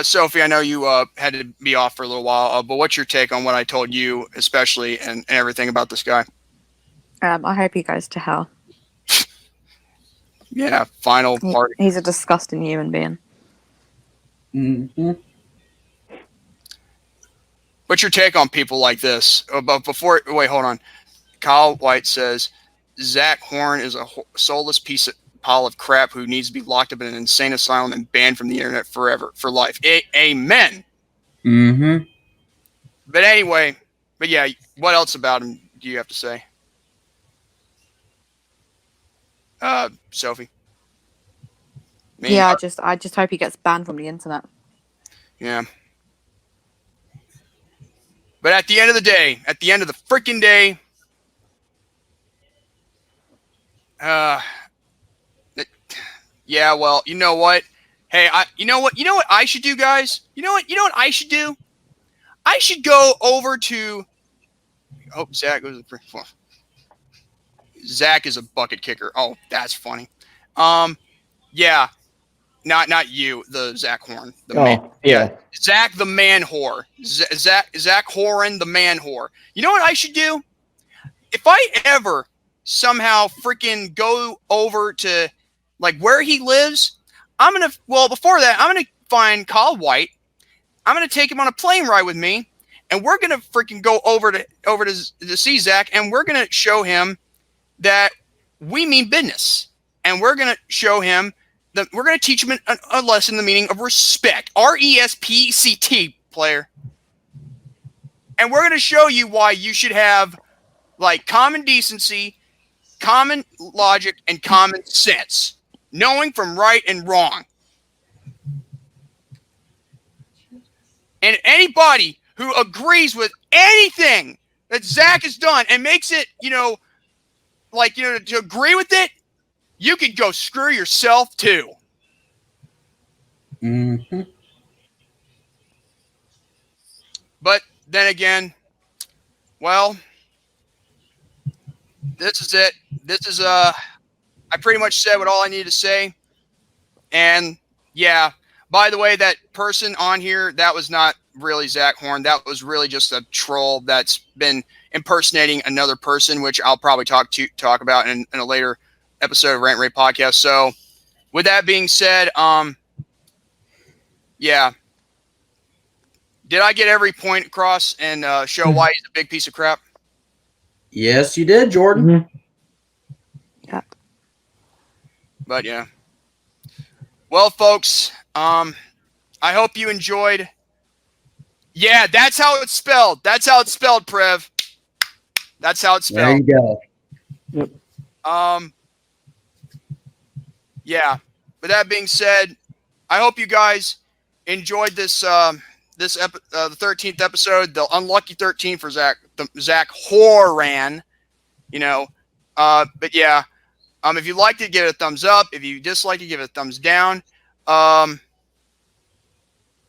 Sophie, I know you had to be off for a little while, but what's your take on what I told you, especially, and everything about this guy? I hope he goes to hell. Yeah, final part. He's a disgusting human being. Mm-hmm. What's your take on people like this? But wait, hold on. Kyle White says, Zach Horan is a soulless pile of crap who needs to be locked up in an insane asylum and banned from the internet forever, for life. Amen. Mm-hmm. But anyway, yeah, what else about him do you have to say? Sophie. Me? Yeah, I just hope he gets banned from the internet. Yeah. But at the end of the freaking day, yeah, well, you know what? Hey, you know what I should do, guys? You know what I should do? I should go over to. Oh, Zach goes. Zach is a bucket kicker. Oh, that's funny. Yeah, not you, the Zach Horan. Yeah. Zach the man whore. Zach Horan the man whore. You know what I should do? If I ever somehow freaking go over to like where he lives, before that, I'm gonna find Kyle White. I'm gonna take him on a plane ride with me, and we're gonna freaking go over to see Zach, and we're gonna show him that we mean business, and we're gonna show him that we're gonna teach him a lesson, the meaning of respect, RESPCT, player, and we're gonna show you why you should have like common decency, common logic, and common sense, knowing from right and wrong. And anybody who agrees with anything that Zach has done and makes it, to agree with it, you could go screw yourself too. Mm-hmm. But then again, well, this is it. This is I pretty much said what all I needed to say. And yeah, by the way, that person on here, that was not really Zach Horan. That was really just a troll that's been impersonating another person, which I'll probably talk about in a later episode of Rant N Rave Podcast. So with that being said, yeah. Did I get every point across and show why he's a big piece of crap? Yes, you did, Jordan. Mhm. Yeah. But yeah. Well, folks, I hope you enjoyed. Yeah, that's how it's spelled. That's how it's spelled, Prev. That's how it's There spelled. you go. Yeah. With that being said, I hope you guys enjoyed this the 13th episode, the unlucky 13 for Zach Horan, but yeah, if you liked it, give it a thumbs up. If you disliked it, give it a thumbs down.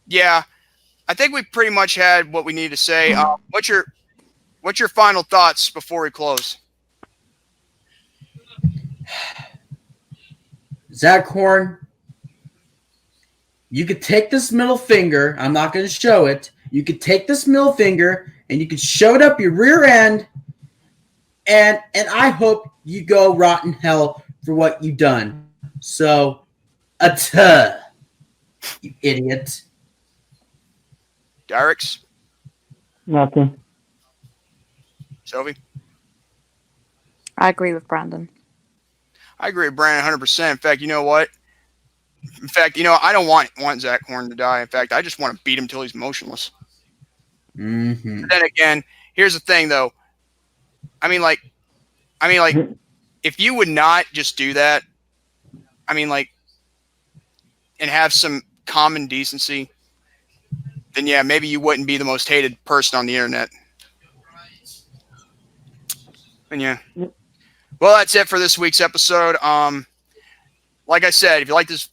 Yeah, I think we pretty much had what we need to say. What's your final thoughts before we close? Zach Horan, you could take this middle finger. I'm not going to show it. You could take this middle finger and you could shove it up your rear end. And I hope you go rotten hell for what you've done. So, you idiot. Dierickx? Nothing. Sophie? I agree with Brandon. I agree with Brandon 100%. In fact, you know what? I don't want Zach Horan to die. In fact, I just want to beat him till he's motionless. Mm-hmm. Then again, here's the thing, though. I mean, if you would not just do that, and have some common decency, then yeah, maybe you wouldn't be the most hated person on the internet. And yeah. Well, that's it for this week's episode. Like I said, if you like this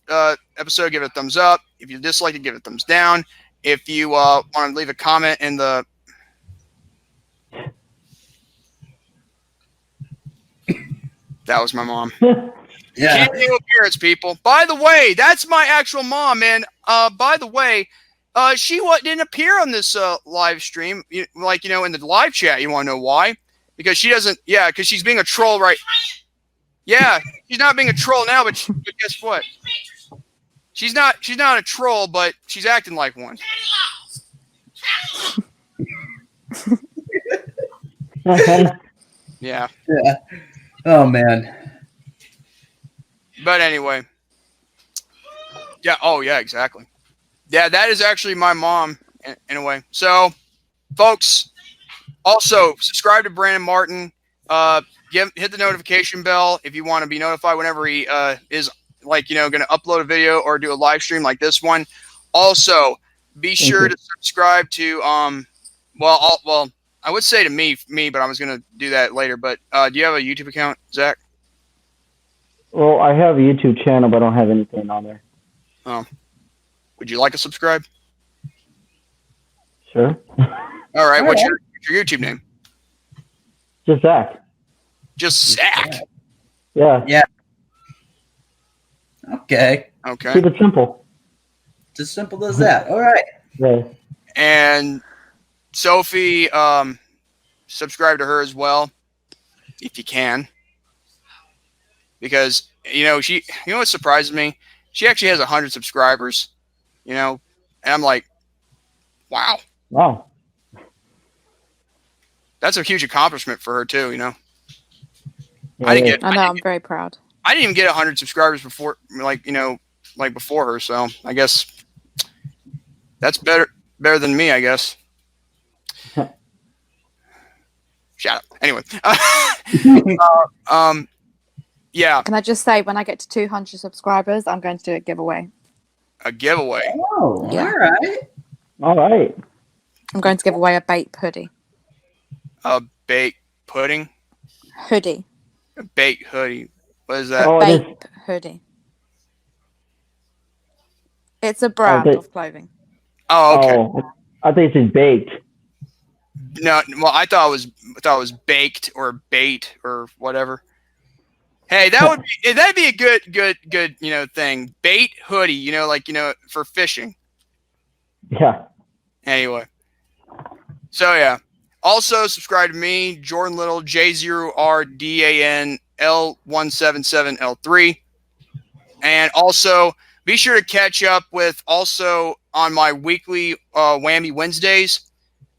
episode, give it a thumbs up. If you dislike it, give it a thumbs down. If you want to leave a comment in the... That was my mom. Yeah. Cameo appearance, people. By the way, that's my actual mom, man. By the way, she didn't appear on this live stream, in the live chat. You want to know why? Because she doesn't. Yeah, because she's being a troll, right? Yeah, she's not being a troll now, but guess what? She's not a troll, but she's acting like one. Yeah. Yeah. Oh, man. But anyway. Yeah. Oh, yeah, exactly. Yeah, that is actually my mom in a way. So, folks, also subscribe to Brandon Martin. Hit the notification bell if you want to be notified whenever he is going to upload a video or do a live stream like this one. Also, be sure to subscribe to I would say to me, but I was going to do that later. But do you have a YouTube account, Zach? Well, I have a YouTube channel, but I don't have anything on there. Oh, would you like to subscribe? Sure. All right. What's your YouTube name? Just Zach. Just Zach. Yeah. Yeah. Okay. Okay. Keep it simple. It's as simple as that. All right. Yeah. And Sophie, subscribe to her as well, if you can. Because, what surprises me? She actually has 100 subscribers, and I'm like, wow. Wow. That's a huge accomplishment for her too, Yeah, I know, I'm very proud. I didn't even get 100 subscribers before, before her. So I guess that's better than me, I guess. Shut up. Anyway. Yeah. Can I just say, when I get to 200 subscribers, I'm going to do a giveaway. A giveaway. Oh, Yeah. All right. I'm going to give away a baked hoodie. A baked pudding? Hoodie. A baked hoodie. What is that? Oh, it is. Baked hoodie. It's a brand of clothing. Oh, okay. Oh, I think it's baked. No, well, I thought it was baked or bait or whatever. Hey, that'd be a good thing. Bait hoodie, for fishing. Yeah. Anyway. So yeah. Also subscribe to me, Jordan Little, J0RDANL177L3. And also be sure to catch up with also on my weekly Whammy Wednesdays.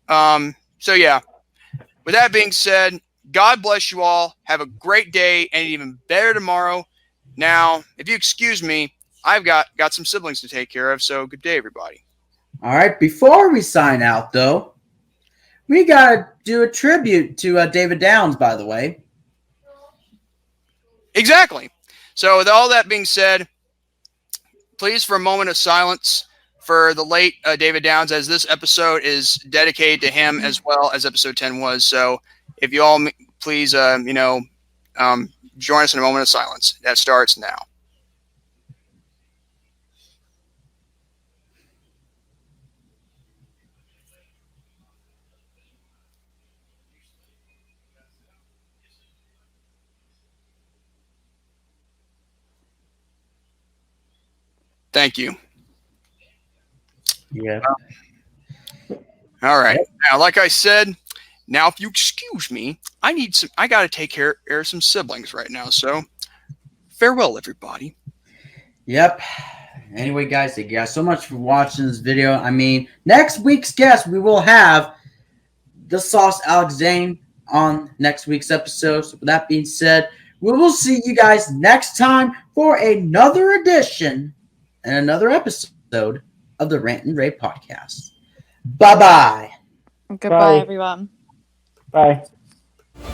So yeah. With that being said, God bless you all. Have a great day and even better tomorrow. Now, if you excuse me, I've got some siblings to take care of, so good day, everybody. All right, before we sign out, though, we got to do a tribute to David Downs, by the way. Exactly. So with all that being said, please, for a moment of silence for the late David Downs, as this episode is dedicated to him as well as episode 10 was. So if you all please, join us in a moment of silence. That starts now. Thank you. Yeah. All right. Now, like I said, now if you excuse me, I got to take care of some siblings right now. So farewell, everybody. Yep. Anyway, guys, thank you guys so much for watching this video. I mean, next week's guest, we will have the Sauce Alexandre on next week's episode. So with that being said, we will see you guys next time for another edition and another episode of the Rant N Rave Podcast. Bye-bye. Goodbye, Bye. everyone. Bye.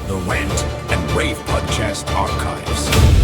The Rant and Rave Podcast Archives.